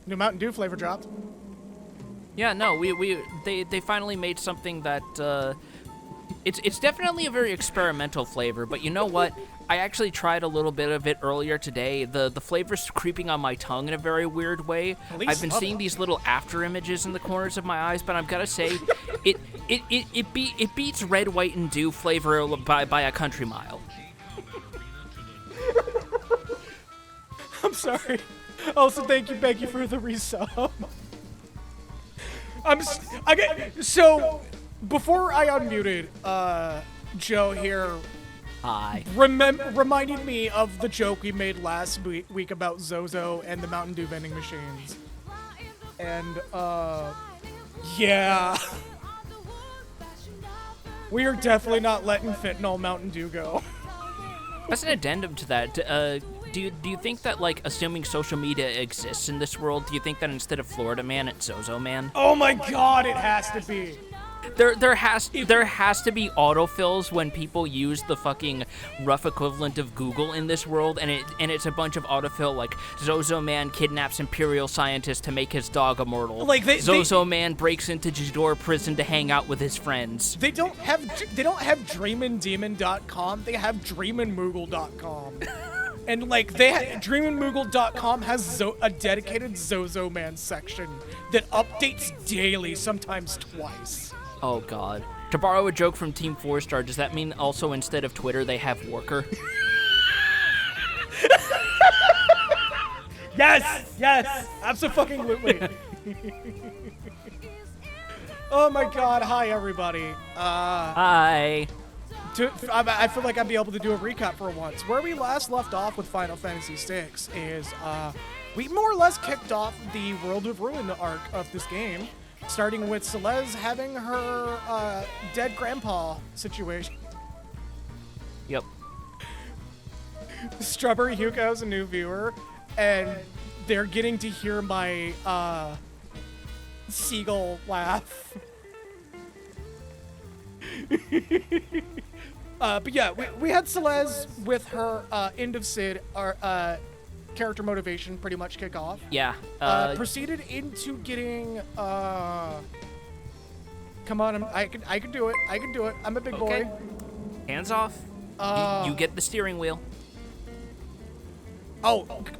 New Mountain Dew flavor dropped. Yeah, no, they finally made something that it's definitely a very experimental flavor, but you know what? I actually tried a little bit of it earlier today. The flavor's creeping on my tongue in a very weird way. I've been seeing these little after images in the corners of my eyes, but I've got to say, it beats red, white, and dew flavor by a country mile. I'm sorry. Also, thank you, Becky, for the resub. So, before I unmuted, Joe here reminded me of the joke we made last week about Zozo and the Mountain Dew vending machines. And, yeah. We are definitely not letting fentanyl Mountain Dew go. As an addendum to that, do you think that, like, assuming social media exists in this world, do you think that instead of Florida Man, it's Zozo Man? Oh my god, it has to be. There has to be autofills when people use the fucking rough equivalent of Google in this world, and it's a bunch of autofill like Zozo Man kidnaps Imperial scientist to make his dog immortal. Like Zozo Man breaks into Jador prison to hang out with his friends. They don't have dreamandemon.com. They have dreamandmoogle.com. And like dreamandmoogle.com has a dedicated Zozo Man section that updates daily, sometimes twice. Oh god. To borrow a joke from Team 4-Star, does that mean also instead of Twitter they have Worker? Yes, absolutely. Oh my god, hi everybody. Hi. I feel like I'd be able to do a recap for once. Where we last left off with Final Fantasy VI is we more or less kicked off the World of Ruin arc of this game, starting with Celeste having her dead grandpa situation. Yep. Strawberry Hugo is a new viewer, and they're getting to hear my seagull laugh. But yeah, we had Celeste with her End of Sid, our character motivation pretty much kick off. Yeah. Proceeded into getting come on, I can do it. I'm a big boy. Hands off. You get the steering wheel.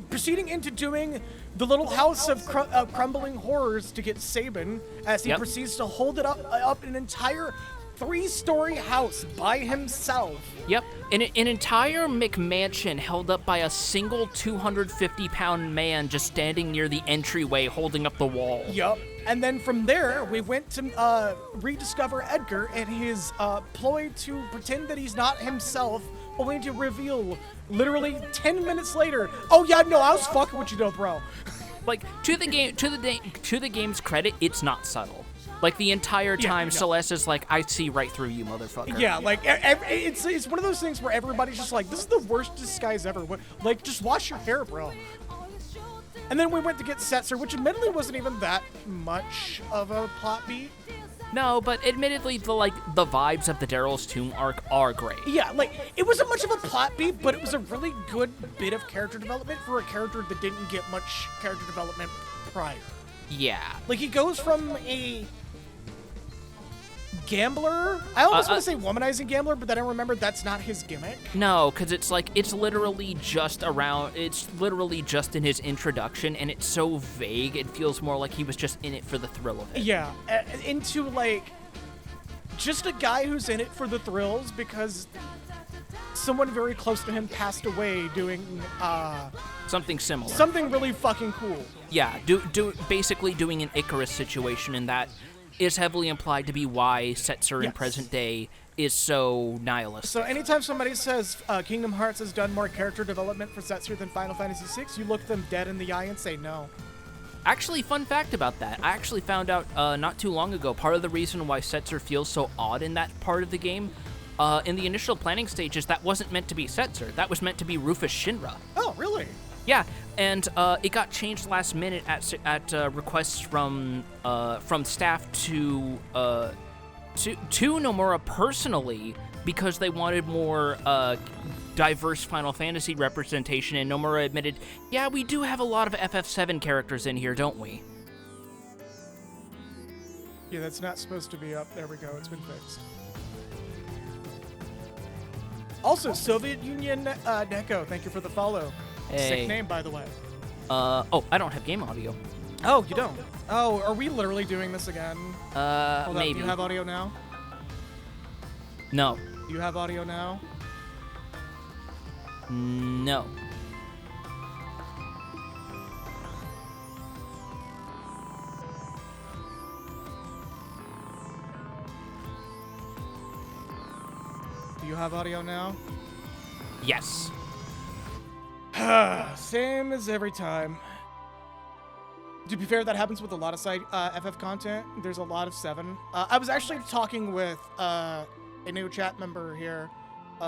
Proceeding into doing the little house of crumbling horrors to get Sabin as he proceeds to hold it up an entire 3-story house by himself. Yep, an entire McMansion held up by a single 250-pound man just standing near the entryway holding up the wall. Yep, and then from there, we went to rediscover Edgar and his ploy to pretend that he's not himself, only to reveal literally 10 minutes later, oh yeah, no, I was fucking with you though, bro. Like, to the game's credit, it's not subtle. Like, the entire time, Celeste is like, I see right through you, motherfucker. Yeah, like, it's one of those things where everybody's just like, this is the worst disguise ever. Like, just wash your hair, bro. And then we went to get Setzer, which admittedly wasn't even that much of a plot beat. No, but admittedly, the vibes of the Daryl's Tomb arc are great. Yeah, like, it wasn't much of a plot beat, but it was a really good bit of character development for a character that didn't get much character development prior. Yeah. Like, he goes from a gambler. I almost want to say womanizing gambler, but then I remember that's not his gimmick. No, because it's literally just in his introduction, and it's so vague, it feels more like he was just in it for the thrill of it. Yeah, into, like, just a guy who's in it for the thrills because someone very close to him passed away doing, something similar. Something really fucking cool. Yeah, basically doing an Icarus situation, and that is heavily implied to be why Setzer in present day is so nihilistic. So anytime somebody says Kingdom Hearts has done more character development for Setzer than Final Fantasy VI, you look them dead in the eye and say no. Actually, fun fact about that. I actually found out not too long ago, part of the reason why Setzer feels so odd in that part of the game, in the initial planning stages, that wasn't meant to be Setzer. That was meant to be Rufus Shinra. Oh, really? Yeah, and it got changed last minute at requests from staff to Nomura personally because they wanted more diverse Final Fantasy representation, and Nomura admitted, yeah, we do have a lot of FF7 characters in here, don't we? Yeah, that's not supposed to be up. There we go. It's been fixed. Also, Soviet Union Neko, thank you for the follow. Hey. Sick name, by the way. Oh, I don't have game audio. Oh, you don't? Oh, are we literally doing this again? Hold Maybe. Up. Do you have audio now? No. Do you have audio now? No. Do you have audio now? Yes. Same as every time. To be fair, that happens with a lot of side FF content. There's a lot of 7. I was actually talking with a new chat member here,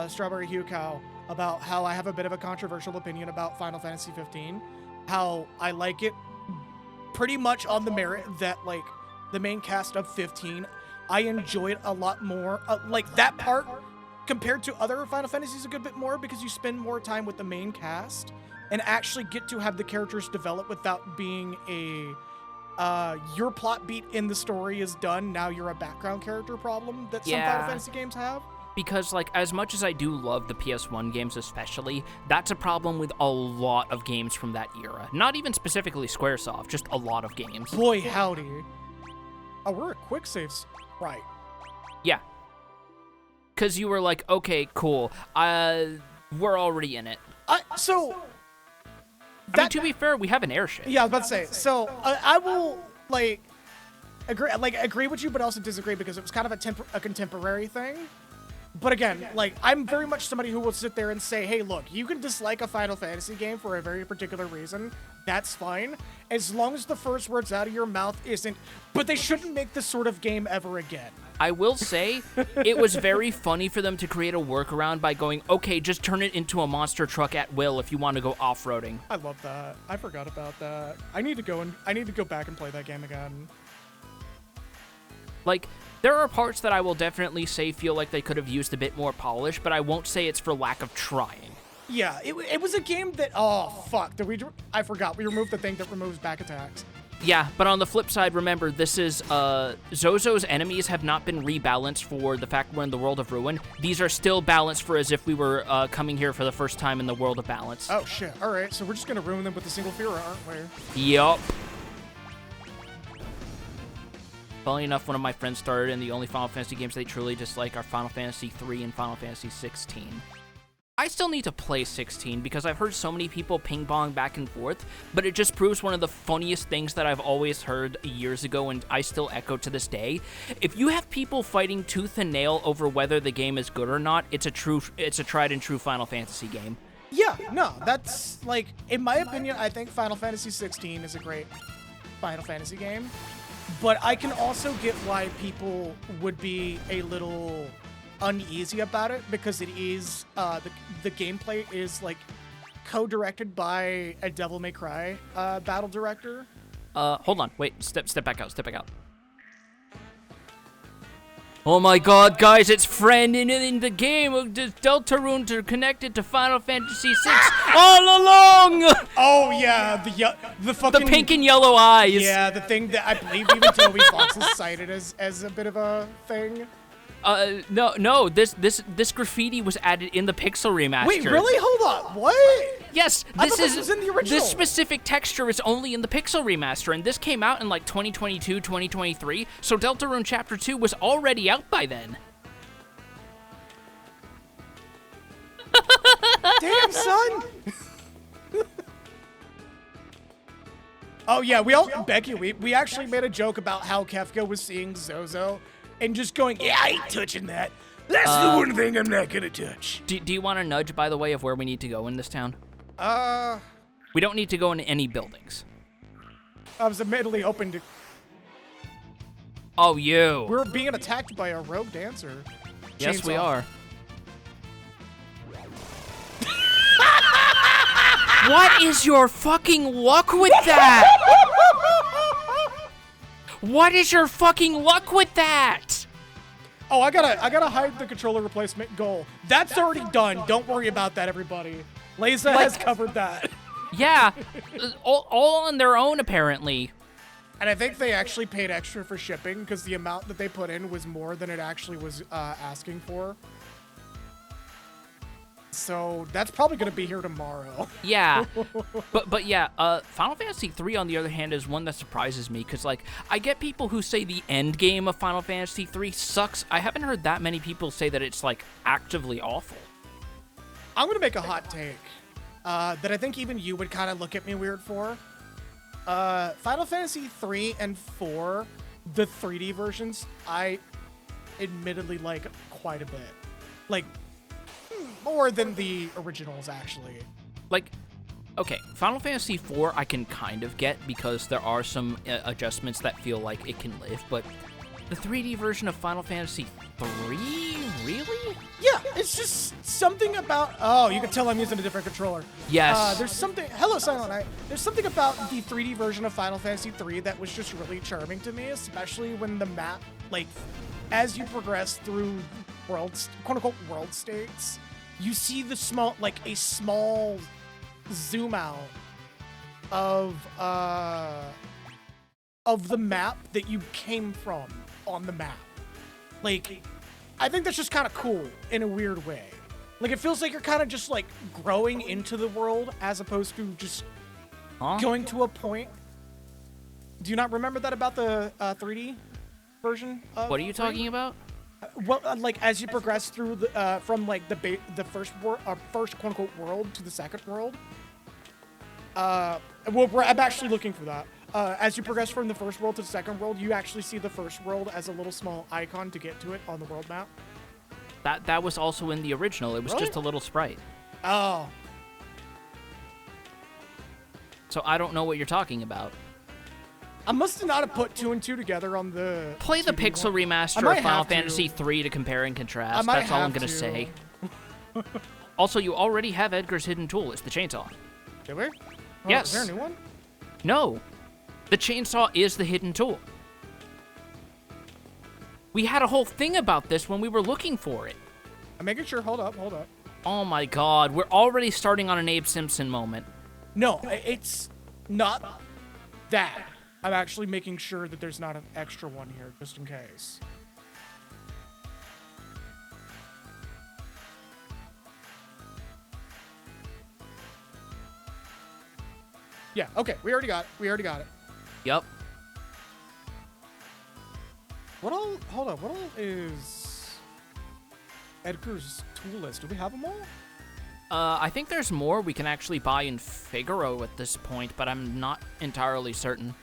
Strawberry Hugh Cow, about how I have a bit of a controversial opinion about Final Fantasy 15. How I like it pretty much on the merit that, like, the main cast of 15, I enjoy it a lot more. Like, that part, compared to other Final Fantasies, a good bit more because you spend more time with the main cast and actually get to have the characters develop without being your plot beat in the story is done, now you're a background character problem that some Final Fantasy games have. Because, like, as much as I do love the PS1 games especially, that's a problem with a lot of games from that era. Not even specifically Squaresoft, just a lot of games. Boy, howdy. Oh, we're at quick saves. Right. Yeah. Because you were like, okay, cool. We're already in it. I mean, to be fair, we have an airship. Yeah, I was about to say. So I will agree with you, but also disagree because it was kind of a contemporary thing. But again, like, I'm very much somebody who will sit there and say, hey, look, you can dislike a Final Fantasy game for a very particular reason. That's fine. As long as the first words out of your mouth isn't, but they shouldn't make this sort of game ever again. I will say, it was very funny for them to create a workaround by going, okay, just turn it into a monster truck at will if you want to go off-roading. I love that. I forgot about that. I need to go back and play that game again. Like, there are parts that I will definitely say feel like they could have used a bit more polish, but I won't say it's for lack of trying. Yeah, it was a game that, oh, fuck. I forgot. We removed the thing that removes back attacks. Yeah, but on the flip side, remember, this is, Zozo's enemies have not been rebalanced for the fact we're in the World of Ruin. These are still balanced for as if we were, coming here for the first time in the World of Balance. Oh, shit. All right, so we're just gonna ruin them with a single Fira, aren't we? Yup. Funny enough, one of my friends started in the only Final Fantasy games they truly dislike are Final Fantasy 3 and Final Fantasy 16. I still need to play 16 because I've heard so many people ping-pong back and forth, but it just proves one of the funniest things that I've always heard years ago and I still echo to this day. If you have people fighting tooth and nail over whether the game is good or not, it's a tried and true Final Fantasy game. Yeah, no, that's, like, in my opinion, I think Final Fantasy 16 is a great Final Fantasy game, but I can also get why people would be a little uneasy about it because it is the gameplay is like co-directed by a Devil May Cry battle director. Hold on, wait, step back out. Oh my god, guys, it's friend in the game of Deltarune connected to Final Fantasy VI all along! Oh yeah, the fucking... The pink and yellow eyes! Yeah, the thing that I believe even Toby Fox has cited as a bit of a thing. No, this graffiti was added in the Pixel remaster. Wait, really? Hold on, what? Yes, this was in the original. This specific texture is only in the Pixel remaster, and this came out in like 2022, 2023, so Deltarune Chapter 2 was already out by then. Damn, son! Oh yeah, Becky, we actually made a joke about how Kefka was seeing Zozo and just going, yeah, I ain't touching that. That's the one thing I'm not gonna touch. Do you want a nudge, by the way, of where we need to go in this town? We don't need to go in any buildings. I was admittedly open to... Oh, you. We're being attacked by a rogue dancer. Yes, we are. What is your fucking luck with that? What is your fucking luck with that? Oh, I gotta hide the controller replacement goal. That's already done. Don't worry about that, everybody. Leza has covered that. Yeah, all on their own, apparently. And I think they actually paid extra for shipping because the amount that they put in was more than it actually was asking for. So that's probably going to be here tomorrow. Yeah, but yeah, Final Fantasy III, on the other hand, is one that surprises me because, like, I get people who say the end game of Final Fantasy III sucks. I haven't heard that many people say that it's, like, actively awful. I'm going to make a hot take that I think even you would kind of look at me weird for. Final Fantasy 3 and 4, the 3D versions, I admittedly like quite a bit. Like, more than the originals, actually. Like, okay, Final Fantasy IV I can kind of get because there are some adjustments that feel like it can live, but the 3D version of Final Fantasy III? Really? Yeah, it's just something about... Oh, you can tell I'm using a different controller. Yes. There's something... Hello, Silent Night. There's something about the 3D version of Final Fantasy III that was just really charming to me, especially when the map, like, as you progress through worlds, quote-unquote world states, you see the small, like, a small zoom out of the map that you came from on the map. Like, I think that's just kind of cool in a weird way. Like, it feels like you're kind of just, like, growing into the world as opposed to just going to a point. Do you not remember that about the 3D version of What are you talking about? Well, like, as you progress through the, from, like, the first quote-unquote world to the second world. Well, I'm actually looking for that. As you progress from the first world to the second world, you actually see the first world as a little small icon to get to it on the world map. That was also in the original. It was Really? just a little sprite. Oh. So I don't know what you're talking about. I must not have put 2 and 2 together on the... Play the 2D Pixel one. remaster might of Final have to. Fantasy III to compare and contrast. I might That's all I'm have going to to. say. Also, you already have Edgar's hidden tool. It's the chainsaw. Did we? Oh, Yes. Is there a new one? No. The chainsaw is the hidden tool. We had a whole thing about this when we were looking for it. I'm making sure. Hold up. Oh my god, we're already starting on an Abe Simpson moment. No, it's not that. I'm actually making sure that there's not an extra one here, just in case. Yeah, okay, we already got it. Yep. What all, hold up, what all is Edgar's tool list? Do we have them all? I think there's more we can actually buy in Figaro at this point, but I'm not entirely certain.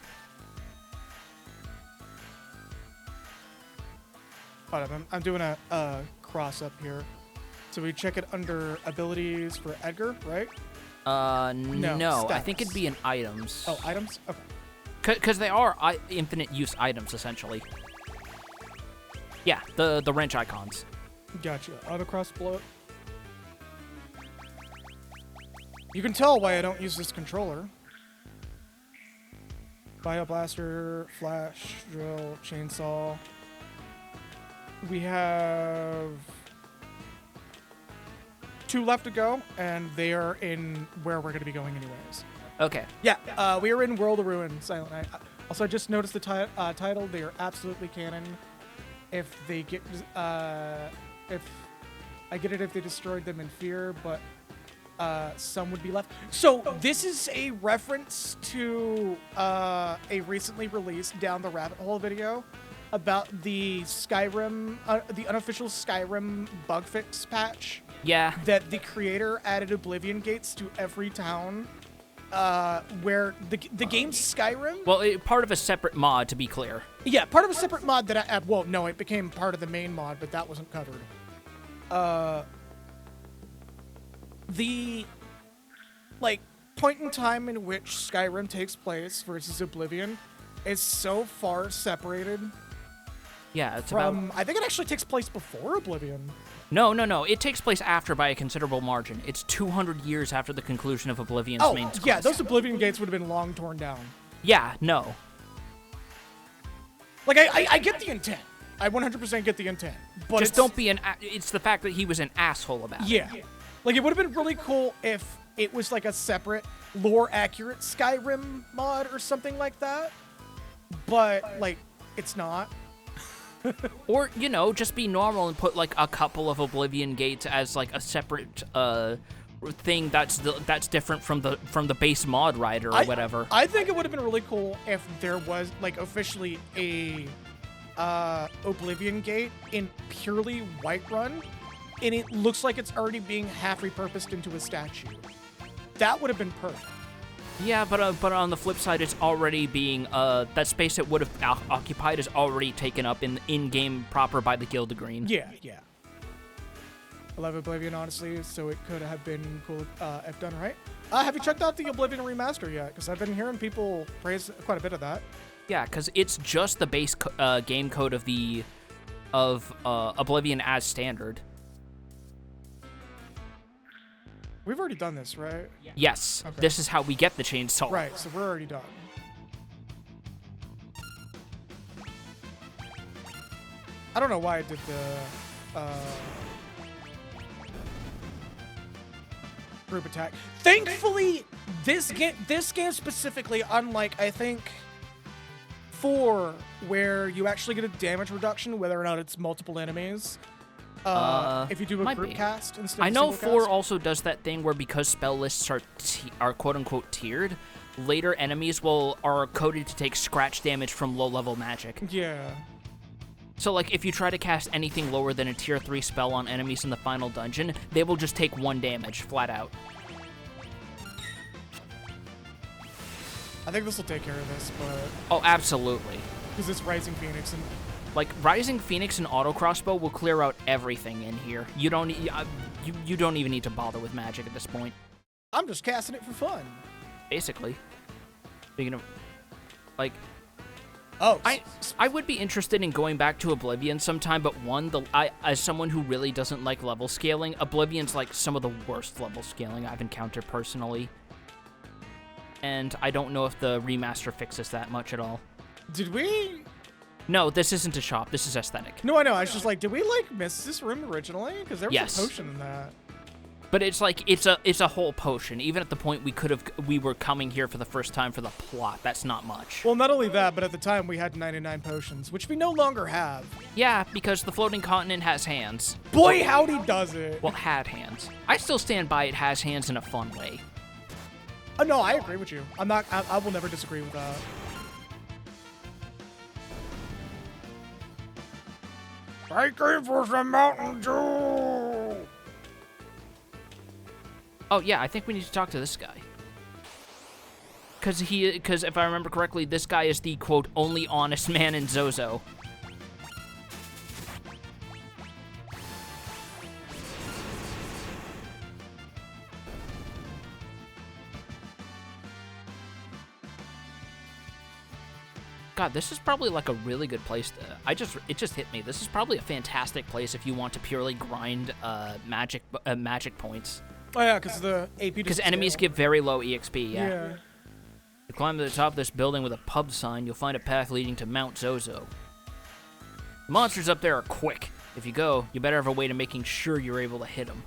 Hold up, I'm doing a cross up here. So we check it under abilities for Edgar, right? No, I think status. it'd be in items. Oh, items? Okay. Because they are infinite use items, essentially. Yeah, the wrench icons. Gotcha. Auto cross blow. You can tell why I don't use this controller. Bio blaster, flash, drill, chainsaw. We have 2 left to go, and they are in where we're going to be going anyways. Okay. Yeah, we are in World of Ruin, Silent Night. Also, I just noticed the title. They are absolutely canon. If they get, if I get it, if they destroyed them in fear, but some would be left. So this is a reference to a recently released Down the Rabbit Hole video about the Skyrim, the unofficial Skyrim bug fix patch. Yeah. That the creator added oblivion gates to every town, where the game Skyrim. Well, part of a separate mod, to be clear. Yeah, part of a separate mod that well, no, it became part of the main mod, but that wasn't covered. The like point in time in which Skyrim takes place versus Oblivion is so far separated. Yeah, it's from, about... I think it actually takes place before Oblivion. No. It takes place after by a considerable margin. It's 200 years after the conclusion of Oblivion's main quest. Yeah, those Oblivion gates would have been long torn down. Yeah, no. Like, I get the intent. I 100% get the intent. But Just don't be it's the fact that he was an asshole about it. Yeah. Like, it would have been really cool if it was, like, a separate, lore-accurate Skyrim mod or something like that. But, like, it's not. Or, you know, just be normal and put, like, a couple of Oblivion gates as, like, a separate, thing that's different from the base mod rider or whatever. I think it would have been really cool if there was, like, officially a Oblivion gate in purely Whiterun, and it looks like it's already being half repurposed into a statue. That would have been perfect. Yeah, but on the flip side, it's already being that space it would have occupied is already taken up in game proper by the Guild of Green. Yeah. I love Oblivion, honestly, so it could have been cool if done right. Have you checked out the Oblivion remaster yet? Because I've been hearing people praise quite a bit of that. Yeah, because it's just the base game code of Oblivion as standard. We've already done this, right? Yes, okay. This is how we get the chainsaw. Right, so we're already done. I don't know why I did the group attack. Thankfully, this game specifically, unlike I think 4, where you actually get a damage reduction, whether or not it's multiple enemies. If you do a group cast instead of I know single 4 cast. also does that thing where because spell lists are quote-unquote tiered, later enemies are coded to take scratch damage from low-level magic. Yeah. So, like, if you try to cast anything lower than a tier 3 spell on enemies in the final dungeon, they will just take 1 damage, flat out. I think this will take care of this, but... Oh, absolutely. Because it's Rising Phoenix and... Like, Rising Phoenix and Auto Crossbow will clear out everything in here. You don't even need to bother with magic at this point. I'm just casting it for fun. Basically. Speaking of... Like... Oh, I would be interested in going back to Oblivion sometime, but as someone who really doesn't like level scaling, Oblivion's like some of the worst level scaling I've encountered personally. And I don't know if the remaster fixes that much at all. Did we? No, this isn't a shop. This is aesthetic. No, I know. I was just like, did we like miss this room originally? Because there was Yes. a potion in that. But it's like it's a whole potion. Even at the point we were coming here for the first time for the plot, that's not much. Well, not only that, but at the time we had 99 potions, which we no longer have. Yeah, because the floating continent has hands. Boy, howdy does it. Well, had hands. I still stand by it has hands in a fun way. No, I agree with you. I will never disagree with that. I came for some Mountain Dew. Oh, yeah, I think we need to talk to this guy. Because if I remember correctly, this guy is the, quote, only honest man in Zozo. God, this is probably like a really good place to... It just hit me. This is probably a fantastic place if you want to purely grind magic points. Oh yeah, because the AP. Because enemies give very low EXP, yeah. Yeah. You climb to the top of this building with a pub sign, you'll find a path leading to Mount Zozo. The monsters up there are quick. If you go, you better have a way to making sure you're able to hit them.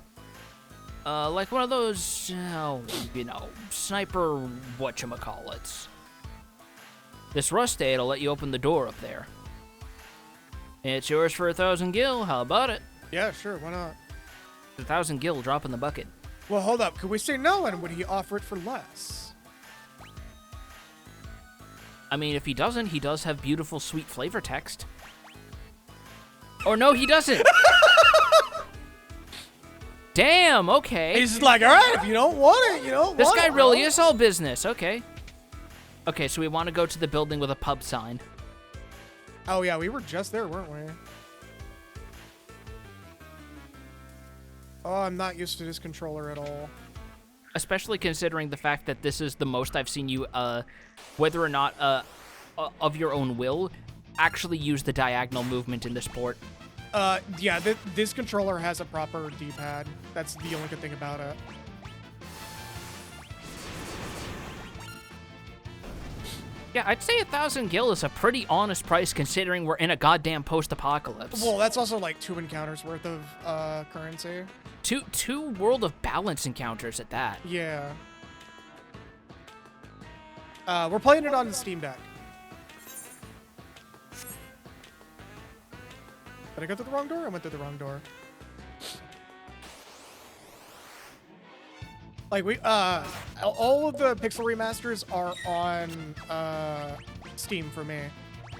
Like one of those, sniper whatchamacallits. This rust aid'll let you open the door up there. It's yours for 1,000 gil, how about it? Yeah, sure, why not? 1,000 gil, drop in the bucket. Well, hold up. Could we say no, and would he offer it for less? I mean, if he doesn't, he does have beautiful, sweet flavor text. Or no, he doesn't. Damn, okay. He's just like, all right, if you don't want it, you don't This want it. guy really is all business, okay. Okay, so we want to go to the building with a pub sign. Oh, yeah, we were just there, weren't we? Oh, I'm not used to this controller at all. Especially considering the fact that this is the most I've seen you, whether or not, of your own will, actually use the diagonal movement in this port. Yeah, this controller has a proper D-pad. That's the only good thing about it. Yeah, I'd say 1,000 gil is a pretty honest price considering we're in a goddamn post-apocalypse. Well, that's also like 2 encounters worth of currency. Two World of Balance encounters at that. Yeah. We're playing it on the Steam Deck. Did I go through the wrong door? I went through the wrong door. Like, all of the pixel remasters are on, Steam for me.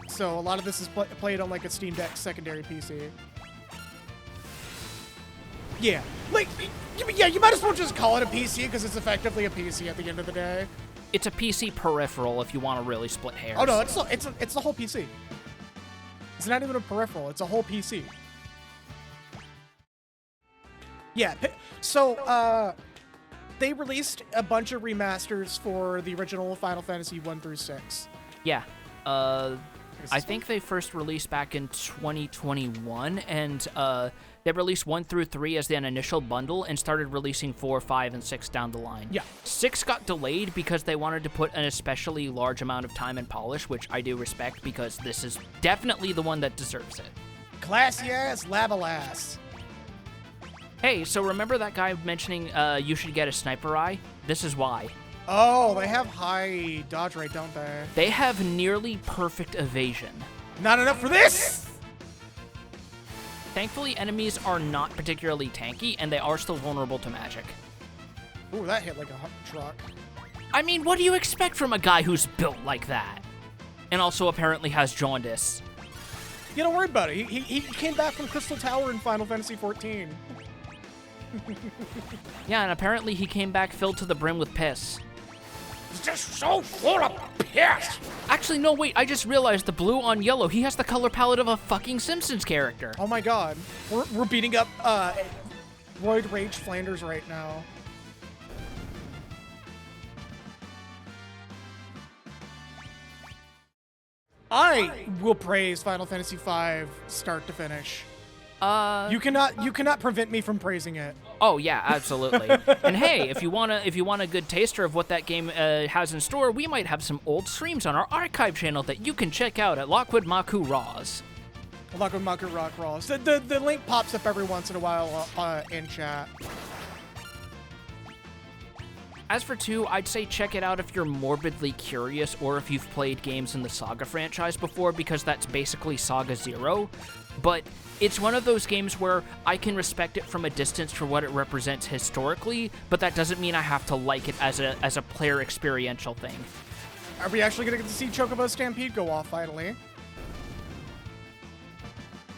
So a lot of this is played on, like, a Steam Deck secondary PC. Yeah. Like, yeah, you might as well just call it a PC, because it's effectively a PC at the end of the day. It's a PC peripheral if you want to really split hairs. Oh, no, it's the whole PC. It's not even a peripheral, it's a whole PC. Yeah, so, they released a bunch of remasters for the original Final Fantasy 1 through 6. Yeah. I think they first released back in 2021, and they released 1 through 3 as an initial bundle and started releasing 4, 5, and 6 down the line. Yeah. 6 got delayed because they wanted to put an especially large amount of time and polish, which I do respect because this is definitely the one that deserves it. Classy ass, lava ass. Hey, so remember that guy mentioning you should get a sniper eye? This is why. Oh, they have high dodge rate, don't they? They have nearly perfect evasion. Not enough for this! Thankfully, enemies are not particularly tanky, and they are still vulnerable to magic. Ooh, that hit like a truck. I mean, what do you expect from a guy who's built like that? And also apparently has jaundice. Yeah, don't worry about it. He came back from Crystal Tower in Final Fantasy XIV. Yeah, and apparently he came back filled to the brim with piss. It's just so full of piss! Actually, no, wait, I just realized the blue on yellow, he has the color palette of a fucking Simpsons character. Oh my god. We're beating up, Roid Rage Flanders right now. I will praise Final Fantasy V start to finish. You cannot prevent me from praising it. Oh yeah, absolutely. And hey, if you want a good taster of what that game has in store, we might have some old streams on our archive channel that you can check out at Lockwood Maku Raws. Lockwood Maku Rock Raws. The link pops up every once in a while in chat. As for 2, I'd say check it out if you're morbidly curious or if you've played games in the Saga franchise before, because that's basically Saga Zero. But it's one of those games where I can respect it from a distance for what it represents historically, but that doesn't mean I have to like it as a player experiential thing. Are we actually gonna get to see Chocobo Stampede go off finally?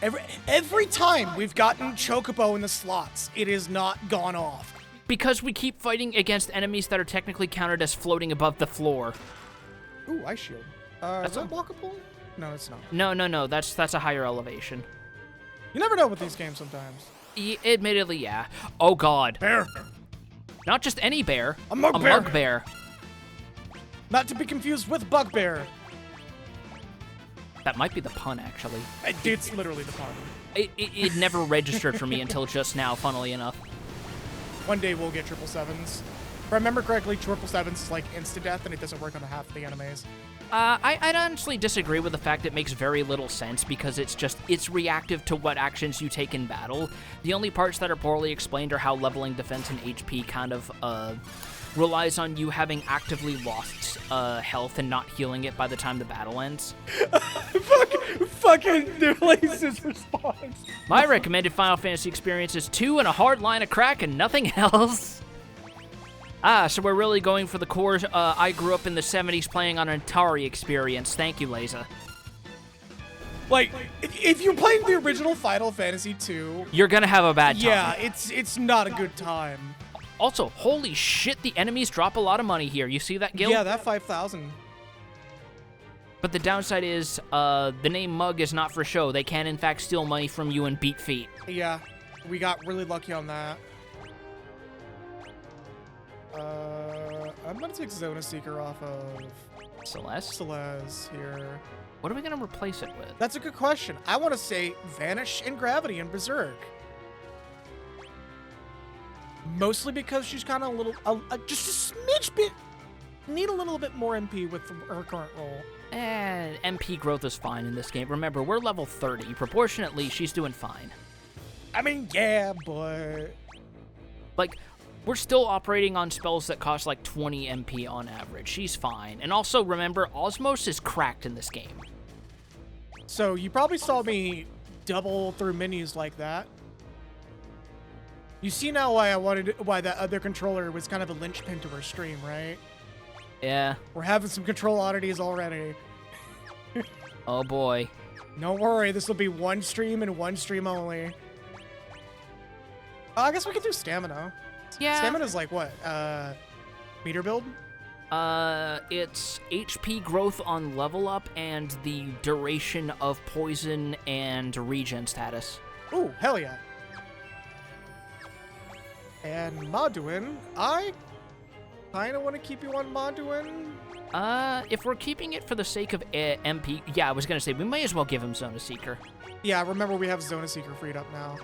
Every time we've gotten Chocobo in the slots, it has not gone off. Because we keep fighting against enemies that are technically counted as floating above the floor. Ooh, ice shield. Is that blockable? No, it's not. No, that's a higher elevation. You never know with these games sometimes. Admittedly, yeah. Oh god. Bear. Not just any bear. A mugbear. Mugbear. Not to be confused with Bugbear. That mi't be the pun, actually. It's literally the pun. It never registered for me until just now, funnily enough. One day we'll get 777s. If I remember correctly, 777s is like insta-death and it doesn't work on half of the animes. I'd honestly disagree with the fact it makes very little sense because it's reactive to what actions you take in battle. The only parts that are poorly explained are how leveling defense and HP kind of relies on you having actively lost health and not healing it by the time the battle ends. Fucking Lace's response. My recommended Final Fantasy experience is 2 and a hard line of crack and nothing else. So we're really going for the core I grew up in the 70s playing on an Atari experience. Thank you, Laza. Like, if you're playing the original Final Fantasy 2... You're gonna have a bad time. Yeah, it's not a good time. Also, holy shit, the enemies drop a lot of money here. You see that, Gil? Yeah, that 5,000. But the downside is, the name Mug is not for show. They can, in fact, steal money from you and beat feet. Yeah, we got really lucky on that. I'm gonna take Zona Seeker off of... Celeste? Celeste here. What are we gonna replace it with? That's a good question. I want to say Vanish and Gravity and Berserk. Mostly because she's kind of a little, just a smidge bit need a little bit more MP with her current role. And MP growth is fine in this game. Remember, we're level 30. Proportionately, she's doing fine. I mean, yeah, but... Like, we're still operating on spells that cost like 20 MP on average. She's fine. And also, remember, Osmos is cracked in this game. So, you probably saw me double through menus like that. You see now why that other controller was kind of a linchpin to our stream, right? Yeah. We're having some control oddities already. Oh boy. Don't worry, this will be one stream and one stream only. I guess we could do stamina. Yeah. Stamina's like what? Meter build? It's HP growth on level up and the duration of poison and regen status. Ooh, hell yeah. And Maduin, I kind of want to keep you on Maduin. If we're keeping it for the sake of MP, yeah, I was gonna say we may as well give him Zona Seeker. Yeah, remember we have Zona Seeker freed up now.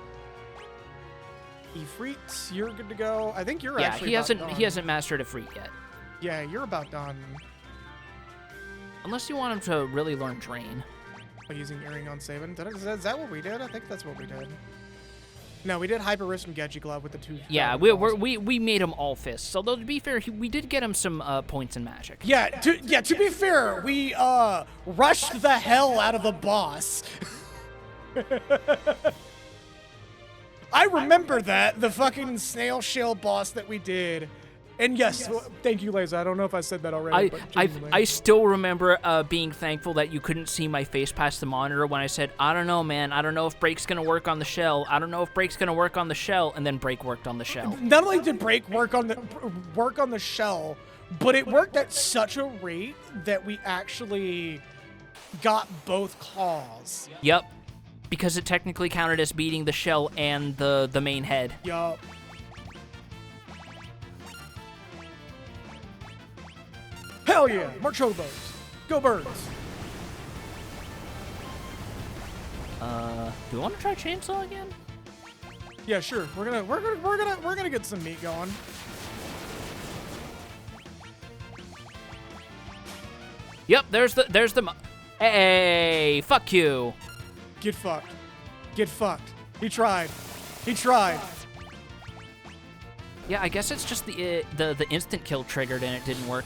Ifrit, you're good to go. I think you're actually about done. He hasn't mastered Ifrit yet. Yeah, you're about done. Unless you want him to really learn Drain. By using Earring on Sabin. Is that what we did? I think that's what we did. No, we did Hyper Wrist and Gedgy Glove with the two. Yeah, we made him all fists. Although to be fair, we did get him some points in magic. Yeah, to be fair, we rushed the hell out of the boss. I remember that, the fucking snail shell boss that we did. And yes, well, thank you, Laser. I don't know if I said that already. I still remember being thankful that you couldn't see my face past the monitor when I said, I don't know, man. I don't know if Break's going to work on the shell. I don't know if Break's going to work on the shell. And then Break worked on the shell. Not only did Break work on the shell, but it worked at such a rate that we actually got both claws. Yep. Because it technically counted as beating the shell and the main head. Yup. Hell yeah! More chobos. Go birds. Do you want to try chainsaw again? Yeah, sure. We're gonna get some meat going. Yep, there's the hey, fuck you. Get fucked. Get fucked. He tried. He tried. Yeah, I guess it's just the instant kill triggered and it didn't work.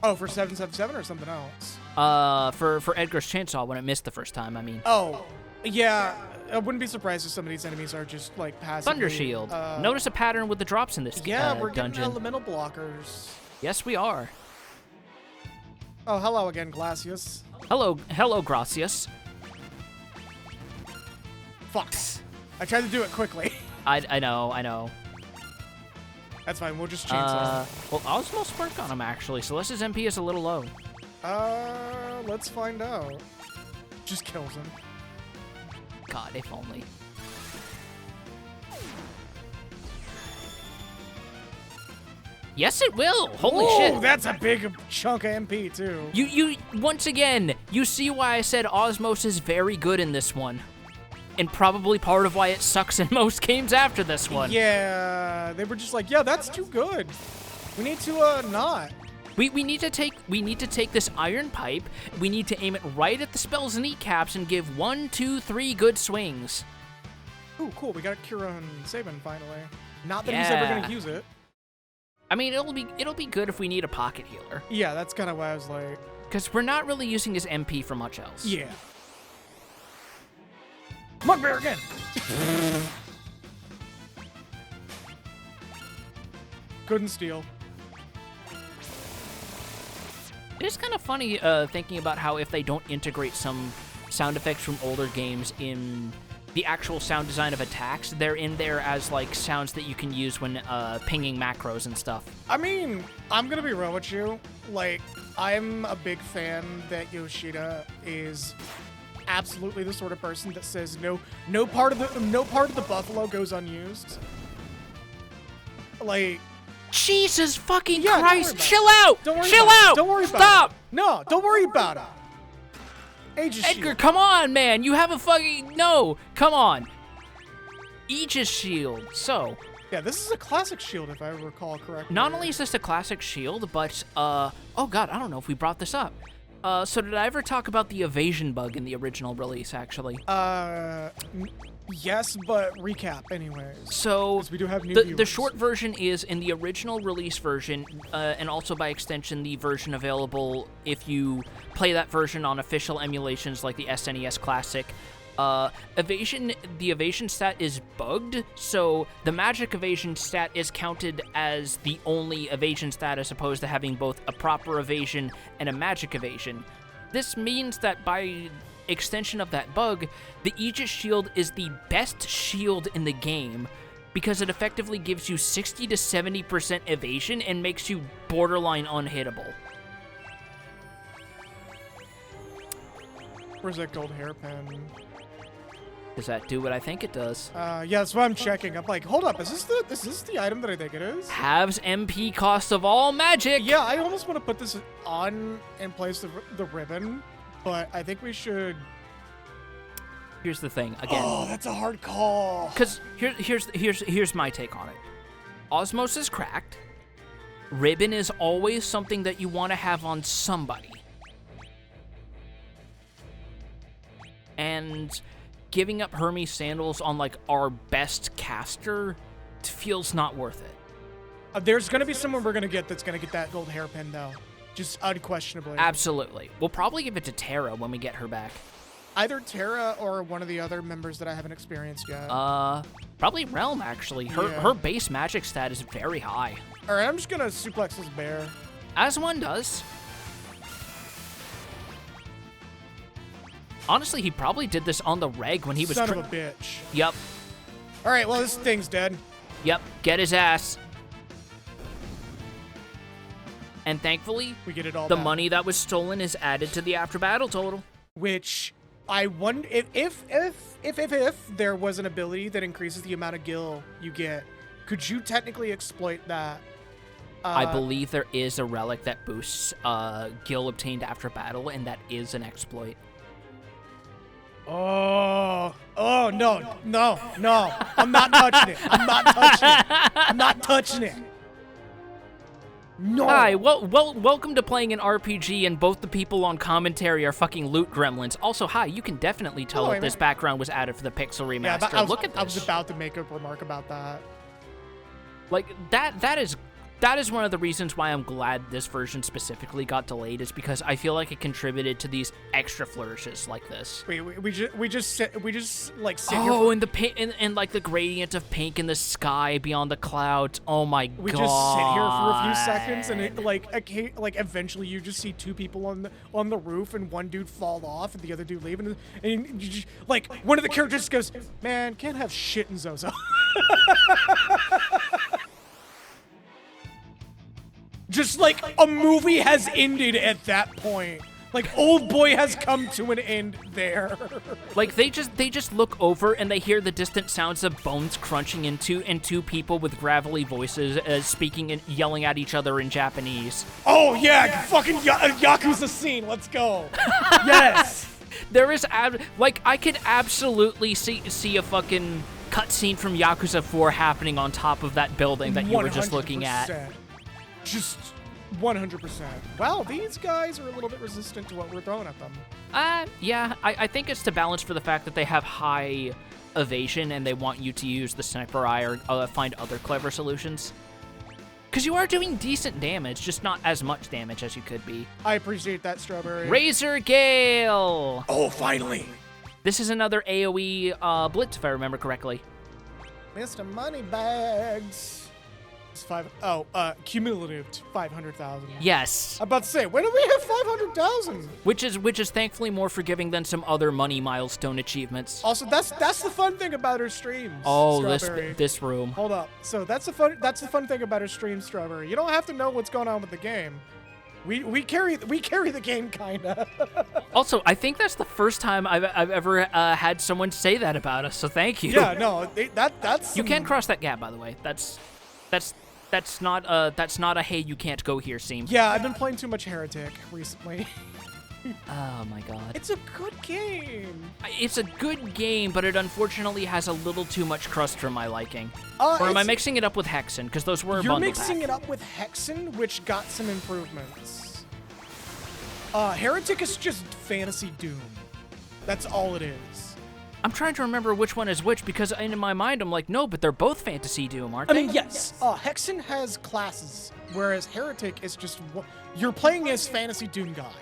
Oh, for 777 or something else? For Edgar's chainsaw when it missed the first time, I mean. Oh, yeah. I wouldn't be surprised if some of these enemies are just like passively. Thunder Shield. Notice a pattern with the drops in this yeah, we're getting dungeon. elemental blockers. Yes, we are. Oh, hello again, Glacius. Hello, Gracias. Fuck. I tried to do it quickly. I know. That's fine, we'll just chainsaw. Well, Osmos work on him, actually, so this MP is a little low. Let's find out. Just kills him. God, if only. Yes, it will! Holy shit! Oh, that's a big chunk of MP, too. You, once again, you see why I said Osmos is very good in this one. And probably part of why it sucks in most games after this one. Yeah, they were just like, yeah, that's too good. We need to not. We need to take this iron pipe. We need to aim it right at the spell's kneecaps and give 1, 2, 3 good swings. Ooh, cool. We got Kira and Sabin finally. Not that he's ever gonna use it. I mean, it'll be good if we need a pocket healer. Yeah, that's kind of why I was like. Because we're not really using his MP for much else. Yeah. Mugbear again! Couldn't steal. It is kind of funny thinking about how if they don't integrate some sound effects from older games in the actual sound design of attacks, they're in there as like sounds that you can use when pinging macros and stuff. I mean, I'm gonna be real with you. Like, I'm a big fan that Yoshida is absolutely the sort of person that says no part of the buffalo goes unused. Like, Jesus fucking Christ! Chill out! Don't worry Chill about out! It. Don't worry about Stop! it. No, don't worry about it. Aegis Edgar, Shield. come on, man! You have a fucking no! Come on! Aegis Shield. So, Yeah, this is a classic shield, if I recall correctly. Not only is this a classic shield, but, oh god, I don't know if we brought this up. So did I ever talk about the evasion bug in the original release, actually? Yes, but recap anyways. So, 'cause we do have new the viewers. short version is in the original release version, and also by extension the version available if you play that version on official emulations like the SNES Classic. The evasion stat is bugged, so the magic evasion stat is counted as the only evasion stat as opposed to having both a proper evasion and a magic evasion. This means that by extension of that bug, the Aegis shield is the best shield in the game because it effectively gives you 60 to 70% evasion and makes you borderline unhittable. Where's that gold hairpin? Does that do what I think it does? Yeah, that's what I'm checking. I'm like, hold up, is this the item that I think it is? Halves MP cost of all magic! Yeah, I almost want to put this on and place the ribbon, but I think we should... Here's the thing, again. Oh, that's a hard call. Because here's my take on it. Osmos is cracked. Ribbon is always something that you want to have on somebody. And giving up Hermes sandals on like our best caster feels not worth it. There's gonna be someone we're gonna get that's gonna get that gold hairpin though, just unquestionably. Absolutely. We'll probably give it to Tara when we get her back. Either Tara or one of the other members that I haven't experienced yet. Probably Realm actually. Her base magic stat is very high. All right, I'm just gonna suplex this bear. As one does. Honestly, he probably did this on the reg when he was... Son of a bitch. Yep. All right, well, this thing's dead. Yep, get his ass. And thankfully, we get it all the back. money that was stolen is added to the after battle total. Which I wonder if there was an ability that increases the amount of gil you get, could you technically exploit that? I believe there is a relic that boosts gil obtained after battle, and that is an exploit. Oh, no. I'm not touching it. I'm not touching it. No. Hi, welcome to playing an RPG, and both the people on commentary are fucking loot gremlins. Also, hi, you can definitely tell that this background was added for the Pixel Remaster. Yeah, Look at this. I was about to make a remark about that. Like, that is one of the reasons why I'm glad this version specifically got delayed, is because I feel like it contributed to these extra flourishes like this. We just sit here. Oh, and the pink and like the gradient of pink in the sky beyond the clouds. Oh my god. We just sit here for a few seconds, and it eventually you just see two people on the roof, and one dude fall off, and the other dude leave, and like one of the characters goes, "Man, can't have shit in Zozo." Just like a movie has ended at that point. Like Old Boy has come to an end there. Like they just look over and they hear the distant sounds of bones crunching into and two people with gravelly voices speaking and yelling at each other in Japanese. Oh yeah, fucking Yakuza scene. Let's go. Yes. There is I could absolutely see a fucking cutscene from Yakuza 4 happening on top of that building that you were just looking at. Just 100%. Wow, these guys are a little bit resistant to what we're throwing at them. Yeah, I think it's to balance for the fact that they have high evasion and they want you to use the sniper eye or find other clever solutions. Because you are doing decent damage, just not as much damage as you could be. I appreciate that, Strawberry. Razor Gale! Oh, finally! This is another AoE blitz, if I remember correctly. Mr. Moneybags. Cumulative 500,000. Yes. I'm about to say, when did we have 500,000? Which is thankfully more forgiving than some other money milestone achievements. Also, that's the fun thing about her streams. Oh, Strawberry. this room. Hold up. So that's the fun thing about her stream, Strawberry. You don't have to know what's going on with the game. We carry the game kinda. Also, I think that's the first time I've ever had someone say that about us. So thank you. Yeah, no, that's. You can cross that gap, by the way. That's not a hey, you can't go here scene. Yeah, I've been playing too much Heretic recently. Oh my god. It's a good game. It's a good game, but it unfortunately has a little too much crust for my liking. Or am I mixing it up with Hexen? Because those were a You're bundle mixing pack. it up with Hexen, which got some improvements. Heretic is just fantasy Doom. That's all it is. I'm trying to remember which one is which, because in my mind I'm like, no, but they're both Fantasy Doom, aren't I they? mean, yes. Hexen has classes, whereas Heretic is just you're playing as fantasy Doom guy.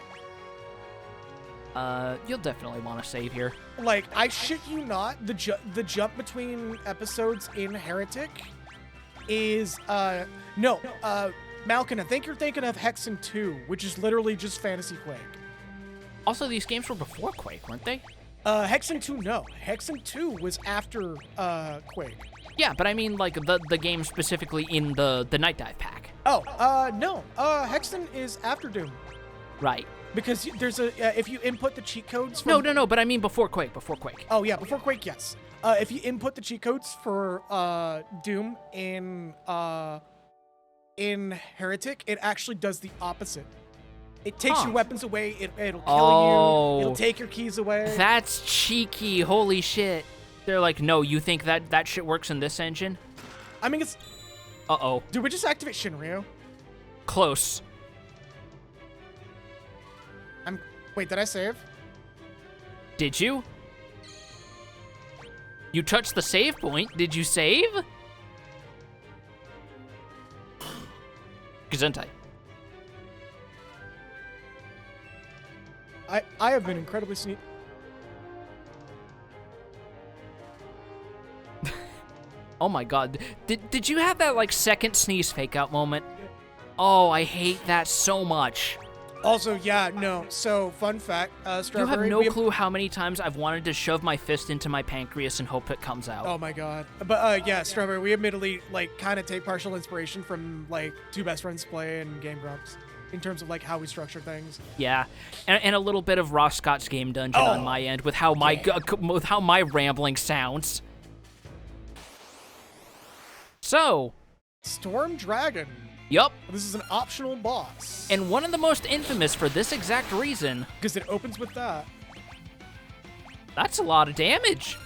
You'll definitely want to save here. Like, I shit you not, the jump between episodes in Heretic is Malkin, I think you're thinking of Hexen 2, which is literally just Fantasy Quake. Also, these games were before Quake, weren't they? Hexen 2, no. Hexen 2 was after Quake. Yeah, but I mean, like, the game specifically in the Night Dive pack. Oh, no. Hexen is after Doom. Right. Because there's if you input the cheat codes No, but I mean before Quake. Oh, yeah, before Quake, yes. If you input the cheat codes for Doom in Heretic, it actually does the opposite. It takes your weapons away, it'll kill you, it'll take your keys away. That's cheeky, holy shit. They're like, no, you think that shit works in this engine? I mean, it's... Uh-oh. Did we just activate Shinryu? Close. Wait, did I save? Did you? You touched the save point. Did you save? Gesundheit. I have been incredibly sneaky. Oh my god. Did you have that, like, second sneeze fake out moment? Oh, I hate that so much. Also, yeah, no. So, fun fact, Strawberry... You have no clue how many times I've wanted to shove my fist into my pancreas and hope it comes out. Oh my god. But, yeah, Strawberry, we admittedly, like, kind of take partial inspiration from, like, Two Best Friends Play and Game Grumps in terms of, like, how we structure things. Yeah, and a little bit of Ross Scott's Game Dungeon on my end with how my rambling sounds. So... Storm Dragon. Yup. This is an optional boss. And one of the most infamous for this exact reason. Because it opens with that. That's a lot of damage.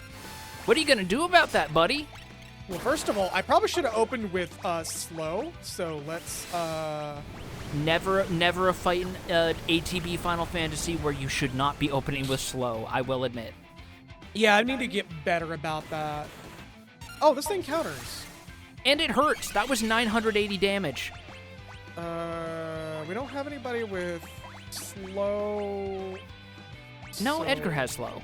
What are you gonna do about that, buddy? Well, first of all, I probably should have opened with slow. So let's Never a fight in ATB Final Fantasy where you should not be opening with slow, I will admit. Yeah, I need to get better about that. Oh, this thing counters. And it hurts. That was 980 damage. We don't have anybody with slow. No, Edgar has slow.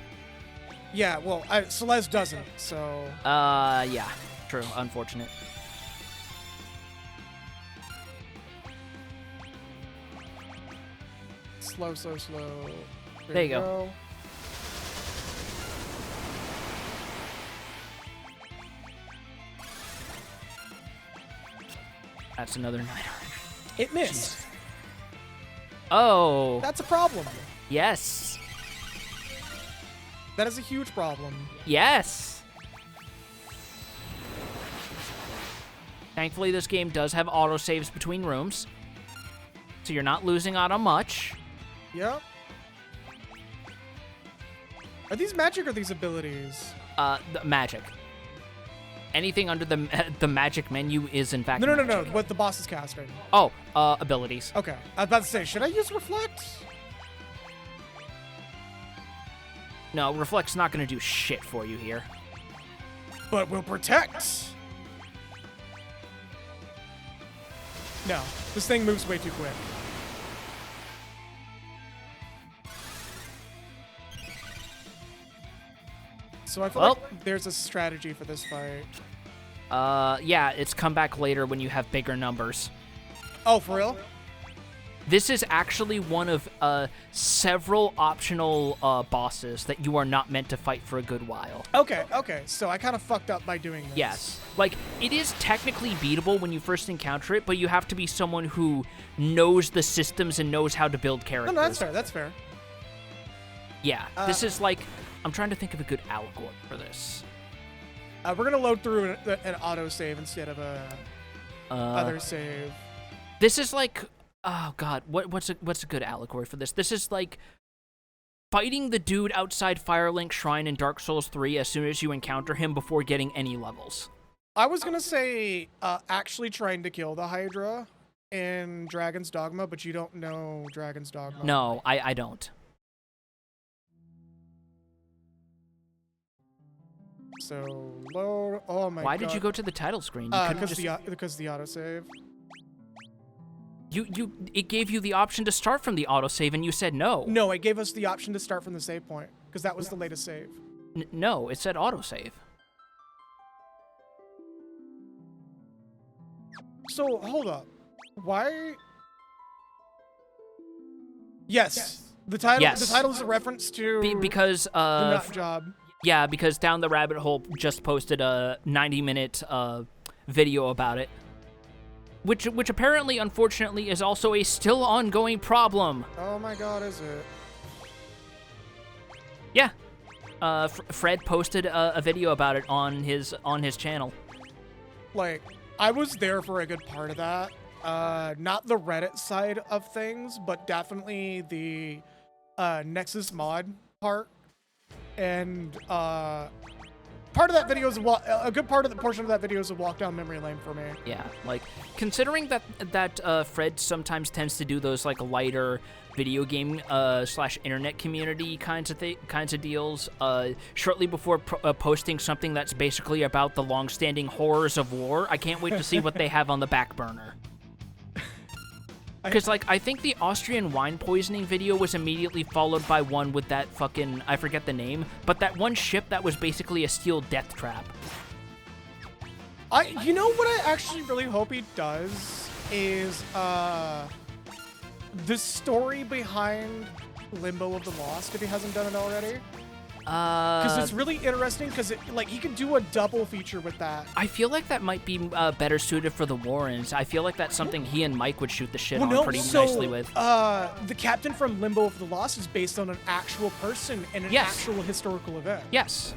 Yeah, well, Celeste doesn't, so... Yeah. True. Unfortunate. Slow. There you go. That's another 900. It missed. Jeez. Oh. That's a problem. Yes. That is a huge problem. Yes. Thankfully, this game does have autosaves between rooms, so you're not losing out on much. Yep. Are these magic or these abilities? The magic. Anything under the magic menu is in fact No. magic. What the boss is casting. Oh, abilities. Okay. I was about to say, should I use Reflect? No, Reflect's not going to do shit for you here. But will protect. No, this thing moves way too quick. So I feel like there's a strategy for this fight. Yeah, it's come back later when you have bigger numbers. Oh, for real? This is actually one of several optional bosses that you are not meant to fight for a good while. Okay. So I kind of fucked up by doing this. Yes. Like, it is technically beatable when you first encounter it, but you have to be someone who knows the systems and knows how to build characters. No, that's fair. Yeah, this is like... I'm trying to think of a good allegory for this. We're going to load through an autosave instead of a other save. This is like Oh God, what's a good allegory for this? This is like fighting the dude outside Firelink Shrine in Dark Souls 3 as soon as you encounter him before getting any levels. I was gonna say actually trying to kill the Hydra in Dragon's Dogma, but you don't know Dragon's Dogma. No, I don't. So load. Oh my god. Why did you go to the title screen? Because the autosave. It gave you the option to start from the autosave, and you said no. No, it gave us the option to start from the save point because that was the latest save. No, it said autosave. So hold up, why? Yes, the title. Yes. The title is a reference to because the nut job. Yeah, because Down the Rabbit Hole just posted a 90-minute video about it, which apparently, unfortunately, is also a still ongoing problem. Oh my god, is it? Yeah, Fred posted a video about it on his channel. Like, I was there for a good part of that. Not the Reddit side of things, but definitely the Nexus mod part. And part of that video is a good part of the portion of that video is a walk down memory lane for me. Yeah, like considering that Fred sometimes tends to do those like lighter video game / internet community kinds of deals. Shortly before posting something that's basically about the long-standing horrors of war, I can't wait to see what they have on the back burner. Because, like, I think the Austrian wine poisoning video was immediately followed by one with that fucking, I forget the name, but that one ship that was basically a steel death trap. You know what I actually really hope he does is, the story behind Limbo of the Lost, if he hasn't done it already. Because it's really interesting, because he could do a double feature with that. I feel like that might be better suited for the Warrens. I feel like that's something he and Mike would shoot the shit on pretty nicely with. The captain from Limbo of the Lost is based on an actual person and an actual historical event. Yes.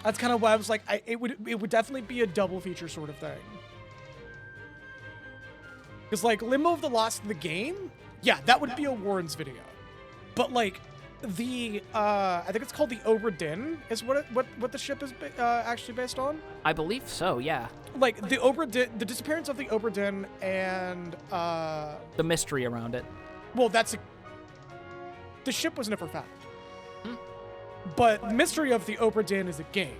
That's kind of why I was like, it would definitely be a double feature sort of thing. Because, like, Limbo of the Lost, the game, yeah, that would be a Warrens video. But, like, I think it's called the Obra Dinn is what the ship is actually based on. I believe so, yeah. Like the Obra Dinn, the disappearance of the Obra Dinn and the mystery around it. Well, the ship was never found. But the mystery of the Obra Dinn is a game.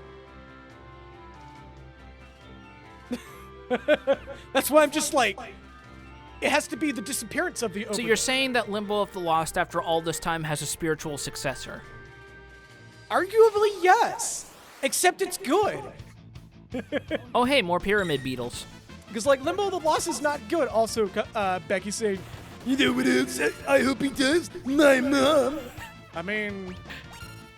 That's why I'm just like, it has to be the disappearance of the Obra Dinn. So you're saying that Limbo of the Lost, after all this time, has a spiritual successor? Arguably, yes. Except it's good. Oh, hey, more pyramid beetles. Because, like, Limbo of the Lost is not good. Also, Becky saying, you know what else I hope he does? My mom. I mean...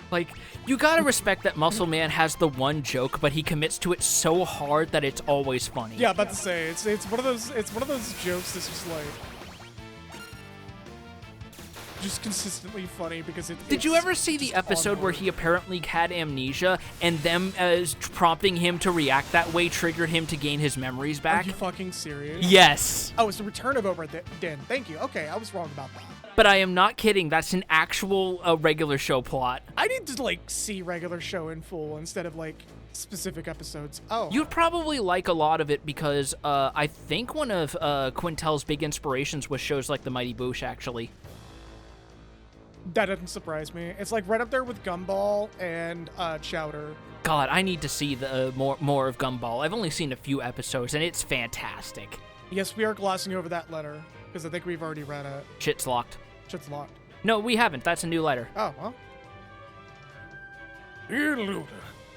Like, you gotta respect that Muscle Man has the one joke, but he commits to it so hard that it's always funny. Yeah, about to say it's one of those jokes that's just consistently funny because it. Did you ever see the episode where he apparently had amnesia and them prompting him to react that way triggered him to gain his memories back? Are you fucking serious? Yes. Oh, it's the Return of Obra Dinn. Thank you. Okay, I was wrong about that. But I am not kidding. That's an actual regular show plot. I need to, like, see regular show in full instead of, like, specific episodes. Oh. You'd probably like a lot of it because I think one of Quintel's big inspirations was shows like The Mighty Boosh, actually. That doesn't surprise me. It's, like, right up there with Gumball and Chowder. God, I need to see the more of Gumball. I've only seen a few episodes, and it's fantastic. Yes, we are glossing over that letter. Because I think we've already read it. Shit's locked. Shit's locked. No, we haven't. That's a new letter. Oh, well. Dear Luda,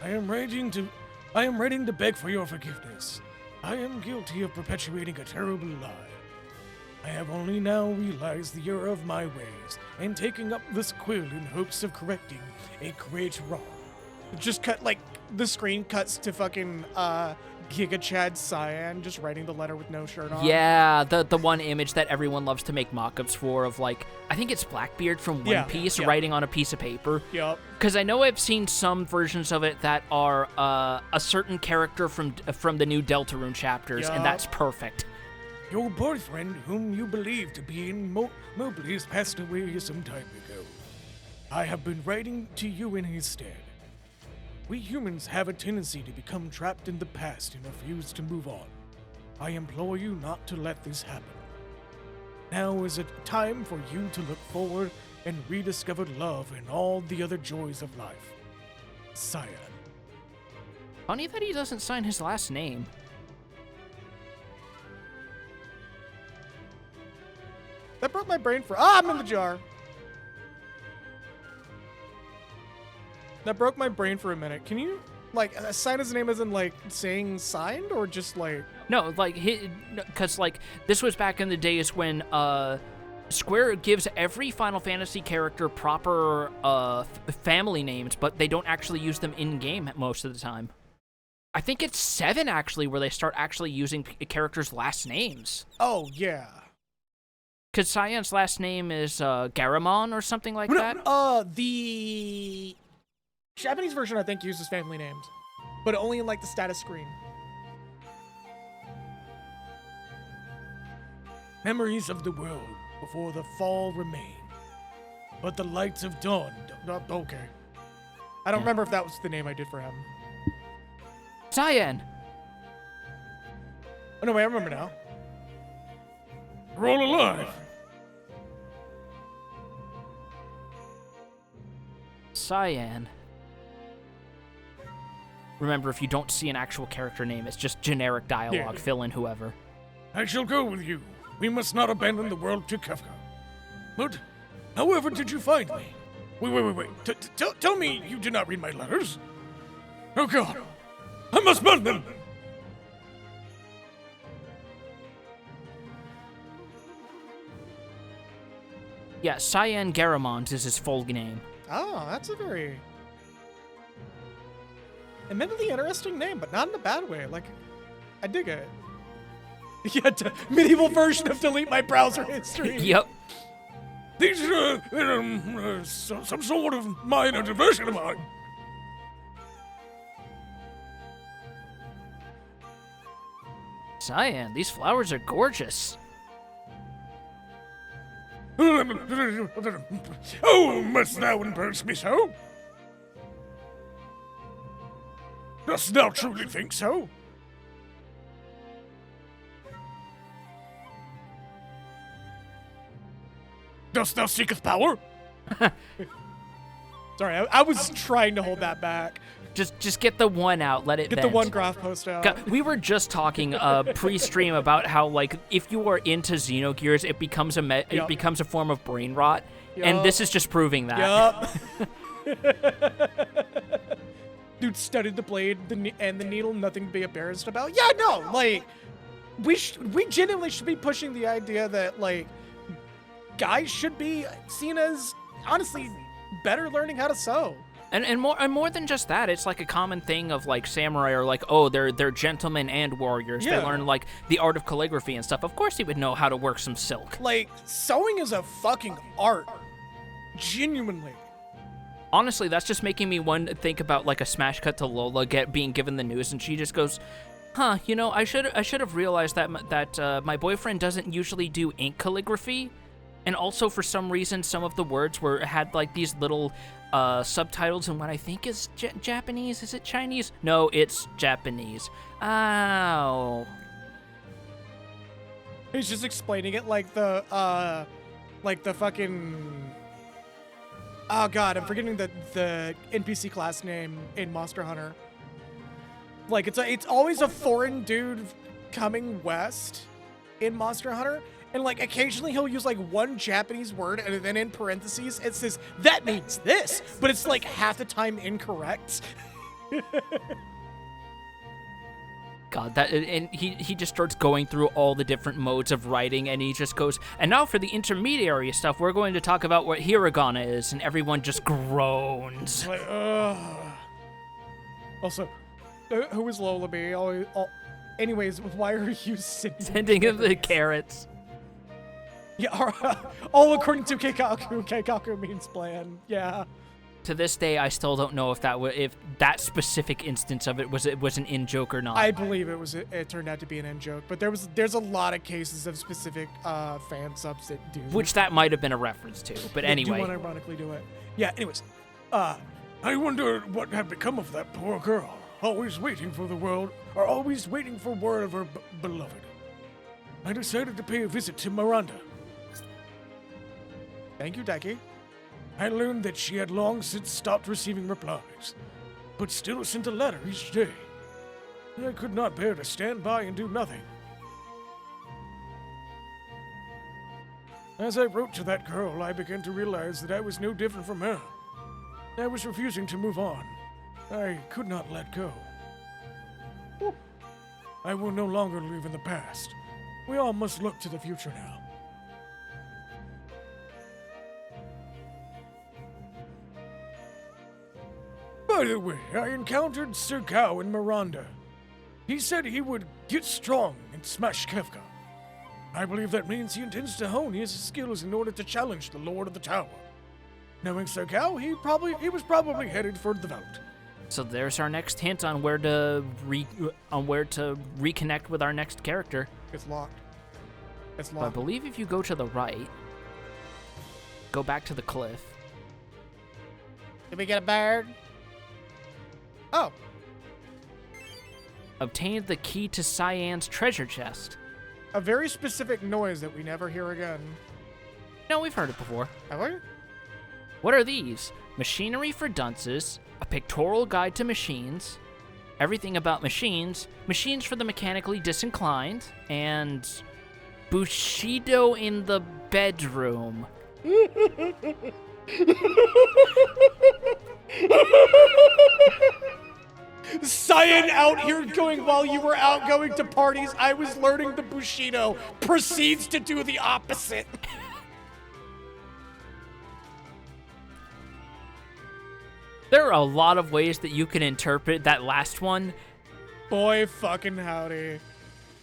I am writing to beg for your forgiveness. I am guilty of perpetuating a terrible lie. I have only now realized the error of my ways, and taking up this quill in hopes of correcting a great wrong. Just cut, like, the screen cuts to fucking, Giga Chad Cyan just writing the letter with no shirt on. Yeah, the one image that everyone loves to make mock-ups for of, like, I think it's Blackbeard from One Piece writing on a piece of paper. Yep. Because I know I've seen some versions of it that are a certain character from the new Deltarune chapters, and that's perfect. Your boyfriend, whom you believe to be in Mobley, has passed away some time ago. I have been writing to you in his stead. We humans have a tendency to become trapped in the past and refuse to move on. I implore you not to let this happen. Now is a time for you to look forward and rediscover love and all the other joys of life. Cyan. Funny that he doesn't sign his last name. That broke my brain for. Ah, I'm in the jar. That broke my brain for a minute. Can you, like, sign his name as in, like, saying signed or just, like... No, like, because, like, this was back in the days when, Square gives every Final Fantasy character proper, family names, but they don't actually use them in-game most of the time. I think it's 7, actually, where they start actually using characters' last names. Oh, yeah. Because Cyan's last name is, Garamon or something like that? The Japanese version, I think, uses family names, but only in, like, the status screen. Memories of the world before the fall remain, but the lights of dawn. Okay. I don't remember if that was the name I did for him. Cyan! Oh, no, wait, I remember now. We're all alive. Cyan. Remember, if you don't see an actual character name, it's just generic dialogue. Yeah. Fill in whoever. I shall go with you. We must not abandon the world to Kafka. But, however did you find me? Wait. Tell me you did not read my letters. Oh God, I must burn them. Yeah, Cyan Garamond is his full name. Oh, that's a very... admittedly interesting name, but not in a bad way. Like, I dig it. Yeah, medieval version of delete my browser history. Yep. These are some sort of minor diversion of mine. Cyan, these flowers are gorgeous. Oh, must thou embarrass me so? Dost thou truly think so? Dost thou seeketh power? Sorry, I was trying to hold that back. Just get the one out, let it Get vent. the one graph post out. God, we were just talking pre-stream about how, like, if you are into Xenogears, it becomes it becomes a form of brain rot, and this is just proving that. Yup. Dude studied the blade and the needle, nothing to be embarrassed about. Yeah, no, like, we genuinely should be pushing the idea that, like, guys should be seen as, honestly, better learning how to sew. And more than just that, it's like a common thing of, like, samurai are like, oh, they're gentlemen and warriors. Yeah. They learn, like, the art of calligraphy and stuff. Of course he would know how to work some silk. Like, sewing is a fucking art. Genuinely. Honestly, that's just making me think about, like, a smash cut to Lola being given the news, and she just goes, huh, you know, I should have realized that my boyfriend doesn't usually do ink calligraphy. And also, for some reason, some of the words had like these little subtitles in what I think is Japanese. Is it Chinese? No, it's Japanese. Ow. He's just explaining it like the fucking... Oh god, I'm forgetting the NPC class name in Monster Hunter. Like, it's always a foreign dude coming west in Monster Hunter. And, like, occasionally he'll use, like, one Japanese word, and then in parentheses it says, that means this! But it's, like, half the time incorrect. God, and he just starts going through all the different modes of writing, and he just goes, and now for the intermediary stuff, we're going to talk about what hiragana is, and everyone just groans. Like, Also, who is Lola B? Anyways, why are you Sending him the carrots. Yeah, all according to Keikaku. Keikaku means plan. Yeah. To this day, I still don't know if that specific instance of it was an in joke or not. I believe it turned out to be an in joke, but there's a lot of cases of specific fan subs that do. Which that might have been a reference to, but anyway. Do unironically do it. Yeah. Anyways, I wonder what had become of that poor girl, always waiting for word of her beloved. I decided to pay a visit to Miranda. thank you, Decky. I learned that she had long since stopped receiving replies, but still sent a letter each day. I could not bear to stand by and do nothing. As I wrote to that girl, I began to realize that I was no different from her. I was refusing to move on. I could not let go. I will no longer live in the past. We all must look to the future now. By the way, I encountered Sir Gao in Miranda. He said he would get strong and smash Kefka. I believe that means he intends to hone his skills in order to challenge the Lord of the Tower. Knowing Sir Gao, he was probably headed for the vault. So there's our next hint on where to reconnect with our next character. It's locked. It's But I locked. believe if you go to the right, go back to the cliff. Did we get a bird? Oh. Obtain the key to Cyan's treasure chest. A very specific noise that we never hear again. No, we've heard it before. Have we? What are these? Machinery for dunces, a pictorial guide to machines, everything about machines, machines for the mechanically disinclined, and Bushido in the bedroom. Cyan out here going while you were out going to parties. I was learning the Bushido. Proceeds to do the opposite. There are a lot of ways that you can interpret that last one. Boy fucking howdy.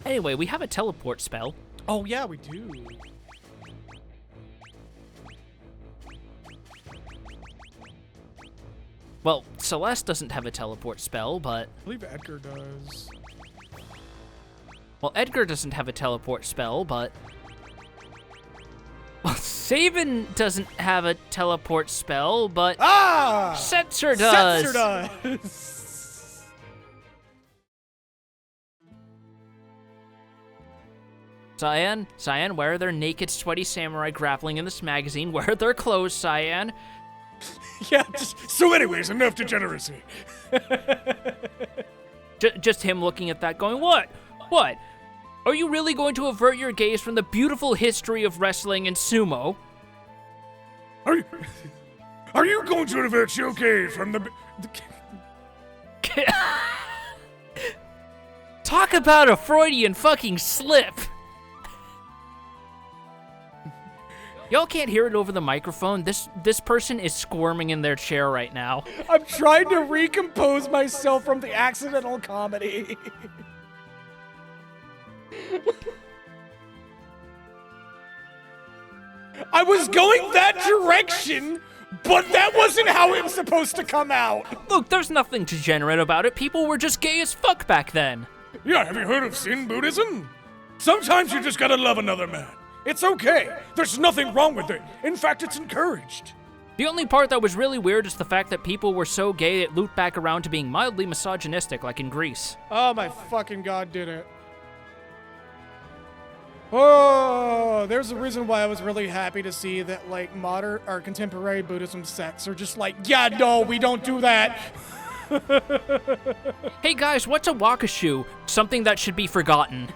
Anyway, we have a teleport spell. Oh yeah, we do. Well, Celeste doesn't have a teleport spell, but... I believe Edgar does. Well, Edgar doesn't have a teleport spell, but... Well, Sabin doesn't have a teleport spell, but... Ah! Setzer does! Setzer does! Cyan, where are their naked, sweaty samurai grappling in this magazine? Where are their clothes, Cyan? Yeah, So anyways, enough degeneracy. Just him looking at that going, what? What? Are you really going to avert your gaze from the beautiful history of wrestling and sumo? Are you going to avert your gaze from the... Talk about a Freudian fucking slip! Y'all can't hear it over the microphone. This person is squirming in their chair right now. I'm trying to recompose myself from the accidental comedy. I was going that direction, but that wasn't how it was supposed to come out. Look, there's nothing degenerate about it. People were just gay as fuck back then. Yeah, have you heard of Zen Buddhism? Sometimes you just gotta love another man. It's okay. There's nothing wrong with it. In fact, it's encouraged. The only part that was really weird is the fact that people were so gay it looped back around to being mildly misogynistic, like in Greece. Oh my fucking god, did it. Oh, there's a reason why I was really happy to see that, like, modern or contemporary Buddhism sects are just like, yeah, no, we don't do that. Hey guys, what's a wakashu? Something that should be forgotten.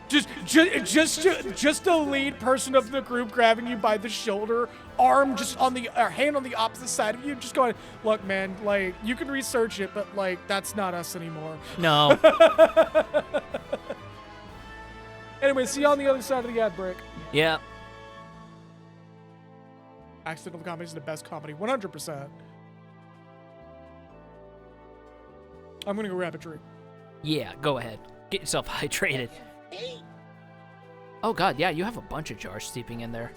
Just the lead person of the group grabbing you by the shoulder, arm just on the hand on the opposite side of you, just going, look, man, like, you can research it, but like, that's not us anymore. No. Anyway, see you on the other side of the ad break. Yeah. Accidental comedy is the best comedy, 100%. I'm gonna go grab a drink. Yeah, go ahead. Get yourself hydrated. Oh god, yeah, you have a bunch of jars steeping in there.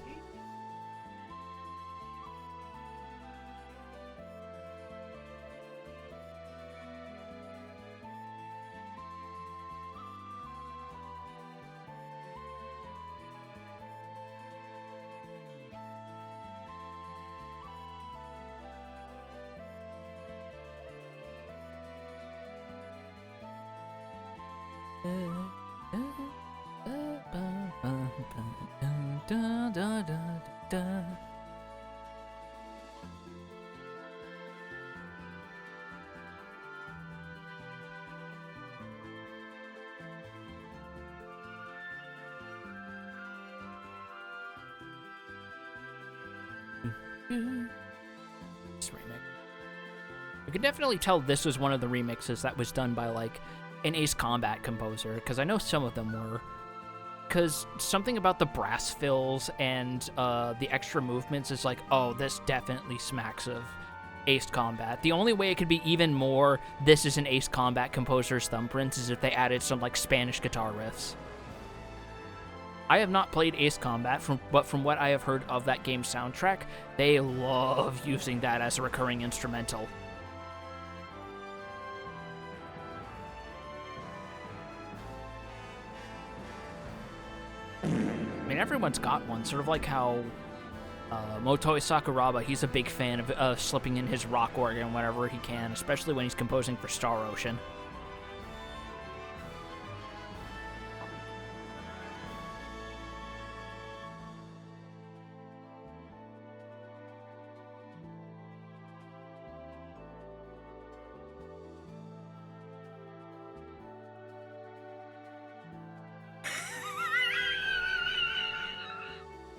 This remix. You can definitely tell this was one of the remixes that was done by, like, an Ace Combat composer, because I know some of them were. Because something about the brass fills and the extra movements is like, oh, this definitely smacks of Ace Combat. The only way it could be even more, this is an Ace Combat composer's thumbprints, is if they added some, like, Spanish guitar riffs. I have not played Ace Combat, but from what I have heard of that game's soundtrack, they love using that as a recurring instrumental. I mean, everyone's got one, sort of like how Motoi Sakuraba, he's a big fan of slipping in his rock organ whenever he can, especially when he's composing for Star Ocean.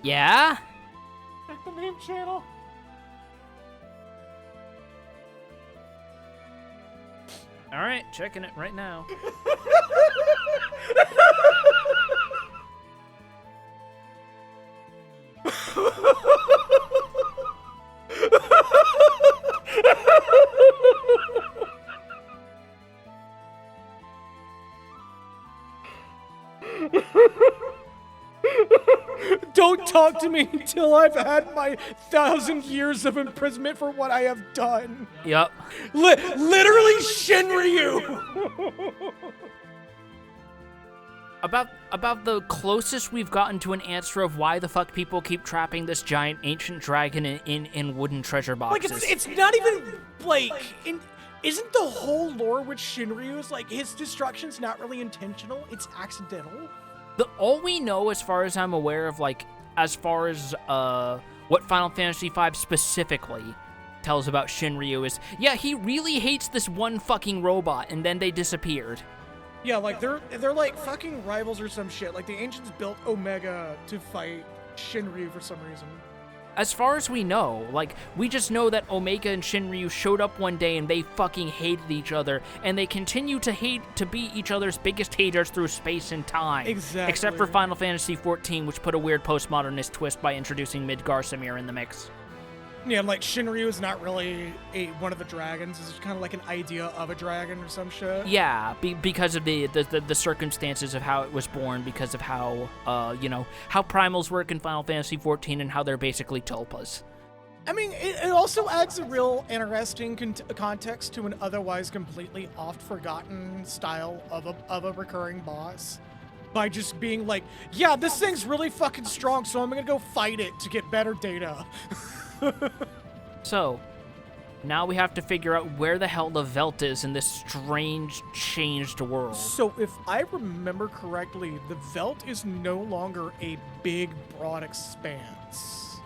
Yeah? At the meme channel. Alright, checking it right now. Don't talk to me until I've had my 1,000 years of imprisonment for what I have done. Yup. Literally Shinryu! About the closest we've gotten to an answer of why the fuck people keep trapping this giant ancient dragon in wooden treasure boxes. Like, it's not even, like, isn't the whole lore with Shinryu is, like, his destruction's not really intentional, it's accidental? All we know, as far as I'm aware of, like, as far as what Final Fantasy V specifically tells about Shinryu is, yeah, he really hates this one fucking robot, and then they disappeared. Yeah, like, they're like fucking rivals or some shit. Like, the ancients built Omega to fight Shinryu for some reason. As far as we know, like, we just know that Omega and Shinryu showed up one day and they fucking hated each other, and they continue to be each other's biggest haters through space and time. Exactly. Except for Final Fantasy XIV, which put a weird postmodernist twist by introducing Midgarsamir in the mix. Yeah, like, Shinryu is not really one of the dragons. It's kind of like an idea of a dragon or some shit. Yeah, because of the circumstances of how it was born, because of how, how primals work in Final Fantasy XIV and how they're basically tulpas. I mean, it also adds a real interesting context to an otherwise completely oft-forgotten style of a recurring boss. By just being like, yeah, this thing's really fucking strong, so I'm gonna go fight it to get better data. So, now we have to figure out where the hell the Velt is in this strange, changed world. So, if I remember correctly, the Velt is no longer a big, broad expanse.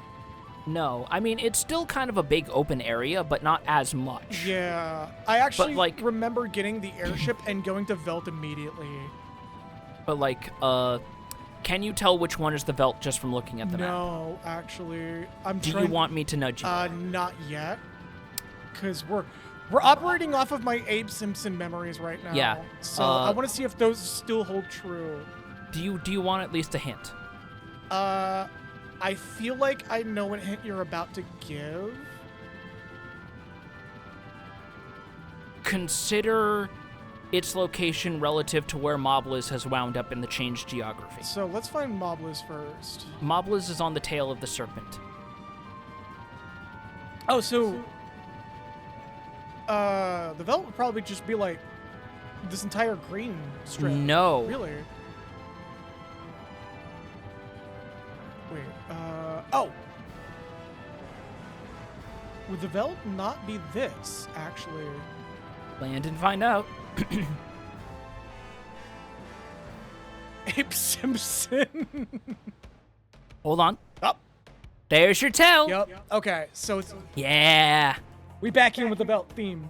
No, I mean, it's still kind of a big open area, but not as much. Yeah, I actually like, remember getting the airship and going to Velt immediately. But, like, can you tell which one is the Velt just from looking at the map? No, actually, Do you want me to nudge you? Not yet, because we're operating off of my Abe Simpson memories right now. Yeah. So I want to see if those still hold true. Do you want at least a hint? I feel like I know what hint you're about to give. Consider its location relative to where Mobliz has wound up in the changed geography. So let's find Mobliz first. Mobliz is on the tail of the serpent. Oh, so the Velt would probably just be like this entire green strip. No. Really? Wait, oh! Would the Velt not be this, actually? Land and find out. Type Simpson. Hold on. Up. There's your tail. Yep. Okay, so it's, Yeah. we back in with the belt theme.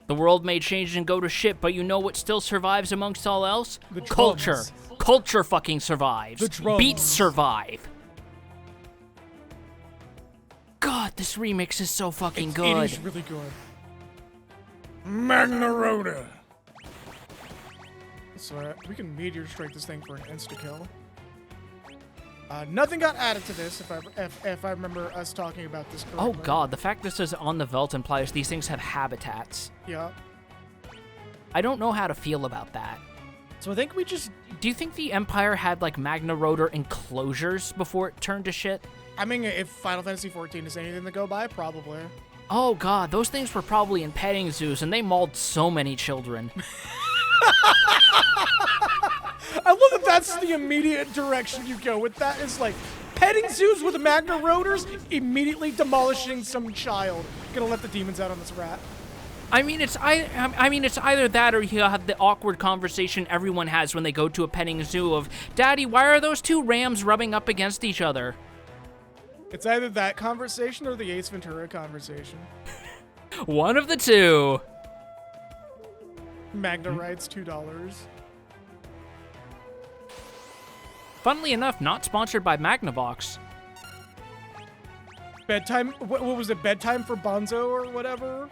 The world may change and go to shit, but you know what still survives amongst all else? The drums. Culture. Culture fucking survives. The drums. Beats survive. God, this remix is so fucking good. It is really good. Magna Rhoda. So we can meteor strike this thing for an insta-kill. Nothing got added to this, if I remember us talking about this correctly. Oh god, the fact this is on the veldt implies these things have habitats. Yeah. I don't know how to feel about that. So I think we just... Do you think the Empire had, like, Magna Rotor enclosures before it turned to shit? I mean, if Final Fantasy XIV is anything to go by, probably. Oh god, those things were probably in petting zoos, and they mauled so many children. I love that that's the immediate direction you go with that. Is like, petting zoos with Magna Rotors, immediately demolishing some child. Gonna let the demons out on this rat. I mean, it's either that or you have the awkward conversation everyone has when they go to a petting zoo of, Daddy, why are those two rams rubbing up against each other? It's either that conversation or the Ace Ventura conversation. One of the two. Magna rides $2. Funnily enough, not sponsored by Magnavox. Bedtime, what was it, Bedtime for Bonzo or whatever?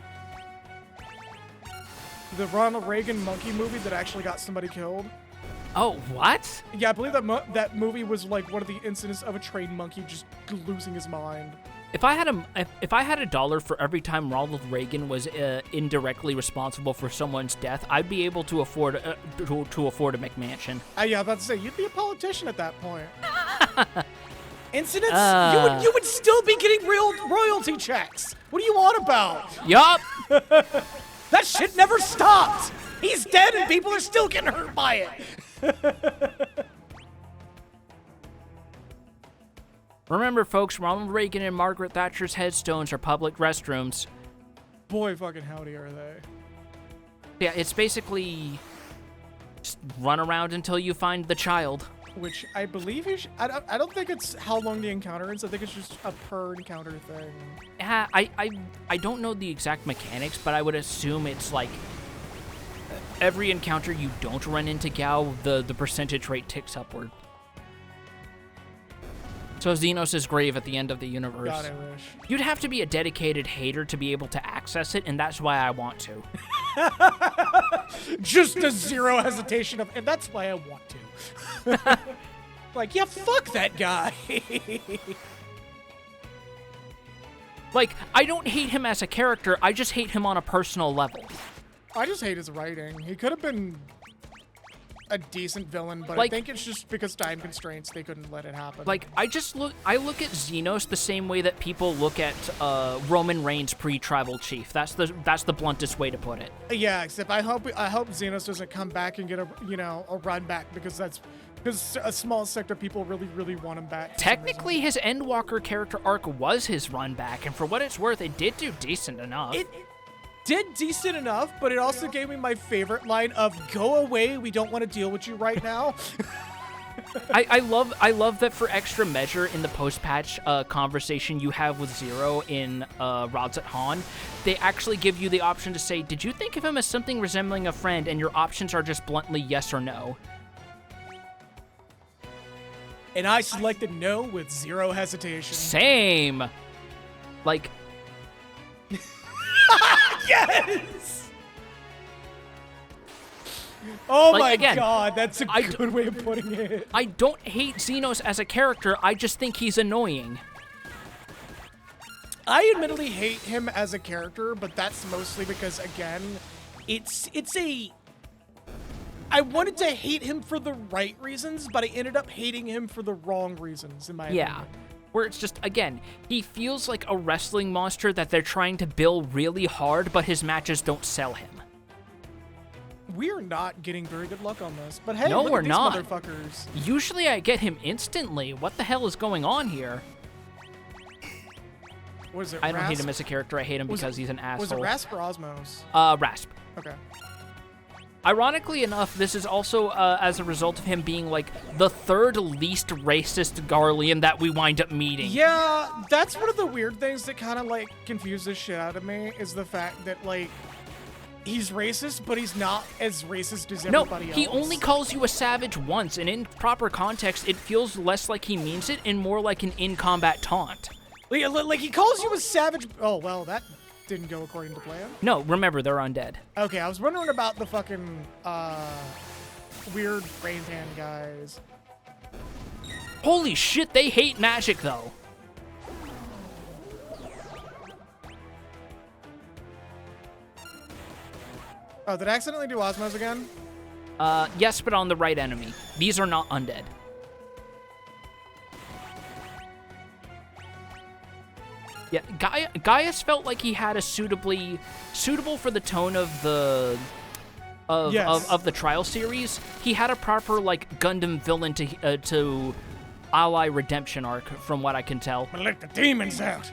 The Ronald Reagan monkey movie that actually got somebody killed. Oh, what? Yeah, I believe that movie was like one of the incidents of a trained monkey just losing his mind. If I had a dollar for every time Ronald Reagan was indirectly responsible for someone's death, I'd be able to afford a McMansion. Yeah, I was about to say, you'd be a politician at that point. Incidents? You would still be getting real royalty checks. What are you on about? Yup. That shit never stopped. He's dead and people are still getting hurt by it. Remember, folks, Ronald Reagan and Margaret Thatcher's headstones are public restrooms. Boy, fucking howdy are they. Yeah, it's basically just run around until you find the child. Which I believe I don't think it's how long the encounter is. I think it's just a per encounter thing. Yeah, I don't know the exact mechanics, but I would assume it's like every encounter you don't run into Gao, the percentage rate ticks upward. So Xenos' grave at the end of the universe. God, I wish. You'd have to be a dedicated hater to be able to access it, and that's why I want to. Just a zero hesitation of, and that's why I want to. Like, yeah, fuck that guy. Like, I don't hate him as a character, I just hate him on a personal level. I just hate his writing. He could have been a decent villain, but Like, I think it's just because time constraints they couldn't let it happen. Like, I look at Xenos the same way that people look at Roman Reigns pre-Tribal Chief. That's the bluntest way to put it. Yeah, except I hope Xenos doesn't come back and get a run back because a small sector of people really want him back. Technically, his Endwalker character arc was his run back, and for what it's worth, it did do decent enough. It did decent enough, but it also gave me my favorite line of "Go away, we don't want to deal with you right now." I love that for extra measure in the post-patch conversation you have with Zero in Rods at Han, they actually give you the option to say, "Did you think of him as something resembling a friend?" And your options are just bluntly yes or no. And I selected no with zero hesitation. Same. Like. Yes! Oh Like, my again, god, that's a good way of putting it. I don't hate Xenos as a character, I just think he's annoying. I admittedly hate him as a character, but that's mostly because, again, I wanted to hate him for the right reasons, but I ended up hating him for the wrong reasons, in my opinion. Where it's just, again, he feels like a wrestling monster that they're trying to build really hard, but his matches don't sell him. We're not getting very good luck on this, but hey, No, look we're at these not. motherfuckers. Usually I get him instantly. What the hell is going on here? What is it, I don't hate Rasp? him as a character, I hate him because he's an asshole. Was it Rasp or Osmos? Rasp. Okay. Ironically enough, this is also as a result of him being, like, the third least racist Garlean that we wind up meeting. Yeah, that's one of the weird things that kind of, like, confuses shit out of me, is the fact that, like, he's racist, but he's not as racist as everybody else. No, he only calls you a savage once, and in proper context, it feels less like he means it and more like an in-combat taunt. Like, he calls you a savage... Oh, well, that didn't go according to plan. No, remember, they're undead. Okay, I was wondering about the fucking, weird brain pan guys. Holy shit, they hate magic, though. Oh, did I accidentally do Osmos again? Yes, but on the right enemy. These are not undead. Yeah, Gaius felt like he had a suitable for the tone of the of the Trial series. He had a proper, like, Gundam villain to ally redemption arc, from what I can tell. But let the demons out.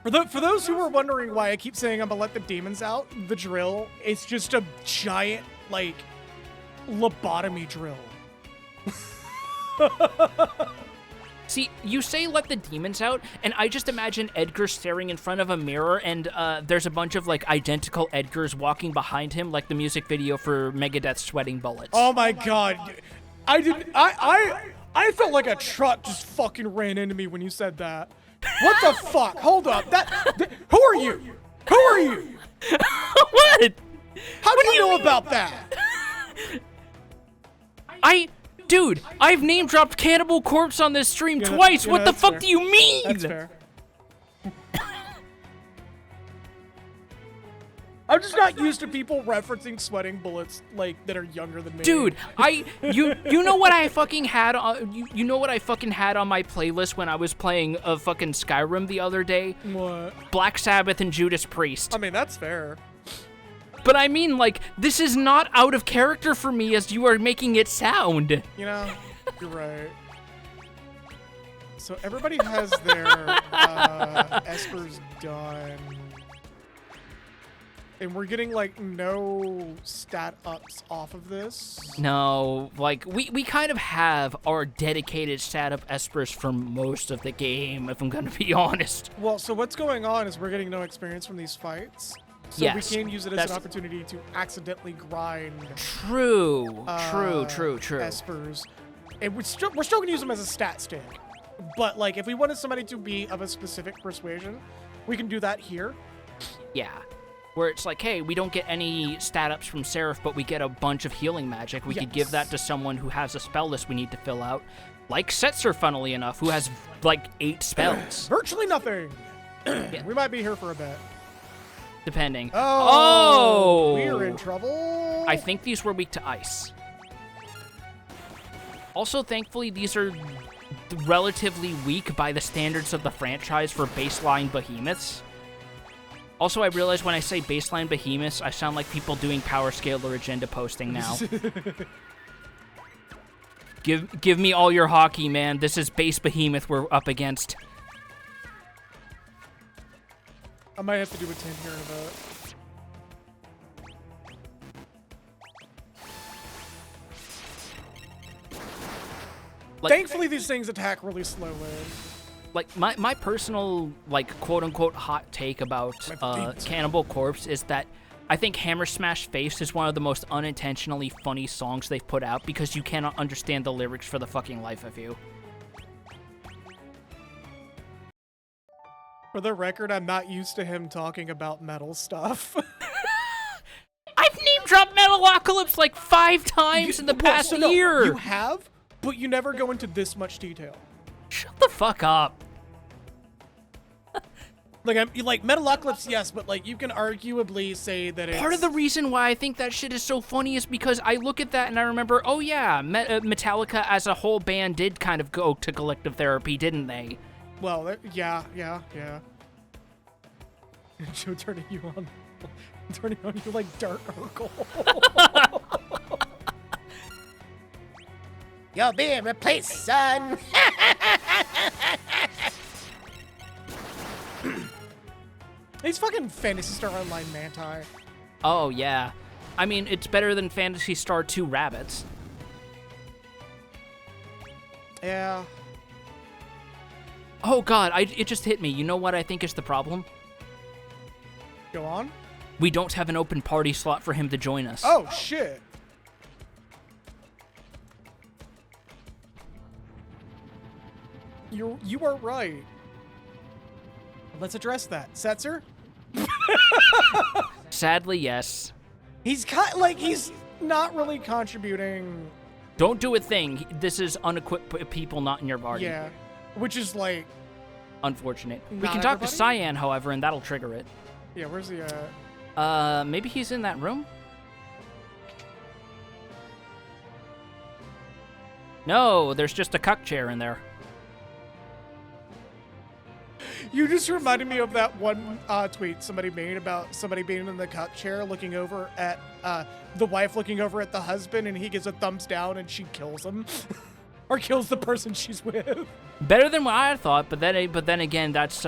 For those who were wondering why I keep saying I'm gonna let the demons out, the drill is just a giant, like, lobotomy drill. See, you say let the demons out, and I just imagine Edgar staring in front of a mirror, and there's a bunch of, like, identical Edgars walking behind him, like the music video for Megadeth's Sweating Bullets. Oh my god. I felt like a truck just fucking ran into me when you said that. What the fuck? Hold up. Who are you? Who are you? What? How do you know about that? Dude, I've name-dropped Cannibal Corpse on this stream twice. What the fuck fair. do you mean? That's fair. I'm just not used to people referencing Sweating Bullets, like, that are younger than me. Dude, you know what I fucking had on you know what I fucking had on my playlist when I was playing fucking Skyrim the other day? What? Black Sabbath and Judas Priest. I mean, that's fair. But I mean, like, this is not out of character for me as you are making it sound. You know, you're right. So everybody has their espers done. And we're getting, like, no stat ups off of this. No, like, we kind of have our dedicated stat up espers for most of the game, if I'm gonna be honest. Well, so what's going on is we're getting no experience from these fights. So Yes, we can use it as that's- an opportunity to accidentally grind True. espers. And we're still gonna use them as a stat stick. But, like, if we wanted somebody to be of a specific persuasion, we can do that here. Yeah. Where it's like, hey, we don't get any stat ups from Seraph, but we get a bunch of healing magic. We could give that to someone who has a spell list we need to fill out. Like Setzer, funnily enough, who has, like, 8 spells. Virtually nothing. Yeah. We might be here for a bit. Depending. Oh! We're in trouble. I think these were weak to ice. Also, thankfully, these are relatively weak by the standards of the franchise for baseline behemoths. Also, I realize when I say baseline behemoths, I sound like people doing power scale or agenda posting now. Give me all your hockey, man. This is base behemoth we're up against. I might have to do a 10 here in a bit. Like, Thankfully, these things attack really slowly. like my personal, like, quote-unquote hot take about Cannibal Corpse is that I think Hammer Smash Face is one of the most unintentionally funny songs they've put out because you cannot understand the lyrics for the fucking life of you. For the record, I'm not used to him talking about metal stuff. I've name-dropped Metalocalypse like 5 times in the past year! You have, but you never go into this much detail. Shut the fuck up. Like Metalocalypse, yes, but, like, you can arguably say that it's... Part of the reason why I think that shit is so funny is because I look at that and I remember, oh yeah, Metallica as a whole band did kind of go to collective therapy, didn't they? Well, yeah. Joe turning you on you like Dark Urkel. You're being replaced, son. These fucking Phantasy Star Online Manti. Oh yeah. I mean, it's better than Phantasy Star 2 Rabbits. Yeah. Oh god, it just hit me. You know what I think is the problem? Go on. We don't have an open party slot for him to join us. Oh, shit. You are right. Let's address that. Setzer? Sadly, yes. He's not really contributing. Don't do a thing. This is unequipped people not in your party. Yeah. Which is like, Unfortunate. We Not can talk to everybody? Cyan, however, and that'll trigger it. yeah, where's he at? Maybe he's in that room? No, there's just a cuck chair in there. You just reminded me of that one tweet somebody made about somebody being in the cuck chair looking over at the wife looking over at the husband, and he gives a thumbs down and she kills him. Or kills the person she's with. Better than what I thought, but then again, that's,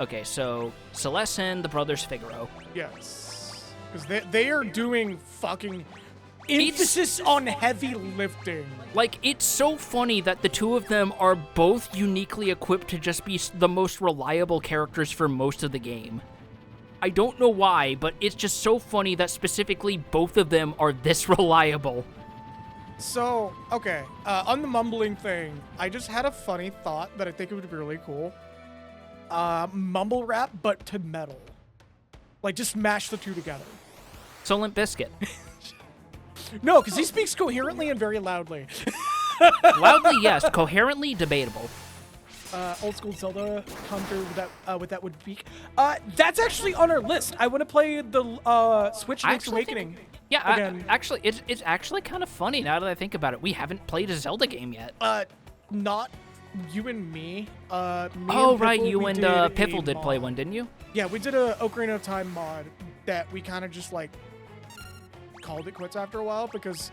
Okay, so Celestin, the brothers Figaro. Yes. Because they are doing fucking emphasis on heavy lifting. Like, it's so funny that the two of them are both uniquely equipped to just be the most reliable characters for most of the game. I don't know why, but it's just so funny that specifically both of them are this reliable. So, okay, on the mumbling thing, I just had a funny thought that I think it would be really cool. Mumble rap, but to metal. Like, just mash the two together. So Limp Bizkit. No, because he speaks coherently and very loudly. Loudly, yes. Coherently, debatable. Old school Zelda counter with that would peak. That's actually on our list. I want to play the Switch Link's Awakening. Yeah, again. actually, it's actually kind of funny now that I think about it. We haven't played a Zelda game yet. Not you and me. Me Oh, and right, Piffle, you we and did a Piffle did play mod. one, didn't you? Yeah, we did a Ocarina of Time mod that we kind of just like called it quits after a while because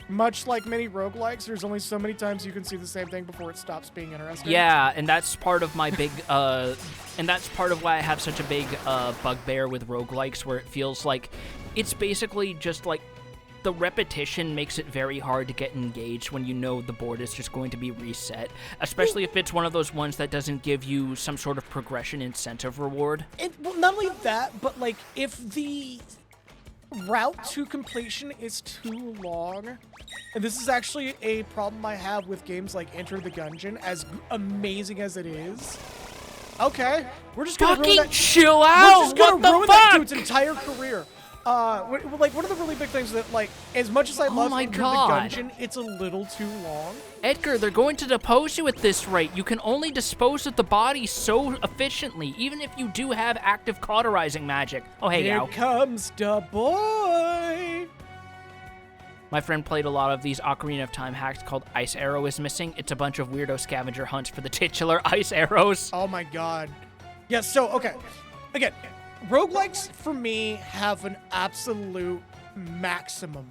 much like many roguelikes, there's only so many times you can see the same thing before it stops being interesting. Yeah, and that's part of my big, and that's part of why I have such a big bugbear with roguelikes, where it feels like it's basically just like the repetition makes it very hard to get engaged when you know the board is just going to be reset, especially if it's one of those ones that doesn't give you some sort of progression incentive reward. Well, not only that, but like if the route to completion is too long, and this is actually a problem I have with games like Enter the Gungeon, as amazing as it is. Okay, we're just gonna ruin Fucking that. chill We're out! just gonna What the ruin that fuck? dude's entire career. Like one of the really big things that, like, as much as I love my Enter God. the Gungeon, it's a little too long. Edgar, they're going to depose you at this rate. You can only dispose of the body so efficiently, even if you do have active cauterizing magic. Oh, hey, Here Yao. comes the boy. My friend played a lot of these Ocarina of Time hacks called Ice Arrow is Missing. It's a bunch of weirdo scavenger hunts for the titular ice arrows. Oh my god. Yeah, so, okay. Again, roguelikes, for me, have an absolute maximum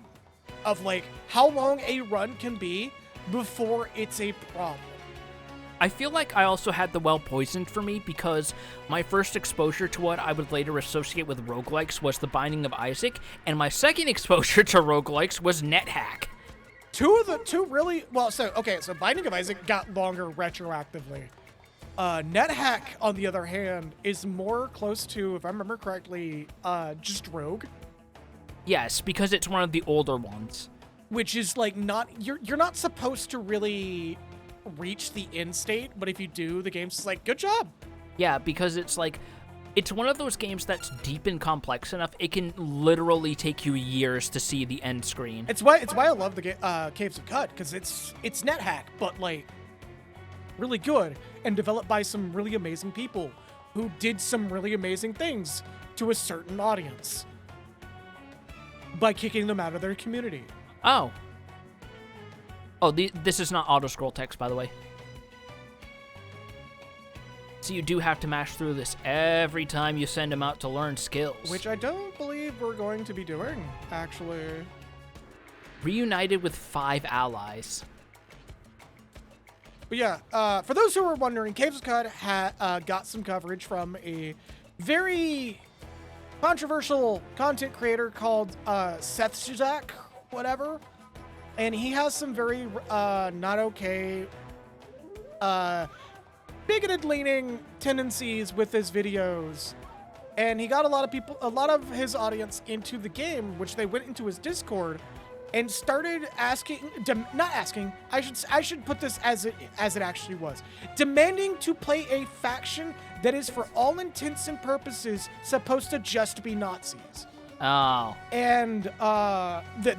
of, like, how long a run can be before it's a problem. I feel like I also had the well poisoned for me because my first exposure to what I would later associate with roguelikes was The Binding of Isaac, and my second exposure to roguelikes was NetHack. So Binding of Isaac got longer retroactively. NetHack, on the other hand, is more close to, if I remember correctly, just Rogue, Yes, because it's one of the older ones. which is like you're not supposed to really reach the end state, but if you do, the game's just like, good job. Yeah, because it's like, it's one of those games that's deep and complex enough, it can literally take you years to see the end screen. It's why I love the Caves of Cut, because it's NetHack, but like really good and developed by some really amazing people who did some really amazing things to a certain audience by kicking them out of their community. Oh. Oh, this is not auto-scroll text, by the way. So you do have to mash through this every time you send him out to learn skills. Which I don't believe we're going to be doing, actually. Reunited with 5 allies. But yeah, for those who were wondering, Caves of Cut got some coverage from a very controversial content creator called Seth Shazak, whatever, and he has some very not okay, bigoted-leaning tendencies with his videos, and he got a lot of his audience into the game, which they went into his Discord and started I should put this as it actually was, demanding to play a faction that is for all intents and purposes supposed to just be Nazis. Oh. And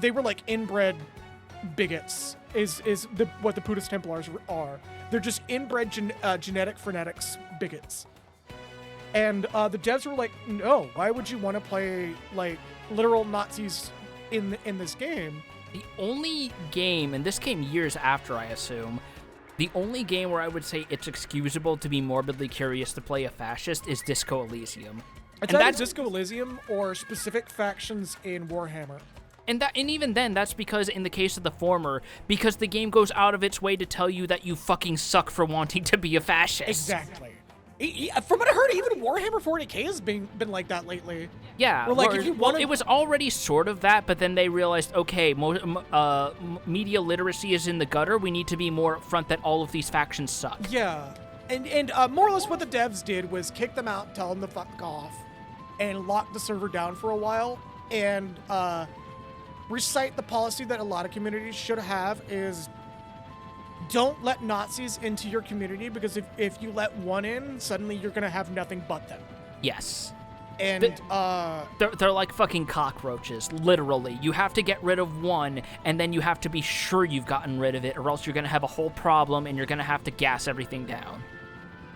they were like inbred bigots is what the Buddhist Templars are. They're just inbred genetic phonetics bigots. And the devs were like, no, why would you want to play like literal Nazis in this game? The only game, and this came years after, I assume, the only game where I would say it's excusable to be morbidly curious to play a fascist is Disco Elysium. It's either Disco Elysium or specific factions in Warhammer. And even then, that's because in the case of the former, because the game goes out of its way to tell you that you fucking suck for wanting to be a fascist. Exactly. From what I heard, even Warhammer 40k has been like that lately. Yeah, like, if you wanna... it was already sort of that, but then they realized, okay, media literacy is in the gutter. We need to be more upfront that all of these factions suck. Yeah, and more or less what the devs did was kick them out, tell them to fuck off, and lock the server down for a while, and recite the policy that a lot of communities should have is don't let Nazis into your community, because if you let one in, suddenly you're going to have nothing but them. Yes. And they're like fucking cockroaches, literally. You have to get rid of one, and then you have to be sure you've gotten rid of it, or else you're going to have a whole problem, and you're going to have to gas everything down.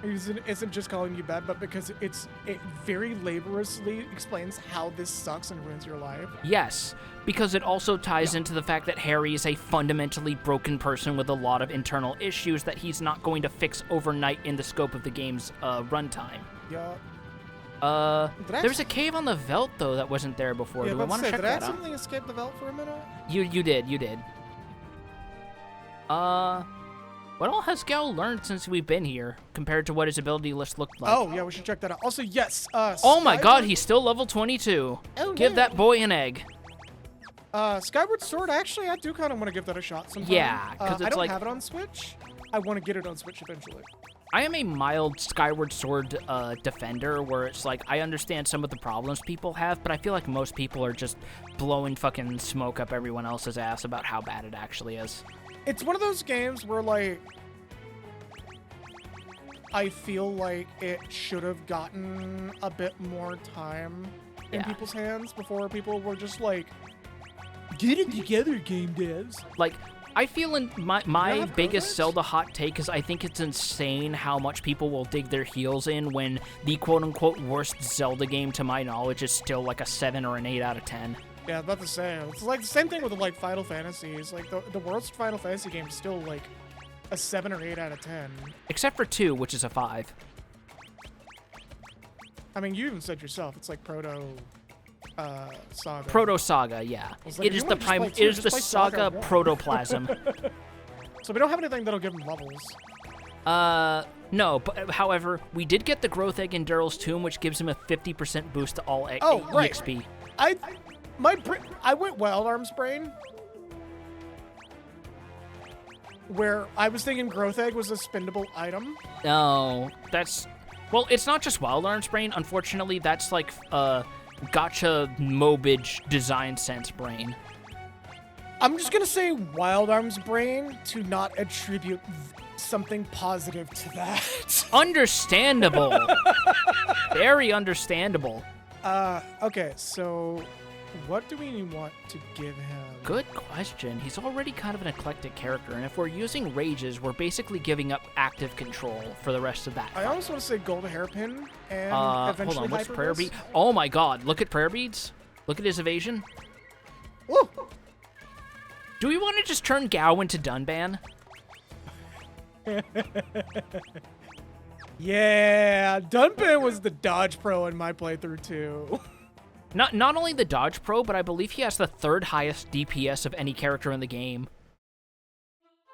It isn't just calling you bad, but because it very laboriously explains how this sucks and ruins your life. Yes, because it also ties into the fact that Harry is a fundamentally broken person with a lot of internal issues that he's not going to fix overnight in the scope of the game's runtime. Yeah. There's a cave on the Veldt, though, that wasn't there before. Yeah, Do we want to check that out? Did I accidentally escape the Veldt for a minute? You did. What all has Gal learned since we've been here, compared to what his ability list looked like? Oh, yeah, we should check that out. Also, yes, oh my god, he's still level 22. Oh, Give no. that boy an egg. Skyward Sword, actually, I do kind of want to give that a shot sometime. Yeah, because I it's don't like... have it on Switch. I want to get it on Switch eventually. I am a mild Skyward Sword defender, where it's like, I understand some of the problems people have, but I feel like most people are just blowing fucking smoke up everyone else's ass about how bad it actually is. It's one of those games where, like, I feel like it should have gotten a bit more time in people's hands before people were just like, get it together, game devs. Like, I feel in my biggest progress? Zelda hot take is I think it's insane how much people will dig their heels in when the quote-unquote worst Zelda game, to my knowledge, is still like a 7 or an 8 out of 10. Yeah, I was about to say. It's like the same thing with, like, Final Fantasy. It's like the worst Final Fantasy game is still, like, a 7 or 8 out of 10. Except for 2, which is a 5. I mean, you even said yourself, it's like Proto Saga. Proto Saga, yeah. Like, It is the it is the Saga protoplasm. So we don't have anything that'll give them levels. No, but however, we did get the growth egg in Daryl's Tomb, which gives him a 50% boost to all right. EXP. I went Wild Arms Brain, where I was thinking growth egg was a spendable item. No, that's... Well, it's not just Wild Arms Brain. Unfortunately, that's like gotcha mobage design sense brain. I'm just gonna say Wild Arms Brain to not attribute something positive to that. Understandable. Very understandable. Okay, so what do we want to give him? Good question. He's already kind of an eclectic character, and if we're using rages, we're basically giving up active control for the rest of that. I almost want to say gold hairpin and eventually hold on, what's Hyper prayer Beast. bead? Oh my god, look at prayer beads. Look at his evasion. Woo! Do we want to just turn Gao into Dunban? Yeah, Dunban was the dodge pro in my playthrough too. Not only the dodge pro, but I believe he has the 3rd highest DPS of any character in the game.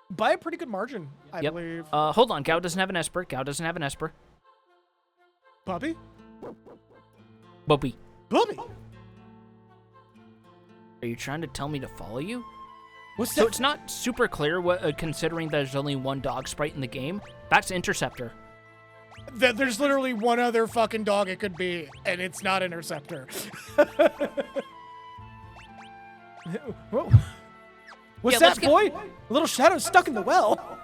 By a pretty good margin, I believe. Hold on, Gao doesn't have an Esper. Gao doesn't have an Esper. Puppy? Bobby. Booby. Are you trying to tell me to follow you? What's So that? it's not super clear, what, considering there's only one dog sprite in the game. That's Interceptor. There's literally one other fucking dog it could be, and it's not Interceptor. Whoa. What's Yeah, that, let's get- boy? A little shadow stuck in the well.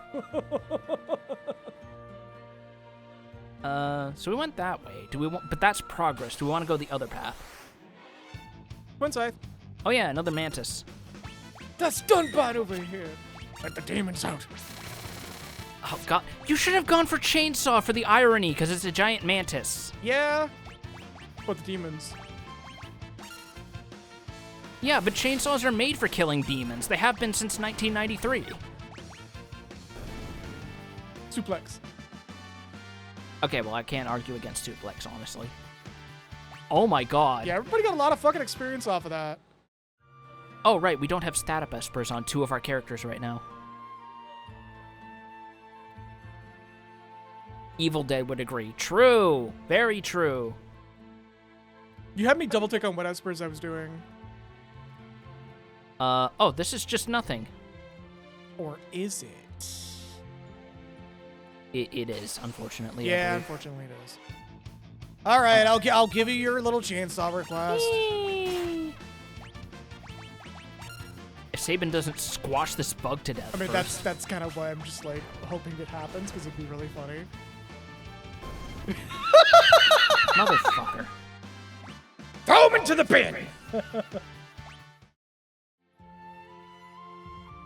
So we went that way. Do we want? But that's progress. Do we want to go the other path? Winside. Oh yeah, another mantis. That's Dunbot over here. Let the demons out. Oh god, you should have gone for chainsaw for the irony, because it's a giant mantis. Yeah. But the demons. Yeah, but chainsaws are made for killing demons. They have been since 1993. Suplex. Okay, well, I can't argue against Suplex, honestly. Oh my god. Yeah, everybody got a lot of fucking experience off of that. Oh, right, we don't have stat espers on 2 of our characters right now. Evil Dead would agree. True. Very true. You had me double tick on what espers I was doing. Oh, this is just nothing. Or is it? It is, unfortunately. I Yeah, believe. unfortunately it is. All right, I'll give you your little chainsaw request. If Sabin doesn't squash this bug to death I mean, first. that's kind of why I'm just like hoping it happens because it'd be really funny. Motherfucker. Throw him into the bin.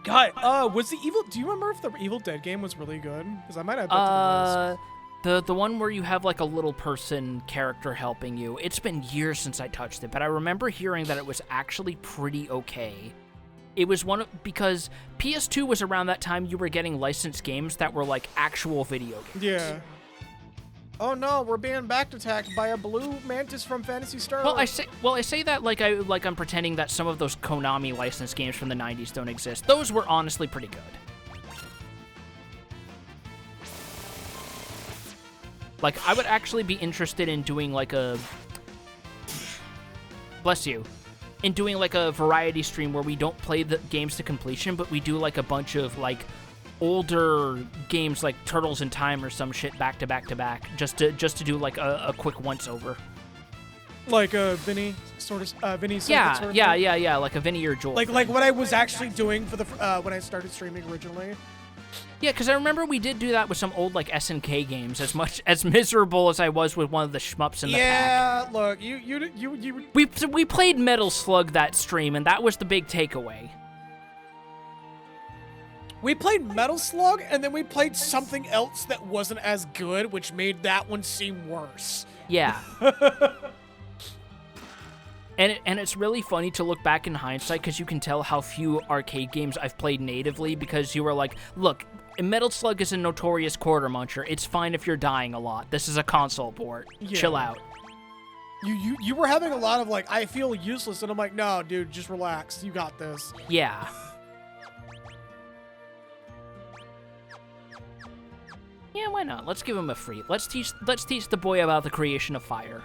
God, was the Evil? Do you remember if the Evil Dead game was really good? Because I might have that to the list. The one where you have like a little person character helping you. It's been years since I touched it, but I remember hearing that it was actually pretty okay. It was because PS2 was around that time you were getting licensed games that were like actual video games. Yeah. Oh no, we're being back attacked by a blue mantis from Phantasy Star. Well, I say that like I'm pretending that some of those Konami licensed games from the 90s don't exist. Those were honestly pretty good. Like, I would actually be interested in doing like a... Bless you. In doing like a variety stream where we don't play the games to completion, but we do like a bunch of like older games like Turtles in Time or some shit back to back to back, just to do like a quick once over. like a Vinny sort of Vinny. Yeah, sort of yeah, thing. yeah, yeah, like a Vinny or Joel. Like what I was actually doing for the when I started streaming originally. Yeah, because I remember we did do that with some old like SNK games. As miserable as I was with one of the shmups in the pack. Yeah, look, you. We played Metal Slug that stream, and that was the big takeaway. We played Metal Slug, and then we played something else that wasn't as good, which made that one seem worse. Yeah. And it's really funny to look back in hindsight because you can tell how few arcade games I've played natively because you were like, look, Metal Slug is a notorious quarter muncher. It's fine if you're dying a lot. This is a console port. Yeah. Chill out. You were having a lot of like, I feel useless, and I'm like, no, dude, just relax. You got this. Yeah. Yeah, why not? Let's give him a free. Let's teach the boy about the creation of fire.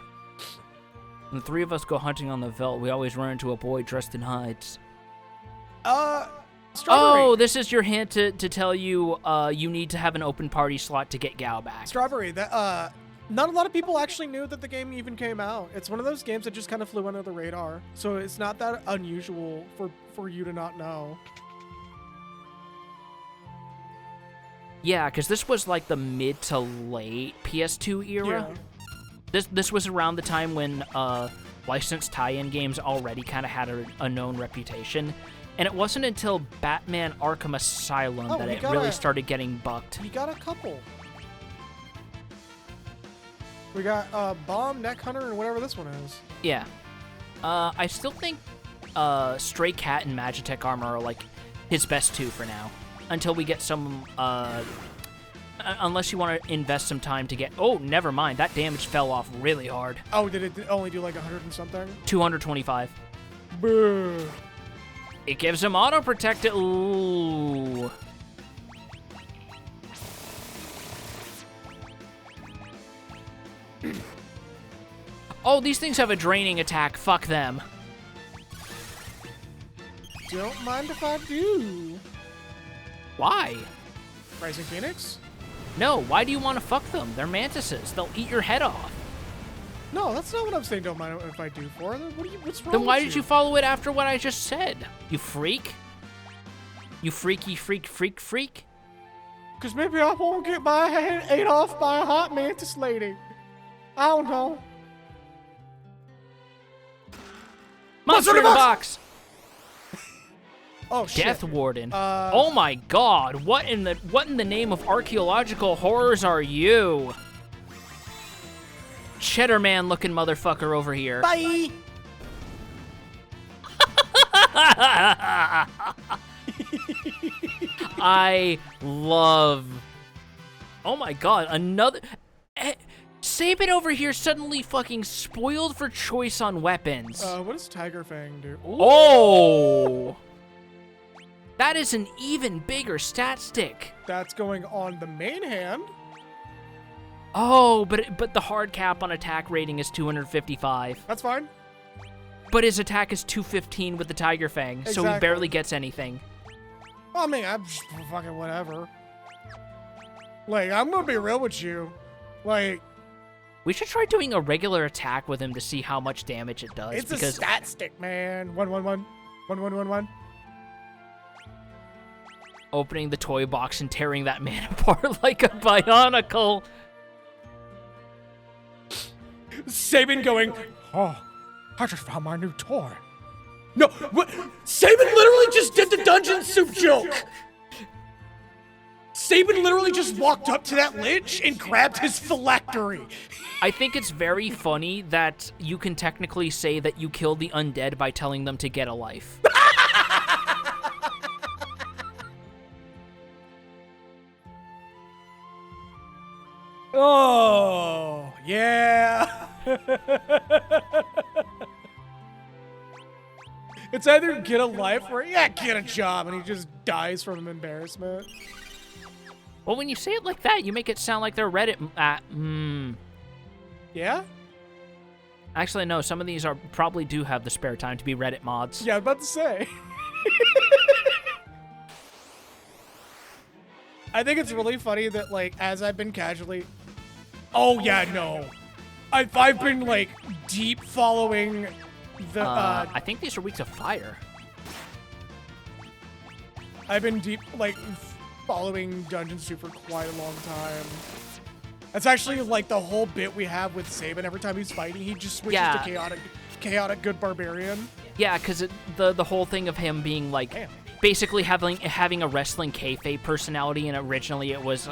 When the three of us go hunting on the veldt, we always run into a boy dressed in hides. Strawberry. Oh, this is your hint to tell you you need to have an open party slot to get Gao back. Strawberry. That not a lot of people actually knew that the game even came out. It's one of those games that just kind of flew under the radar, so it's not that unusual for you to not know. Yeah, because this was like the mid to late PS2 era. Yeah. This was around the time when licensed tie-in games already kind of had a known reputation. And it wasn't until Batman Arkham Asylum that we it got really a- started getting bucked. We got a couple. We got Bomb, Neck Hunter, and whatever this one is. Yeah. I still think Stray Cat and Magitech Armor are like his best two for now. Until we get some... unless you want to invest some time to get... Oh, never mind. That damage fell off really hard. Oh, did it only do like 100 and something? 225. Boo. It gives him auto protect. Ooh. Oh, these things have a draining attack. Fuck them. Don't mind if I do. Why? Rising Phoenix? No, why do you want to fuck them? They're mantises. They'll eat your head off. No, that's not what I'm saying. Don't mind if I do for them. What's wrong Then why with did you follow it after what I just said? You freak? You freaky freak? Because maybe I won't get my head ate off by a hot mantis lady. I don't know. Monster in the box! Oh shit. Death Warden. Oh my god, what in the name of archaeological horrors are you? Cheddar Man looking motherfucker over here. Bye. I love. Oh my god, another. Sabin over here suddenly fucking spoiled for choice on weapons. What does Tiger Fang do? Ooh. Oh! That is an even bigger stat stick. That's going on the main hand. Oh, but the hard cap on attack rating is 255. That's fine. But his attack is 215 with the Tiger Fang, so he Exactly. barely gets anything. I mean, I'm just fucking whatever. Like, I'm gonna be real with you. Like, We should try doing a regular attack with him to see how much damage it does. it's because a stat stick, man. 111. 1111. opening the toy box and tearing that man apart like a bionicle. Sabin going, oh, I just found my new toy. No, what? Sabin literally just did the dungeon soup joke. Sabin literally just walked up to that lich and grabbed his phylactery. I think it's very funny that you can technically say that you killed the undead by telling them to get a life. Oh, yeah. It's either get a life or, yeah, get a job, and he just dies from embarrassment. Well, when you say it like that, you make it sound like they're Reddit. Yeah? Actually, no. Some of these are probably do have the spare time to be Reddit mods. Yeah, I was about to say. I think it's really funny that, like, as I've been casually... Oh, yeah, no. I've been, like, deep following the... I think these are weeks of fire. I've been deep, like, following Dungeon Soup for quite a long time. That's actually, like, the whole bit we have with Sabin. Every time he's fighting, he just switches to chaotic good barbarian. Yeah, because the whole thing of him being, like, basically having a wrestling kayfabe personality, and originally it was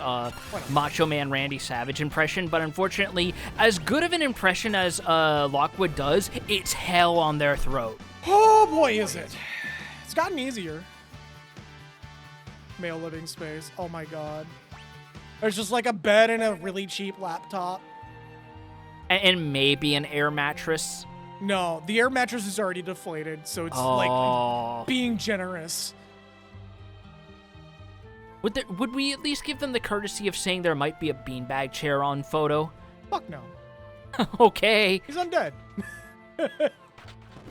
Macho Man Randy Savage impression, but unfortunately, as good of an impression as Lockwood does, it's hell on their throat. Oh, boy, is it. It's gotten easier. Male living space. Oh, my God. There's just, like, a bed and a really cheap laptop. And maybe an air mattress. No, the air mattress is already deflated, so it's, Oh. like, being generous. Would we at least give them the courtesy of saying there might be a beanbag chair on photo? Fuck no. Okay. He's undead.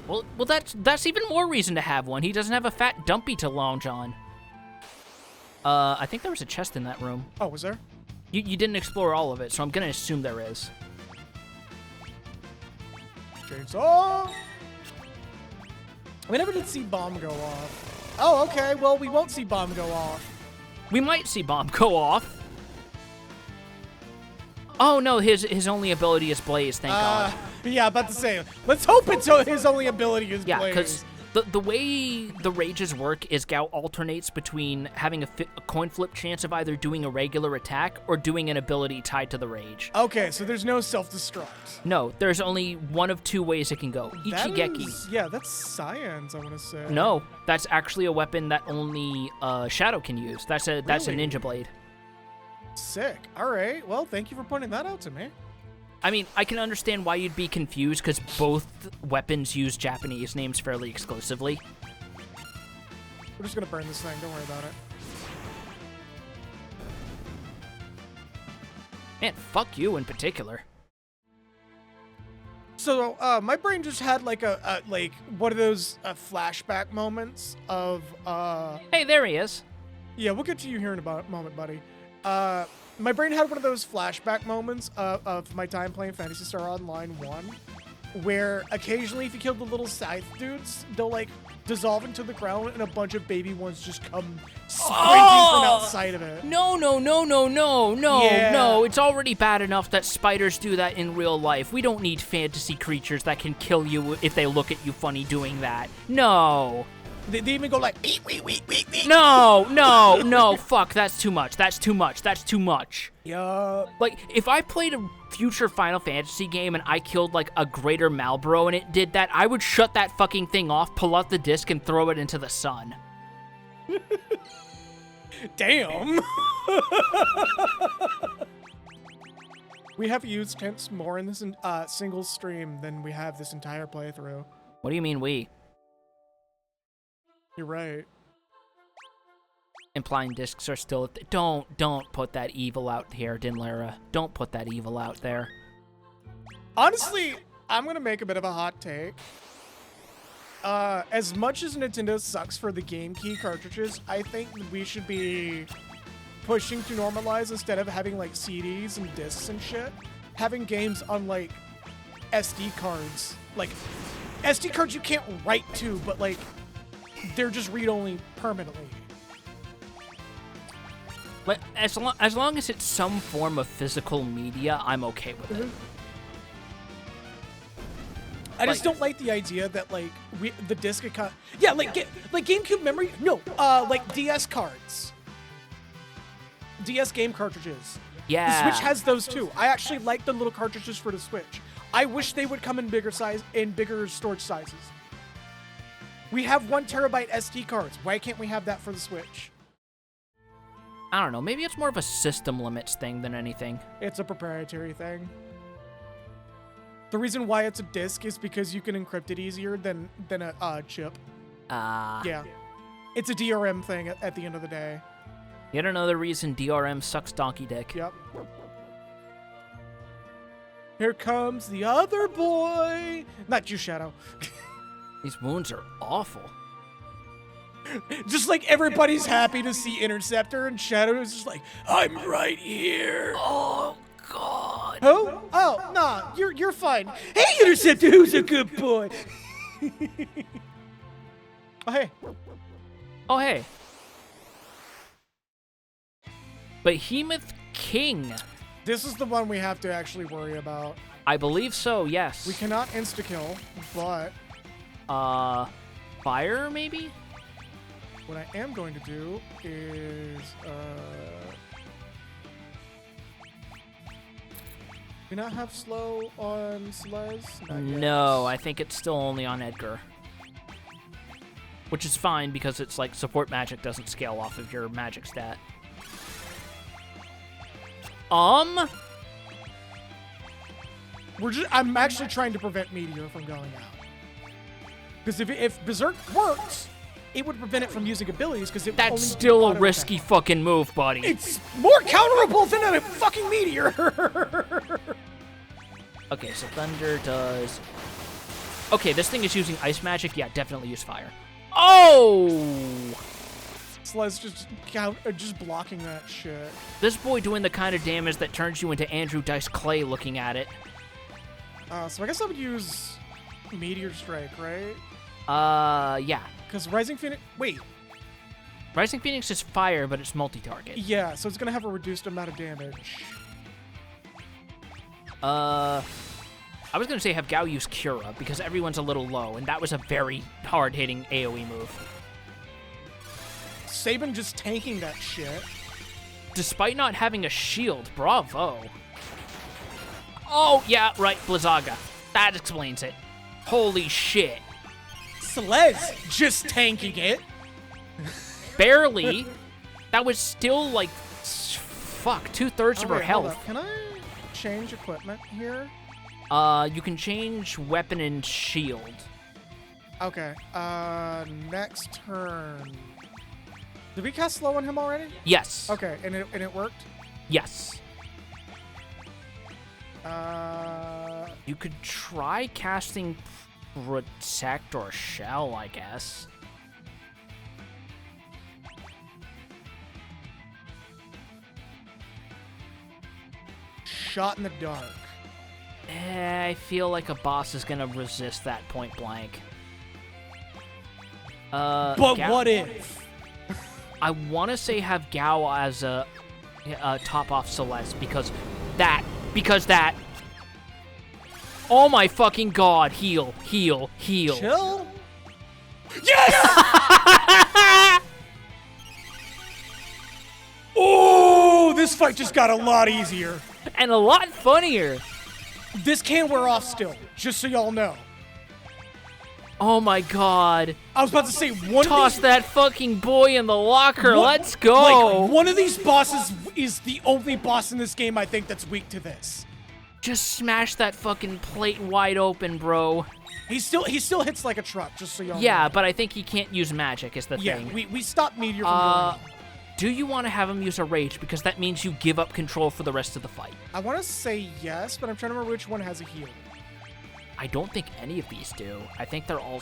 Well, that's even more reason to have one. He doesn't have a fat dumpy to lounge on. I think there was a chest in that room. Oh, was there? You didn't explore all of it, so I'm gonna assume there is. Chainsaw! We never did see bomb go off. Oh, okay. Well, we won't see bomb go off. We might see bomb go off. Oh no, his only ability is blaze. Thank God. Yeah, about to say. Let's hope it's his only ability is Yeah, blaze. because the way the rages work is Gout alternates between having a coin flip chance of either doing a regular attack or doing an ability tied to the rage. Okay, so there's no self-destruct. No, there's only one of two ways it can go. That Ichigeki. is- yeah, that's science, I want to say. No, that's actually a weapon that only Shadow can use. That's a Really? ninja blade. Sick. All right. Well, thank you for pointing that out to me. I mean, I can understand why you'd be confused because both weapons use Japanese names fairly exclusively. We're just going to burn this thing. Don't worry about it. Man, fuck you in particular. So my brain just had like a like one of those flashback moments of Hey, there he is. yeah, we'll get to you here in a moment, buddy. My brain had one of those flashback moments of my time playing Phantasy Star Online 1, where occasionally if you kill the little scythe dudes, they'll like dissolve into the ground and a bunch of baby ones just come sprinting from outside of it. No. Yeah. No. It's already bad enough that spiders do that in real life. We don't need fantasy creatures that can kill you if they look at you funny doing that. No. They even go like, eat. No. Fuck, that's too much. That's too much. Yeah. Like, if I played a future Final Fantasy game and I killed, like, a greater Malboro and it did that, I would shut that fucking thing off, pull out the disc, and throw it into the sun. Damn. We have used tense more in this single stream than we have this entire playthrough. What do you mean we? You're right. Implying discs are still... Don't put that evil out here, Dinlara. Don't put that evil out there. Honestly, I'm gonna make a bit of a hot take. As much as Nintendo sucks for the Game Key cartridges, I think that we should be pushing to normalize, instead of having like CDs and discs and shit, having games on like SD cards. Like SD cards you can't write to, but like they're just read-only permanently. But as long as it's some form of physical media, I'm okay with it. I just don't like the idea that like the disc account. Yeah, like GameCube memory. No, like DS cards, DS game cartridges. Yeah. The Switch has those too. I actually like the little cartridges for the Switch. I wish they would come in bigger storage sizes. We have 1 terabyte SD cards. Why can't we have that for the Switch? I don't know. Maybe it's more of a system limits thing than anything. It's a proprietary thing. The reason why it's a disc is because you can encrypt it easier than a chip. Yeah. It's a DRM thing at the end of the day. Yet another reason DRM sucks donkey dick. Yep. Here comes the other boy. Not you, Shadow. These wounds are awful. Just like everybody's happy to see Interceptor, and Shadow is just like, I'm right here. Oh, God. Who? Oh, nah, you're fine. Hey, Interceptor, who's a good boy? Oh, hey. Oh, hey. Behemoth King. This is the one we have to actually worry about. I believe so, yes. We cannot insta-kill, but fire, maybe? what I am going to do is, we not have slow on Celeste? Not yet. No, I think it's still only on Edgar. Which is fine, because it's like support magic doesn't scale off of your magic stat. I'm actually trying to prevent Meteor from going out. Because if Berserk works, it would prevent it from using abilities, because it That's only still a auto risky attack. fucking move, buddy. It's more counterable than a fucking Meteor! Okay, so Thunder does... Okay, this thing is using ice magic. Yeah, definitely use fire. Oh! Sled's just blocking that shit. This boy doing the kind of damage that turns you into Andrew Dice Clay looking at it. So I guess I would use Meteor Strike, right? Yeah. Because Rising Phoenix... Wait. Rising Phoenix is fire, but it's multi-target. Yeah, so it's going to have a reduced amount of damage. I was going to say have Gao use Cura, because everyone's a little low, and that was a very hard-hitting AoE move. Sabin just tanking that shit. Despite not having a shield, bravo. Oh, yeah, right, Blizzaga. That explains it. Holy shit. Celeste just tanking it. Barely. That was still, like, fuck, 2/3 of her Wait, hold health. up. Can I change equipment here? You can change weapon and shield. Okay, next turn. Did we cast slow on him already? Yes. Okay, and it worked? Yes. You could try casting Protect or Shell, I guess. Shot in the dark. I feel like a boss is gonna resist that point blank. But what if? I want to say have Gao as a top off Celeste because that. Oh my fucking god! Heal. Chill. Yes! Oh, this fight just got a lot easier. And a lot funnier. This can wear off still, just so y'all know. Oh my god. I was about to say, Toss that fucking boy in the locker. Let's go. Like, one of these bosses is the only boss in this game I think that's weak to this. Just smash that fucking plate wide open, bro. He still hits like a truck, just so y'all know. Yeah, but I think he can't use magic is the thing. Yeah, we stopped Meteor from doing it. Do you want to have him use a rage? Because that means you give up control for the rest of the fight. I want to say yes, but I'm trying to remember which one has a heal. I don't think any of these do. I think they're all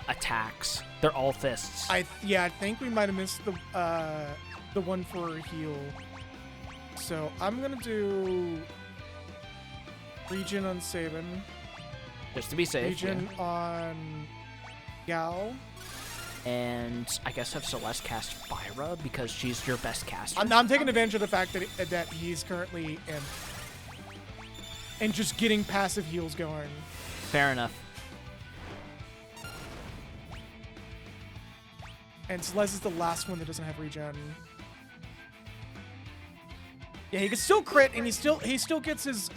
attacks. They're all fists. I think we might have missed the one for heal. So I'm gonna do regen on Sabin. Just to be safe. Regen on Gao. And I guess have Celeste cast Fyra because she's your best caster. I'm taking advantage of the fact that he's currently in and just getting passive heals going. Fair enough. And Celeste is the last one that doesn't have regen. Yeah, he can still crit, and he still gets his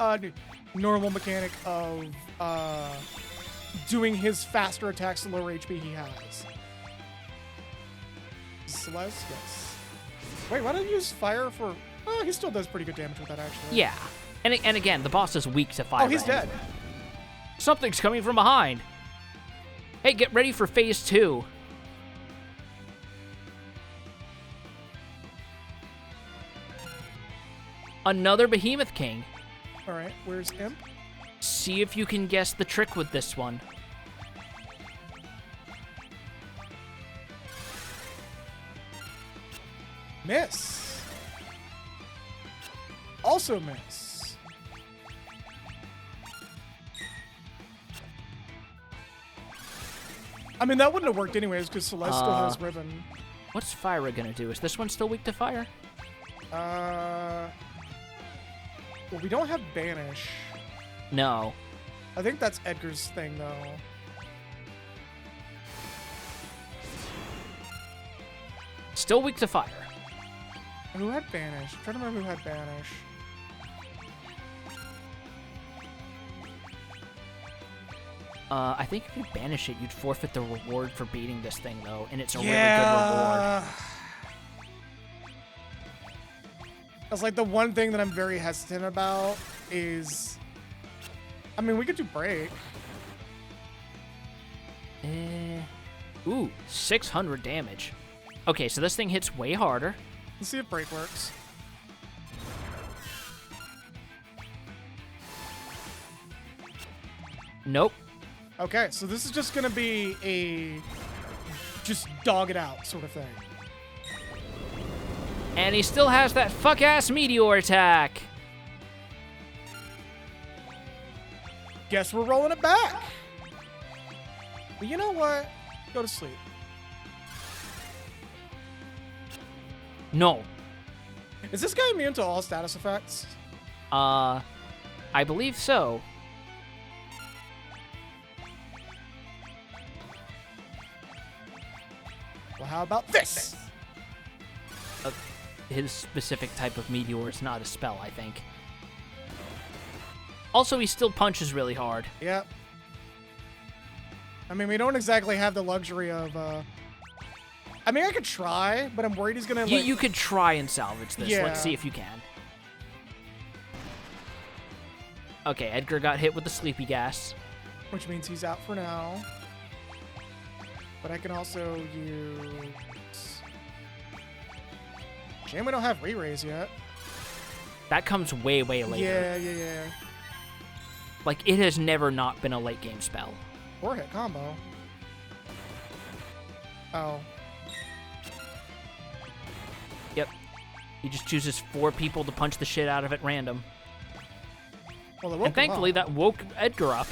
normal mechanic of doing his faster attacks the lower HP he has. Celeste, yes. Wait, why don't you use fire for... Oh, he still does pretty good damage with that, actually. Yeah. And again, the boss is weak to fire. Oh, he's dead. Something's coming from behind. Hey, get ready for phase 2. Another Behemoth King. All right, where's Imp? See if you can guess the trick with this one. Miss. Also miss. I mean, that wouldn't have worked anyways because Celeste still has Ribbon. What's Fyra gonna do? Is this one still weak to fire? Well, we don't have Banish. No. I think that's Edgar's thing, though. Still weak to fire. Who had Banish? I'm trying to remember who had Banish. I think if you banish it, you'd forfeit the reward for beating this thing, though, and it's a really good reward. That's like the one thing that I'm very hesitant about is... I mean, we could do Break. Ooh, 600 damage. Okay, so this thing hits way harder. Let's see if Break works. Nope. Okay, so this is just gonna be a just dog it out sort of thing. And he still has that fuck-ass meteor attack. Guess we're rolling it back. But you know what? Go to sleep. No. Is this guy immune to all status effects? I believe so. Well, how about this? His specific type of meteor is not a spell, I think. Also, he still punches really hard. Yep. I mean, we don't exactly have the luxury of, I mean, I could try, but I'm worried he's gonna, You could try and salvage this. Yeah. Let's see if you can. Okay, Edgar got hit with the sleepy gas. Which means he's out for now. But I can also use... Shame we don't have re-raise yet. That comes way, way later. Yeah. Like, it has never not been a late game spell. 4-hit combo. Oh. Yep. He just chooses 4 people to punch the shit out of at random. Well, it woke And thankfully, him up. that woke Edgar up.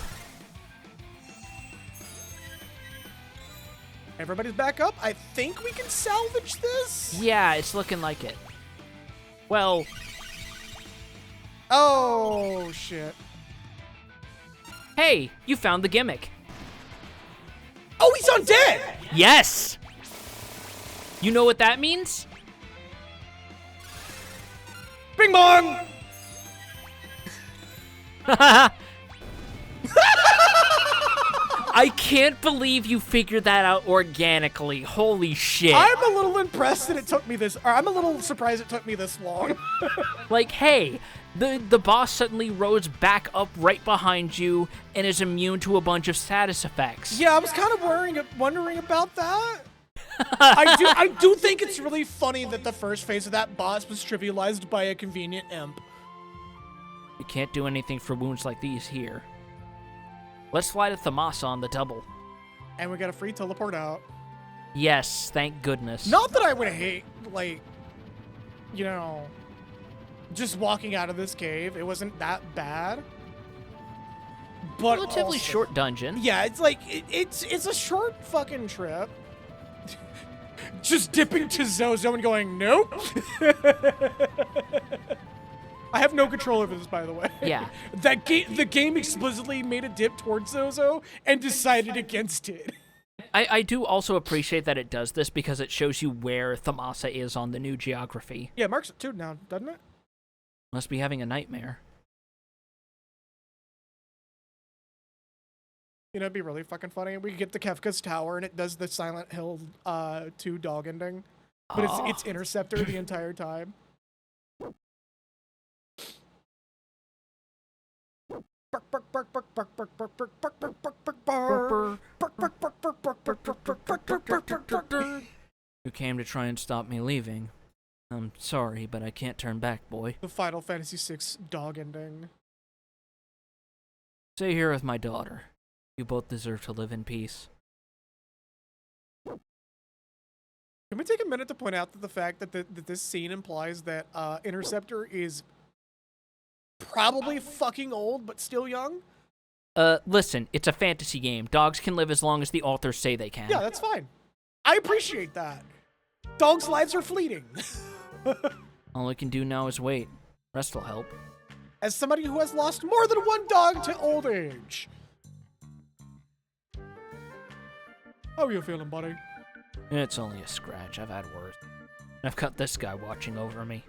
Everybody's back up. I think we can salvage this. Yeah, it's looking like it. Well, Oh, shit. hey, you found the gimmick. Oh, he's undead! Yes! You know what that means? Bing bong! I can't believe you figured that out organically. Holy shit. I'm a little impressed that it took me this, or I'm a little surprised it took me this long. Like, hey, the boss suddenly rose back up right behind you and is immune to a bunch of status effects. Yeah, I was kind of wondering about that. I do think it's really funny that the first phase of that boss was trivialized by a convenient imp. You can't do anything for wounds like these here. Let's fly to Thamasa on the double. And we got a free teleport out. Yes, thank goodness. Not that I would hate, like, you know, just walking out of this cave. It wasn't that bad. But Relatively also- short dungeon. Yeah, it's like, it's a short fucking trip. Just dipping to Zozo and going, nope. I have no control over this, by the way. Yeah. The game explicitly made a dip towards Zozo and decided against it. I do also appreciate that it does this because it shows you where Thamasa is on the new geography. Yeah, marks it too now, doesn't it? Must be having a nightmare. You know, it'd be really fucking funny. We could get the Kefka's Tower and it does the Silent Hill 2 dog ending. But it's Interceptor the entire time. You came to try and stop me leaving. I'm sorry, but I can't turn back, boy. The Final Fantasy VI dog ending. Stay here with my daughter. You both deserve to live in peace. Can we take a minute to point out that the fact that that this scene implies that Interceptor is probably fucking old but still young? Listen, it's a fantasy game. Dogs can live as long as the authors say they can. Yeah, that's fine. I appreciate that. Dogs' lives are fleeting. All I can do now is wait. Rest will help. As somebody who has lost more than one dog to old age. How are you feeling, buddy? It's only a scratch. I've had worse. I've got this guy watching over me.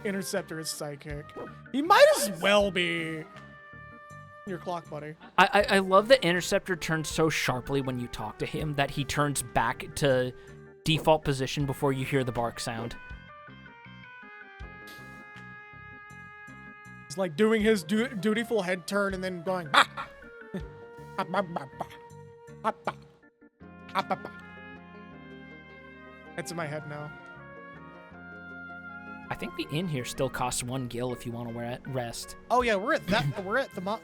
Interceptor is psychic. He might as well be your clock, buddy. I love that Interceptor turns so sharply when you talk to him that he turns back to default position before you hear the bark sound. He's like doing his dutiful head turn and then going, bah! It's in my head now. I think the inn here still costs 1 gil if you want to rest. Oh yeah, we're at the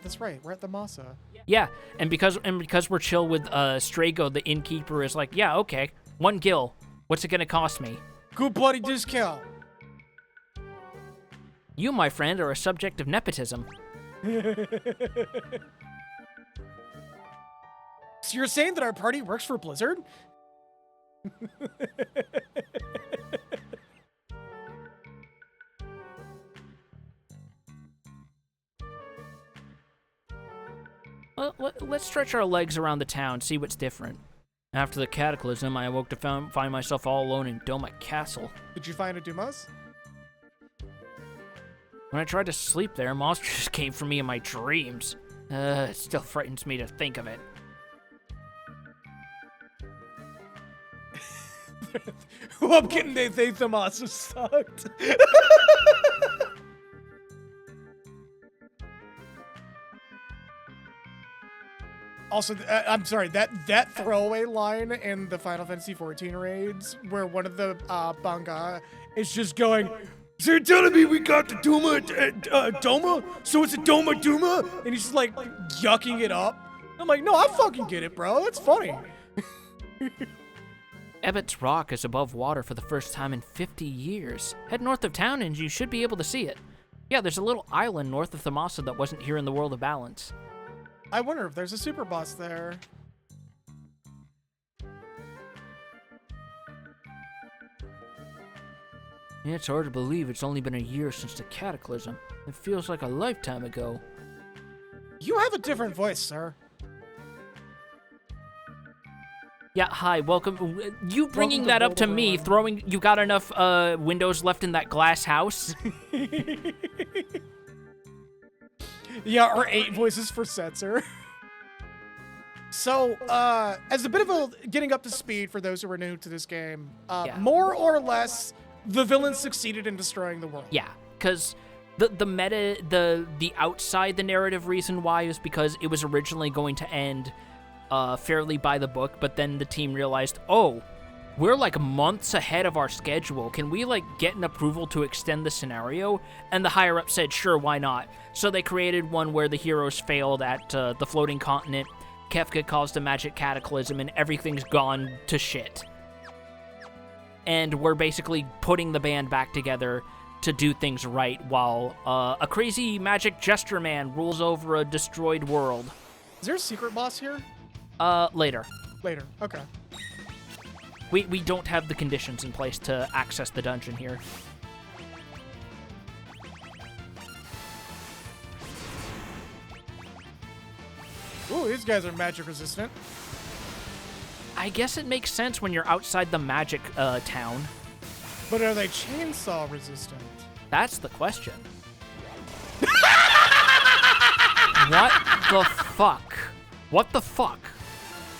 that's right. We're at the Masa. Yeah, and because we're chill with Strago, the innkeeper is like, yeah, okay, 1 gil. What's it gonna cost me? Good bloody discount. You, my friend, are a subject of nepotism. So you're saying that our party works for Blizzard? Well, let's stretch our legs around the town, see what's different. After the cataclysm, I awoke to find myself all alone in Doma Castle. Did you find a Dumas? When I tried to sleep there, monsters came for me in my dreams. It still frightens me to think of it. Well, I'm kidding. They think the Masa sucked. Also, I'm sorry, that throwaway line in the Final Fantasy XIV raids where one of the Banga is just going, So you're telling me we got the Doma? So it's a Doma Duma? And he's just like yucking it up. I'm like, no, I fucking get it, bro. That's funny. Ebbett's Rock is above water for the first time in 50 years. Head north of town and you should be able to see it. Yeah, there's a little island north of Thamasa that wasn't here in the World of Balance. I wonder if there's a super boss there. Yeah, it's hard to believe it's only been a year since the Cataclysm. It feels like a lifetime ago. You have a different voice, sir. Yeah, hi, welcome. You bringing to that up to me, Boulder. throwing... You got enough windows left in that glass house? Yeah, or 8 voices for Setzer. So, as a bit of a getting up to speed for those who are new to this game, Yeah. more or less, the villains succeeded in destroying the world. Yeah, because the meta, the outside the narrative reason why is because it was originally going to end fairly by the book, but then the team realized, oh, we're like months ahead of our schedule. Can we like get an approval to extend the scenario? And the higher up said, sure, why not? So they created one where the heroes failed at the floating continent. Kefka caused a magic cataclysm and everything's gone to shit. And we're basically putting the band back together to do things right while a crazy magic gesture man rules over a destroyed world. Is there a secret boss here? Later. Later. Okay. We don't have the conditions in place to access the dungeon here. Ooh, these guys are magic resistant. I guess it makes sense when you're outside the magic town. But are they chainsaw resistant? That's the question. What the fuck? What the fuck?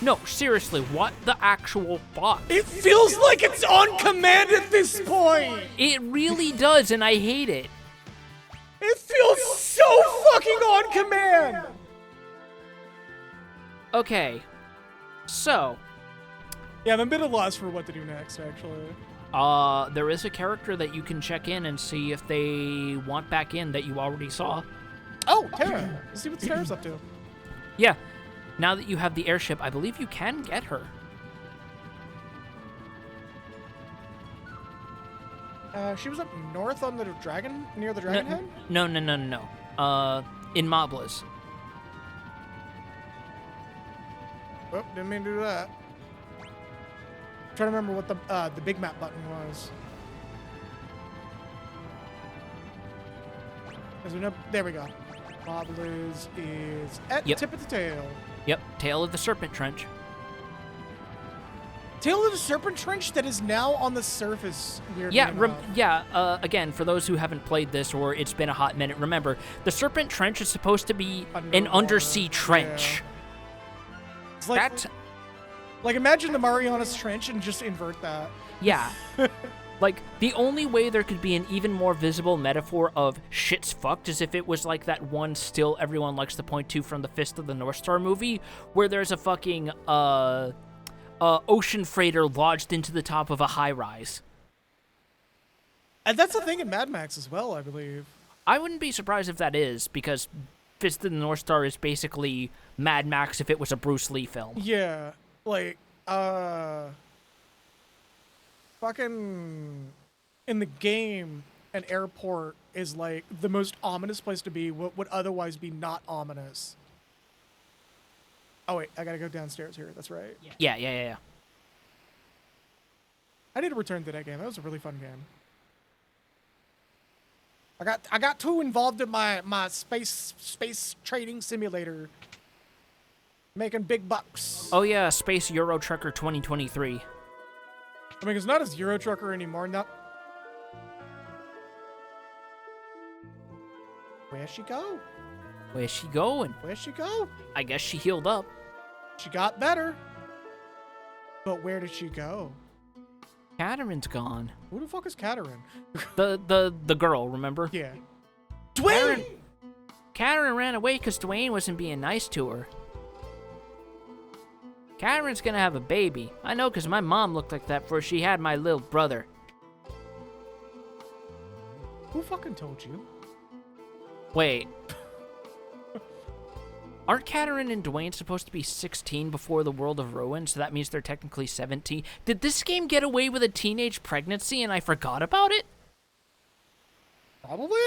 No, seriously, what the actual fuck? It feels like it's on command at this point! It really does, and I hate it. It feels so fucking on command! Okay, so, Yeah, I'm a bit at a loss for what to do next, actually. there is a character that you can check in and see if they want back in that you already saw. Oh, Terra! Let's see what Terra's up to. Yeah, now that you have the airship, I believe you can get her. She was up north on the dragon, near the dragon head? No. In Moblas. Oh, didn't mean to do that. I'm trying to remember what the big map button was. There we go. Bobbles is at Yep. tip of the tail. Yep, Tail of the Serpent Trench. Tail of the Serpent Trench that is now on the surface. Weirdly Yeah, enough. again, for those who haven't played this or it's been a hot minute, remember, the Serpent Trench is supposed to be an Underwater, undersea trench. It's like, like imagine the Marianas Trench and just invert that. Yeah. Like, the only way there could be an even more visible metaphor of shit's fucked is if it was like that one still everyone likes to point to from the Fist of the North Star movie, where there's a fucking, ocean freighter lodged into the top of a high-rise. And that's the thing in Mad Max as well, I believe. I wouldn't be surprised if that is, because Fist of the North Star is basically Mad Max if it was a Bruce Lee film. Yeah, like, fucking in the game, an airport is like the most ominous place to be, what would otherwise be not ominous. Oh wait, I gotta go downstairs here, that's right. Yeah. I need to return to that game, that was a really fun game. I got too involved in my space trading simulator. Making big bucks. Oh yeah, Space Euro Trucker 2023. I mean, it's not as Euro Trucker anymore. Not. Where'd she go? Where's she going? Where'd she go? I guess she healed up. She got better. But where did she go? Catarin's gone. Who the fuck is Catarin? The girl, remember? Yeah. Dwayne! Catarin ran away because Dwayne wasn't being nice to her. Catarin's gonna have a baby. I know because my mom looked like that before she had my little brother. Who fucking told you? Wait. Aren't Katarine and Dwayne supposed to be 16 before the World of Ruin, so that means they're technically 17? Did this game get away with a teenage pregnancy and I forgot about it? Probably?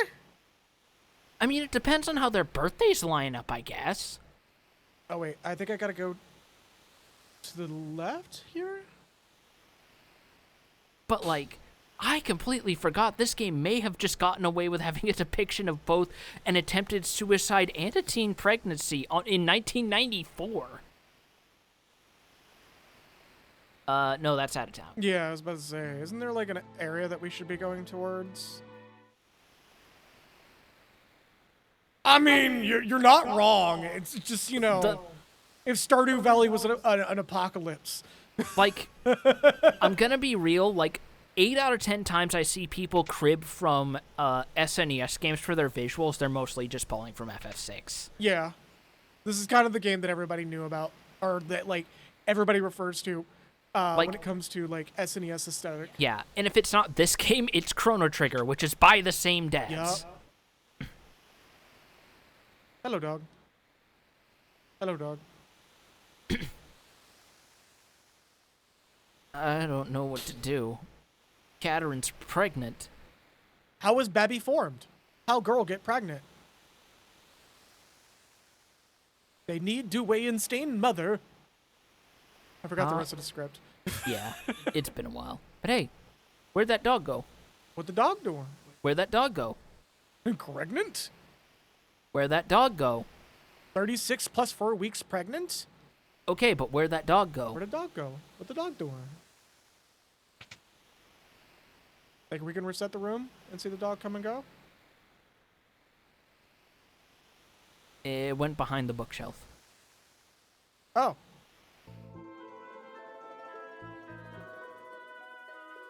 I mean, it depends on how their birthdays line up, I guess. Oh, wait. I think I gotta go to the left here? But, like, I completely forgot this game may have just gotten away with having a depiction of both an attempted suicide and a teen pregnancy in 1994. No, that's out of town. Yeah, I was about to say, isn't there like an area that we should be going towards? I mean, you're not wrong. It's just, you know, if Stardew Valley was an apocalypse. Like, I'm gonna be real, like, 8 out of 10 times I see people crib from SNES games for their visuals, they're mostly just pulling from FF6. Yeah. This is kind of the game that everybody knew about, or that, like, everybody refers to when it comes to, like, SNES aesthetic. Yeah, and if it's not this game, it's Chrono Trigger, which is by the same devs. Yep. Hello, dog. Hello, dog. I don't know what to do. Katarine's pregnant. How was Babby formed? How girl get pregnant? They need Dwayne Stain mother. I forgot the rest of the script. Yeah, it's been a while. But hey, where'd that dog go? What the dog doing? Where'd that dog go? Pregnant? Where'd that dog go? 36 plus 4 weeks pregnant? Okay, but where'd that dog go? Where'd the dog go? What the dog doing? Think we can reset the room and see the dog come and go? It went behind the bookshelf. Oh.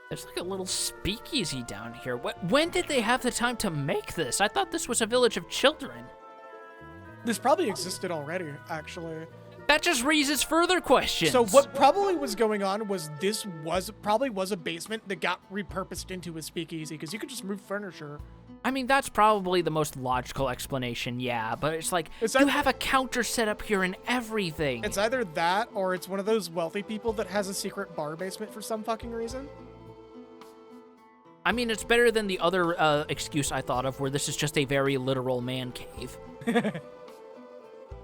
There's like a little speakeasy down here. When did they have the time to make this? I thought this was a village of children. This probably existed already, actually. That just raises further questions. So what probably was going on was this probably was a basement that got repurposed into a speakeasy, because you could just move furniture. I mean, that's probably the most logical explanation, yeah, but it's like, It's you either- have a counter set up here and everything. It's either that, or it's one of those wealthy people that has a secret bar basement for some fucking reason. I mean, it's better than the other excuse I thought of, where this is just a very literal man cave.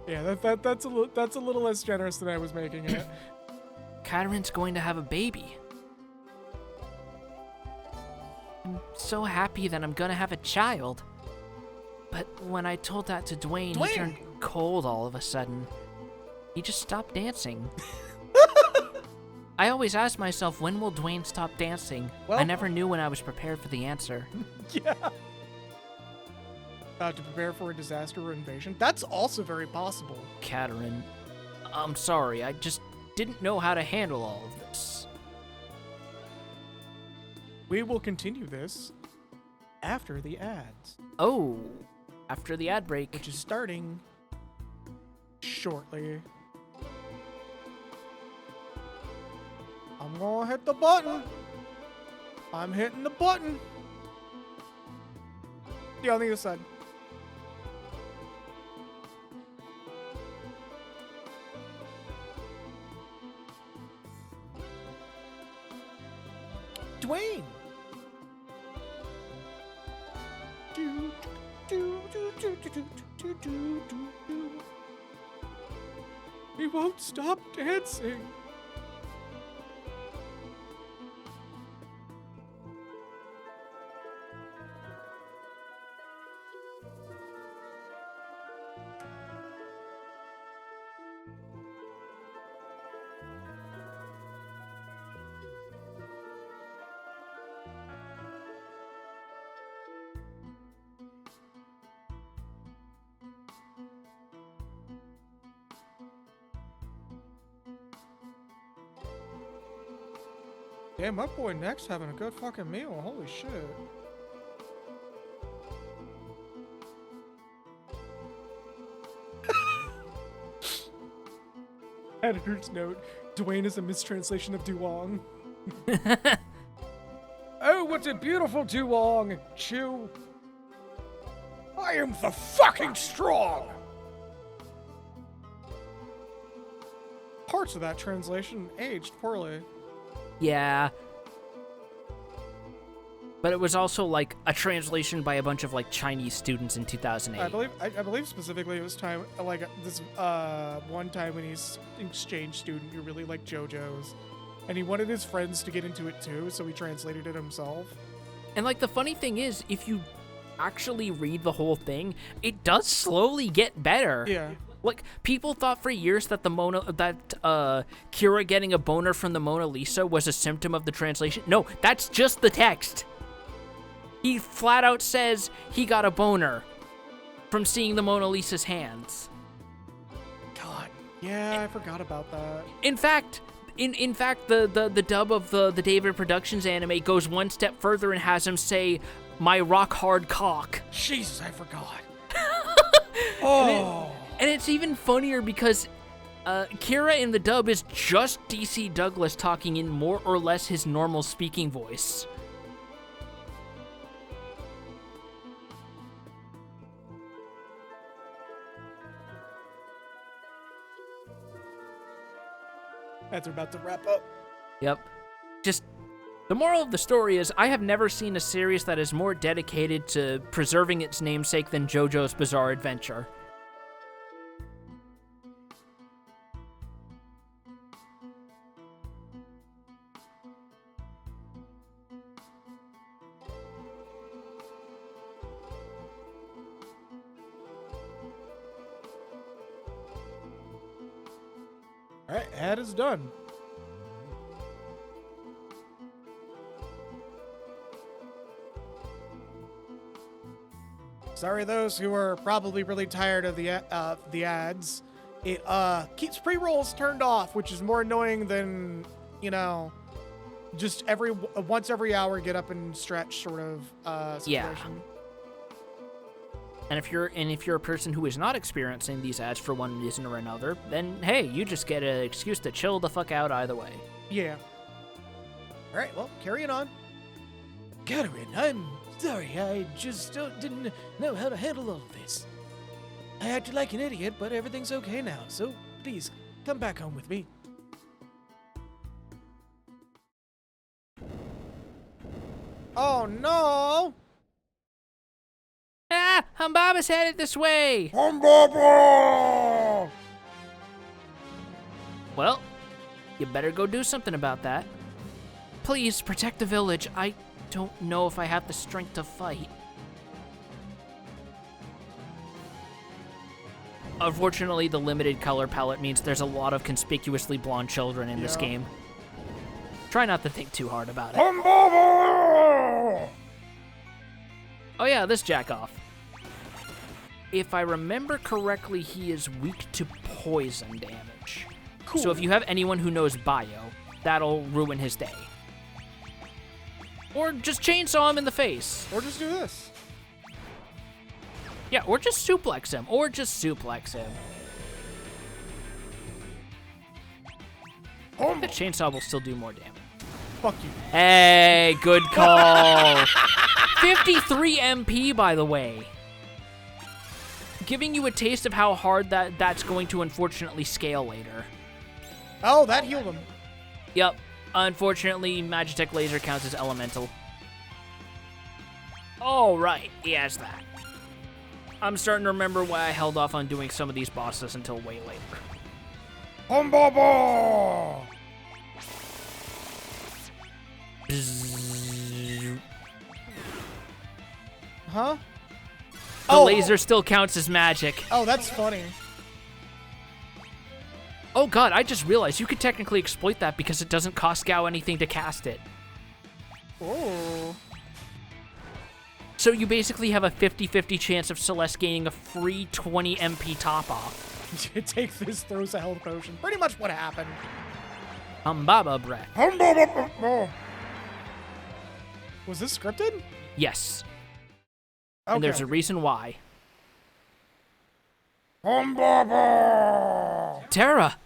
Yeah, that's a little less generous than I was making it. Katarine's going to have a baby. I'm so happy that I'm gonna have a child. But when I told that to Dwayne, he turned cold all of a sudden. He just stopped dancing. I always ask myself, when will Dwayne stop dancing? Well- I never knew when I was prepared for the answer. Yeah. To prepare for a disaster or invasion. That's also very possible. Katarine, I'm sorry, I just didn't know how to handle all of this. We will continue this after the ads, Oh, after the ad break. which is starting shortly. I'm gonna hit the button. I'm hitting the button. Yeah, on the other side. Dwayne. He won't stop dancing. Damn, my boy Next having a good fucking meal. Holy shit. Editor's note: Dwayne is a mistranslation of Duong. Oh, what's a beautiful Tuong? Chew. I am the fucking strong. Parts of that translation aged poorly. Yeah. But it was also like a translation by a bunch of like Chinese students in 2008. I believe specifically it was time like this one Taiwanese exchange student who really liked JoJo's, and he wanted his friends to get into it too, so he translated it himself. And like the funny thing is, if you actually read the whole thing, it does slowly get better. Yeah. Like, people thought for years that Kira getting a boner from the Mona Lisa was a symptom of the translation. No, that's just the text. He flat out says he got a boner from seeing the Mona Lisa's hands. God. Yeah, I forgot about that. In fact, the dub of the David Productions anime goes one step further and has him say, "My rock hard cock." Jesus, I forgot. Oh. And it's even funnier because Kira in the dub is just DC Douglas talking in more or less his normal speaking voice. As we're about to wrap up. Yep. Just, the moral of the story is I have never seen a series that is more dedicated to preserving its namesake than JoJo's Bizarre Adventure. All right, ad is done. Sorry, those who are probably really tired of the ads. It keeps pre-rolls turned off, which is more annoying than, you know, just once every hour get up and stretch sort of situation. Yeah. And if you're a person who is not experiencing these ads for one reason or another, then hey, you just get an excuse to chill the fuck out either way. Yeah. All right, well, carrying on. Catherine, I'm sorry. I just didn't know how to handle all of this. I acted like an idiot, but everything's okay now. So please, come back home with me. Oh no! Ah, Humbaba's headed this way! Humbaba! Well, you better go do something about that. Please, protect the village. I don't know if I have the strength to fight. Unfortunately, the limited color palette means there's a lot of conspicuously blonde children in this game. Try not to think too hard about it. Humbaba! Oh yeah, this jack-off. If I remember correctly, he is weak to poison damage. Cool. So if you have anyone who knows bio, that'll ruin his day. Or just chainsaw him in the face. Or just do this. Yeah, or just suplex him. The chainsaw will still do more damage. Fuck you. Hey, good call. 53 MP, by the way. Giving you a taste of how hard that's going to unfortunately scale later. Oh, that healed him. Yep. Unfortunately, Magitech Laser counts as elemental. Oh, right. He has that. I'm starting to remember why I held off on doing some of these bosses until way later. Humbaba! Huh? The laser still counts as magic. Oh, that's funny. Oh god, I just realized you could technically exploit that because it doesn't cost Gao anything to cast it. Oh. So you basically have a 50-50 chance of Celeste gaining a free 20 MP top-off. Take this, throws a health potion. Pretty much what happened. Humbaba breath. Humbaba! Was this scripted? Yes. Okay. And there's a reason why. Humbaba! Terra!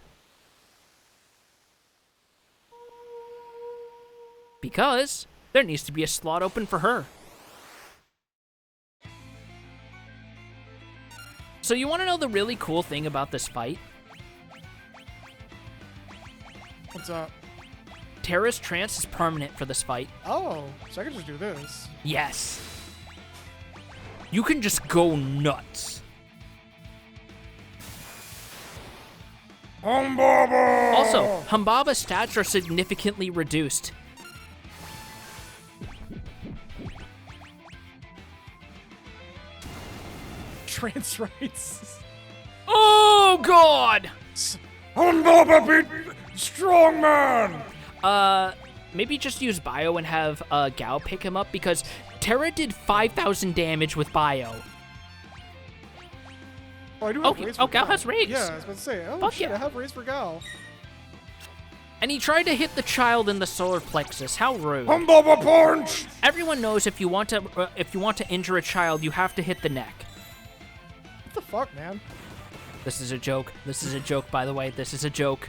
Because There needs to be a slot open for her. So you want to know the really cool thing about this fight? What's up? Terra's trance is permanent for this fight. Oh, so I can just do this. Yes. You can just go nuts. Humbaba! Also, Humbaba's stats are significantly reduced. Trans rights. Oh, God! Humbaba beat Strongman! Maybe just use Bio and have Gao pick him up, because Terra did 5,000 damage with Bio. Oh, I do have Okay. raise Oh, for Gao has raise. Yeah, I was about to say. Oh, Fuck shit, yeah. I have raise for Gal. And he tried to hit the child in the solar plexus. How rude. Humbaba punch! Everyone knows if you want to injure a child, you have to hit the neck. What the fuck, man? This is a joke. This is a joke, by the way. This is a joke.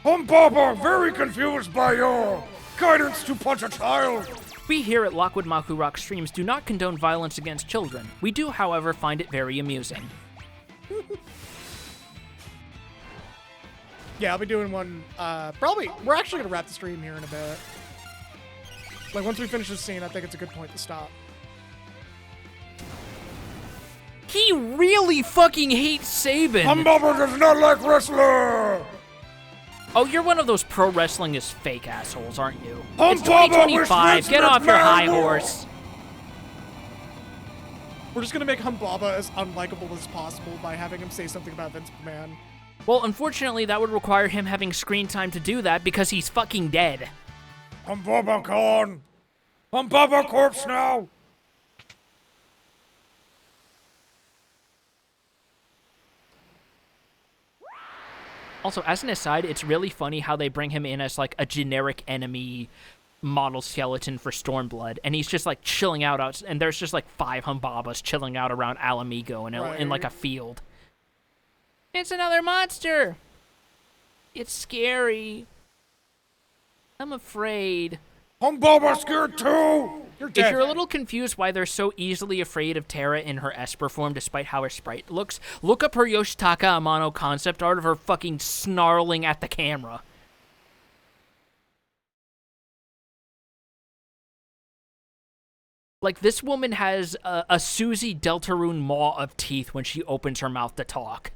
Humbaba very confused by your guidance to punch a child. We here at Lockwood Maku Rock Streams do not condone violence against children. We do, however, find it very amusing. Yeah, I'll be doing one, probably, we're actually gonna wrap the stream here in a bit. Like, once we finish this scene, I think it's a good point to stop. He really fucking hates Sabin. Humbaba does not like wrestler. Oh, you're one of those pro wrestling is fake assholes, aren't you? Humbaba It's 2025. wish Get Vince off your high McMahon horse. We're just gonna make Humbaba as unlikable as possible by having him say something about Vince McMahon. Well, unfortunately, that would require him having screen time to do that because he's fucking dead. Humbaba gone. Humbaba corpse now. Also, as an aside, it's really funny how they bring him in as, like, a generic enemy model skeleton for Stormblood, and he's just, like, chilling out, and there's just, like, 5 Humbabas chilling out around Alamigo in like, a field. It's another monster! It's scary. I'm afraid. Humbaba scared too. You're dead. If you're a little confused why they're so easily afraid of Terra in her Esper form despite how her sprite looks, look up her Yoshitaka Amano concept art of her fucking snarling at the camera. Like, this woman has a Susie Deltarune maw of teeth when she opens her mouth to talk.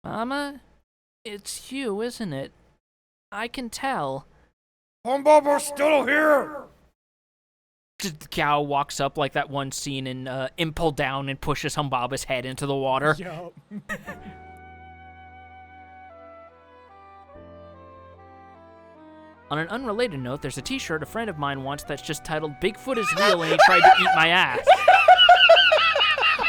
Mama, it's you, isn't it? I can tell. Humbaba's still here. Gao walks up like that one scene in Impel Down and pushes Humbaba's head into the water. Yup. On an unrelated note, there's a t-shirt a friend of mine wants that's just titled Bigfoot is real and he tried to eat my ass.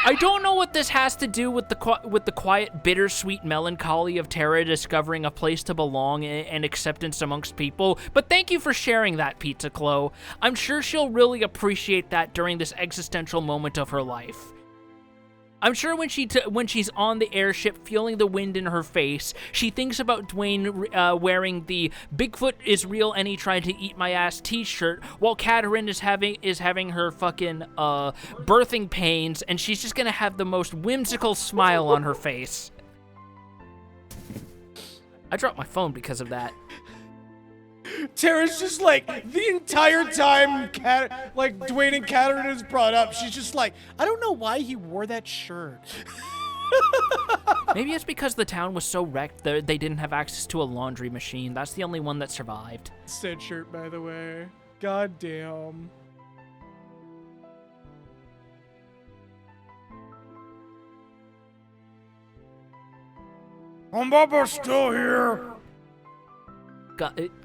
I don't know what this has to do with the quiet, bittersweet melancholy of Terra discovering a place to belong and acceptance amongst people, but thank you for sharing that, Pizza Clo. I'm sure she'll really appreciate that during this existential moment of her life. I'm sure when she's on the airship feeling the wind in her face, she thinks about Dwayne wearing the Bigfoot is real and he tried to eat my ass t-shirt while Katarine is having her fucking birthing pains, and she's just gonna have the most whimsical smile on her face. I dropped my phone because of that. Tara's just like, the entire time Dwayne and Katarine is brought up, she's just like, I don't know why he wore that shirt. Maybe it's because the town was so wrecked that they didn't have access to a laundry machine. That's the only one that survived. Said shirt, by the way. God damn. Humbaba's still here.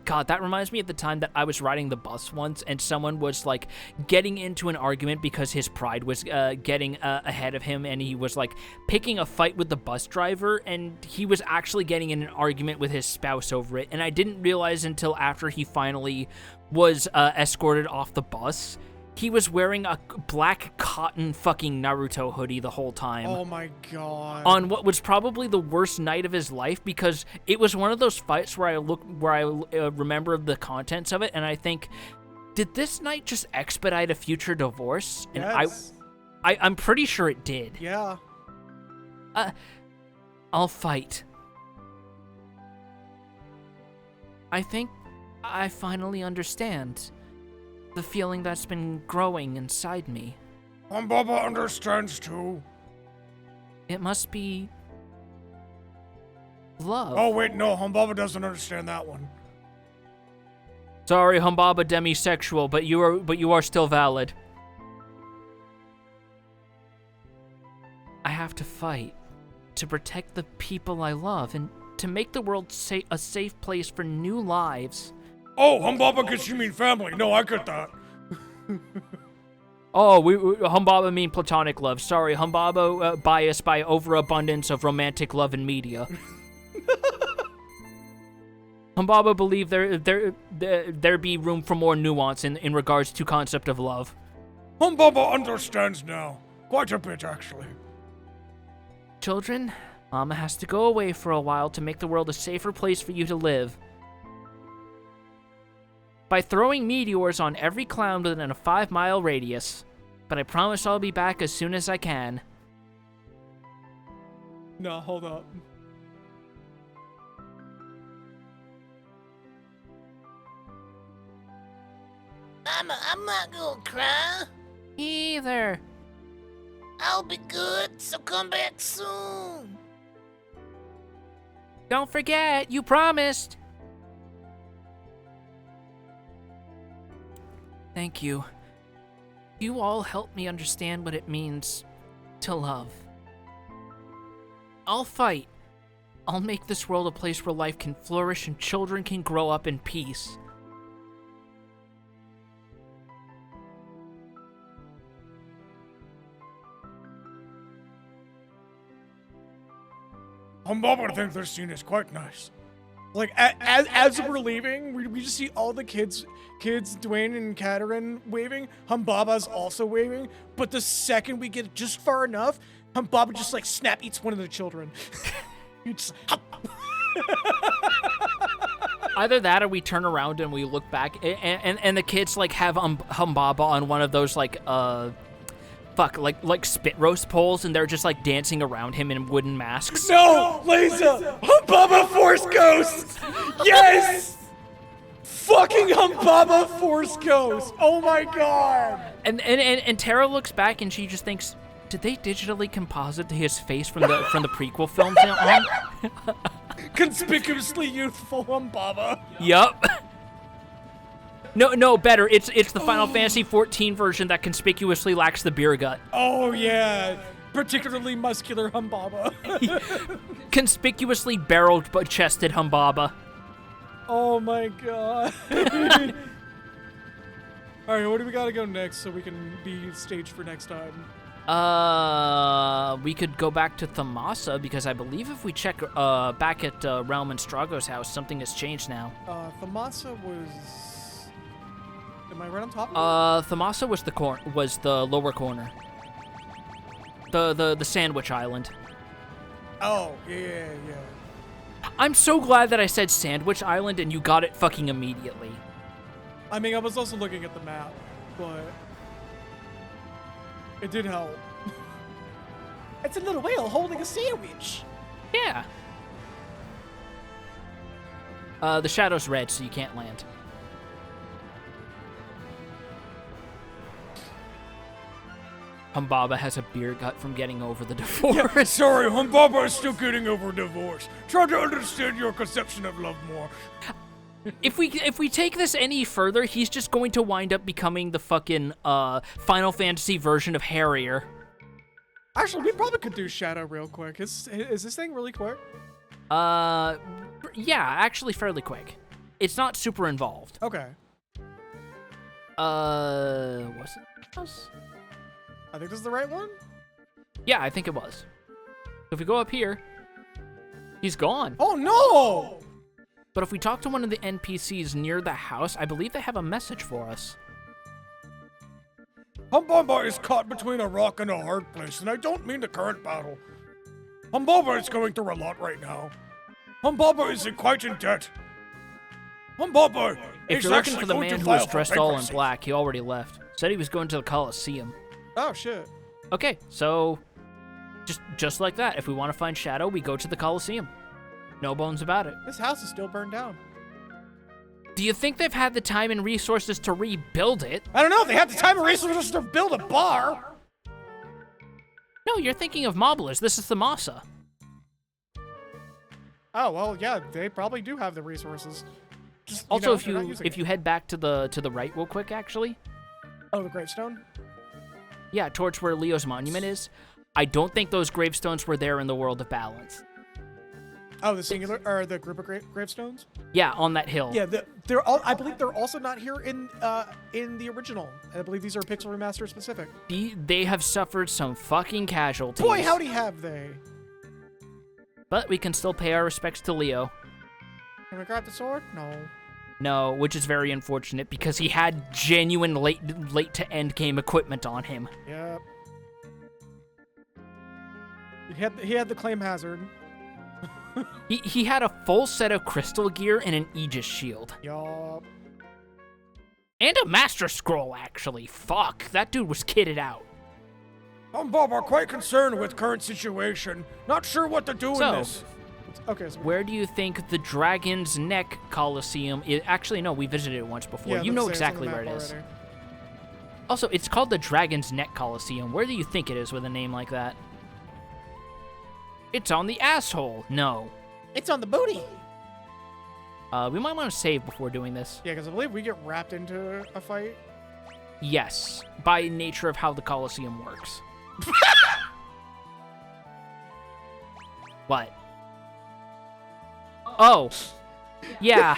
God, that reminds me of the time that I was riding the bus once and someone was, like, getting into an argument because his pride was getting ahead of him, and he was, like, picking a fight with the bus driver, and he was actually getting in an argument with his spouse over it, and I didn't realize until after he finally was escorted off the bus. He was wearing a black cotton fucking Naruto hoodie the whole time. Oh my god. On what was probably the worst night of his life, because it was one of those fights where I remember the contents of it, and I think Did this night just expedite a future divorce? And Yes. I'm pretty sure it did. Yeah. I'll fight. I think I finally understand the feeling that's been growing inside me. Humbaba understands too. It must be love. Oh wait, no, Humbaba doesn't understand that one. Sorry, Humbaba demisexual, but you are still valid. I have to fight to protect the people I love and to make the world a safe place for new lives. Oh, Humbaba gets you mean family. No, I get that. Oh, Humbaba mean platonic love. Sorry, Humbaba biased by overabundance of romantic love in media. Humbaba believe there be room for more nuance in regards to concept of love. Humbaba understands now. Quite a bit, actually. Children, Mama has to go away for a while to make the world a safer place for you to live. By throwing meteors on every clown within a 5-mile radius. But I promise I'll be back as soon as I can. No, hold up. I'm not gonna cry. Either. I'll be good, so come back soon. Don't forget, you promised. Thank you. You all helped me understand what it means to love. I'll fight. I'll make this world a place where life can flourish and children can grow up in peace. Humbaba thinks this scene is quite nice. Like as we're leaving, we just see all the kids, Dwayne and Katerin waving. Humbaba's also waving. But the second we get just far enough, Humbaba just like snap eats one of the children. Just, Either that or we turn around and we look back and the kids like have Humbaba on one of those like spit roast poles and they're just like dancing around him in wooden masks. no, Lisa, Humbaba Force Ghost. Yes, fucking Humbaba Force Ghost. Oh my god. And Tara looks back and she just thinks, did they digitally composite his face from the prequel films? Conspicuously youthful Humbaba. Yup. No, better. It's the Final Fantasy XIV version that conspicuously lacks the beer gut. Oh yeah, particularly muscular Humbaba. Conspicuously barreled but chested Humbaba. Oh my god. All right, where do we gotta go next so we can be staged for next time? We could go back to Thamasa because I believe if we check back at Realm and Strago's house, something has changed now. Thamasa was. Am I right on top of it? Thamasa was the lower corner. The Sandwich Island. Oh, yeah. I'm so glad that I said Sandwich Island and you got it fucking immediately. I mean, I was also looking at the map, but it did help. It's a little whale holding a sandwich. Yeah. The shadow's red, so you can't land. Humbaba has a beer gut from getting over the divorce. Sorry, Humbaba is still getting over divorce. Try to understand your conception of love more. If we take this any further, he's just going to wind up becoming the fucking Final Fantasy version of Harrier. Actually, we probably could do Shadow real quick. Is this thing really quick? Yeah, actually fairly quick. It's not super involved. Okay. Was it? I think this is the right one. Yeah, I think it was. If we go up here, he's gone. Oh no! But if we talk to one of the NPCs near the house, I believe they have a message for us. Humbaba is caught between a rock and a hard place, and I don't mean the current battle. Humbaba is going through a lot right now. Humbaba is quite in debt. Baba, If you're looking for the man who was dressed all in black, he already left. Said he was going to the Coliseum. Oh, shit. Okay, so just like that, if we want to find Shadow, we go to the Coliseum. No bones about it. This house is still burned down. Do you think they've had the time and resources to rebuild it? I don't know. They have the time and resources to build a bar. No, you're thinking of Moblers. This is the Masa. Oh, well, yeah, they probably do have the resources. Just, Also, they're not using if you head back to the right real quick, actually. Oh, the gravestone? Yeah, towards where Leo's monument is. I don't think those gravestones were there in the World of Balance. Oh, the singular or the group of gravestones? Yeah, on that hill. Yeah, they're all. I believe they're also not here in the original. I believe these are Pixel Remaster specific. They have suffered some fucking casualties. Boy, howdy have they! But we can still pay our respects to Leo. Can we grab the sword? No. No, which is very unfortunate because he had genuine late to end game equipment on him. Yep. He had the claim hazard. He had a full set of crystal gear and an Aegis shield. Yup. And a Master Scroll, actually. Fuck, that dude was kitted out. Baba, quite concerned with current situation. Not sure what to do in So, this. Okay, so where do you think the Dragon's Neck Coliseum is? Actually, no, we visited it once before. yeah, You let's know say it's on exactly the where map it is. already. Also, it's called the Dragon's Neck Coliseum. Where do you think it is with a name like that? It's on the asshole. No. It's on the booty. We might want to save before doing this. Yeah, because I believe we get wrapped into a fight. Yes, by nature of how the Coliseum works. What? Oh. Yeah.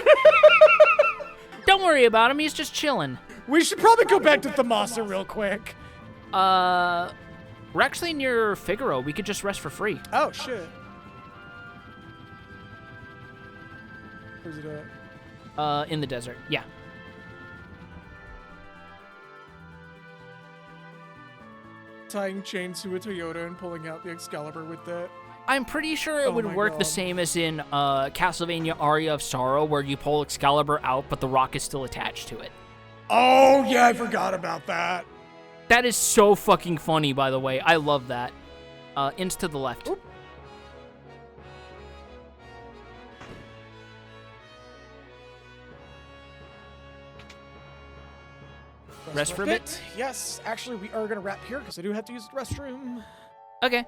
Don't worry about him, he's just chilling. We should probably go back to Thamasa real quick. We're actually near Figaro. We could just rest for free. Oh, shit. Where's it at? In the desert. Yeah. Tying chains to a Toyota and pulling out the Excalibur with that. I'm pretty sure it Oh would my work the God. same as in Castlevania Aria of Sorrow, where you pull Excalibur out, but the rock is still attached to it. Oh, yeah, I forgot about that. That is so fucking funny, by the way. I love that. Inch to the left. Oop. Rest for a bit? Yes, actually, we are going to wrap here because I do have to use the restroom. Okay.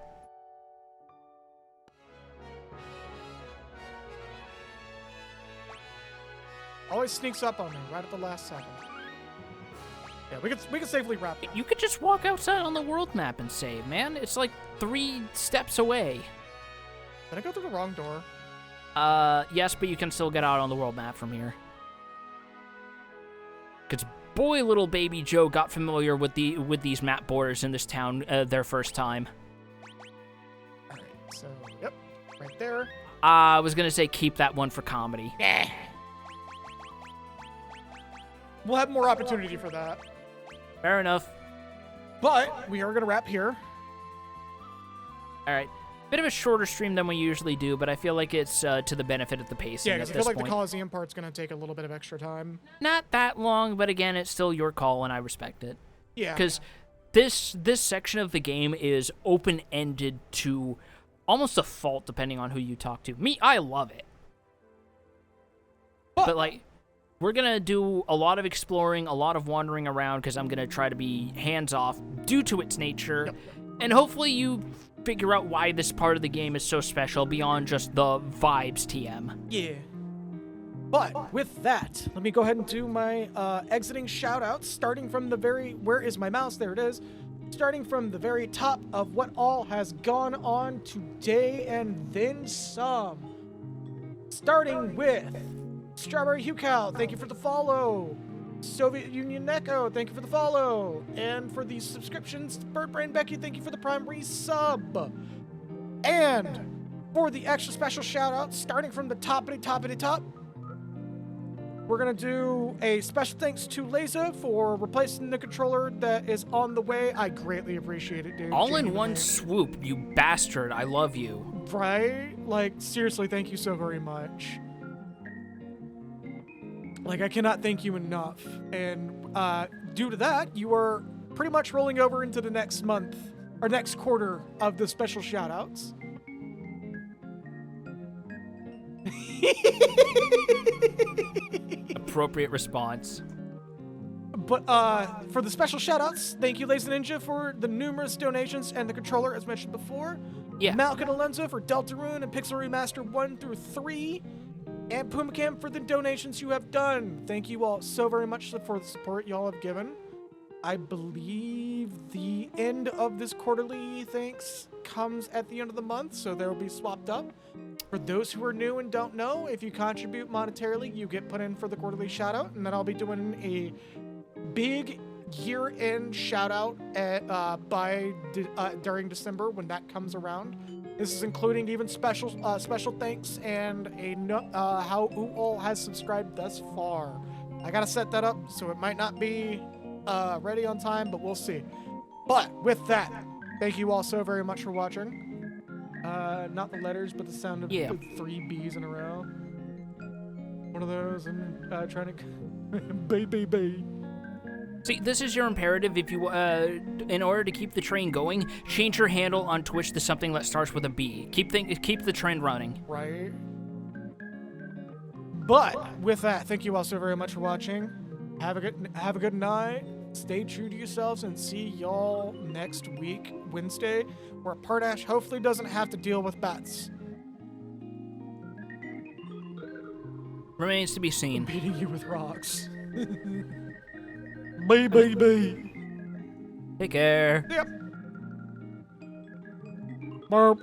Always sneaks up on me right at the last second. Yeah, we can safely wrap it. You could just walk outside on the world map and save, man. It's like 3 steps away. Did I go through the wrong door? Yes, but you can still get out on the world map from here. Because boy, little baby Joe got familiar with these map borders in this town their first time. All right, so, yep, right there. I was going to say keep that one for comedy. We'll have more opportunity for that. Fair enough. But we are going to wrap here. All right. Bit of a shorter stream than we usually do, but I feel like it's to the benefit of the pacing Yeah, at because I this feel like point. the Coliseum part's going to take a little bit of extra time. Not that long, but again, it's still your call, and I respect it. Yeah. Because this section of the game is open-ended to almost a fault, depending on who you talk to. Me, I love it. But like, we're going to do a lot of exploring, a lot of wandering around, because I'm going to try to be hands-off due to its nature. Yep. And hopefully you figure out why this part of the game is so special beyond just the vibes TM. Yeah. But with that, let me go ahead and do my exiting shout-outs, starting from the very... Where is my mouse? There it is. Starting from the very top of what all has gone on today and then some. Starting with Strawberry Hugh Cow, thank you for the follow. Soviet Union Neko, thank you for the follow. And for the subscriptions, Bird Brain Becky, thank you for the Prime resub. And for the extra special shout out, starting from the toppity top, we're gonna do a special thanks to Laser for replacing the controller that is on the way. I greatly appreciate it, dude. All in one Genuinely. swoop, you bastard. I love you. Right? Like, seriously, thank you so very much. Like, I cannot thank you enough. And due to that, you are pretty much rolling over into the next month, or next quarter of the special shoutouts. Appropriate response. But for the special shoutouts, thank you, Lazy Ninja, for the numerous donations and the controller, as mentioned before. Yeah. Malkin Alonso for Deltarune and Pixel Remaster 1 through 3. And Pumacam for the donations you have done. Thank you all so very much for the support y'all have given. I believe the end of this quarterly thanks comes at the end of the month, so they will be swapped up. For those who are new and don't know, if you contribute monetarily, you get put in for the quarterly shoutout, and then I'll be doing a big year-end shoutout during December when that comes around. This is including even special thanks and how who all has subscribed thus far. I gotta set that up, so it might not be ready on time, but we'll see. But with that, thank you all so very much for watching. Not the letters, but the sound of the 3 B's in a row. One of those, and trying to baby. See, this is your imperative. If you, in order to keep the train going, change your handle on Twitch to something that starts with a B. Keep the trend running. Right. But with that, thank you all so very much for watching. Have a good night. Stay true to yourselves, and see y'all next week, Wednesday, where Pardash hopefully doesn't have to deal with bats Remains to be seen. beating you with rocks. Baby. Take care. Yep. Burp.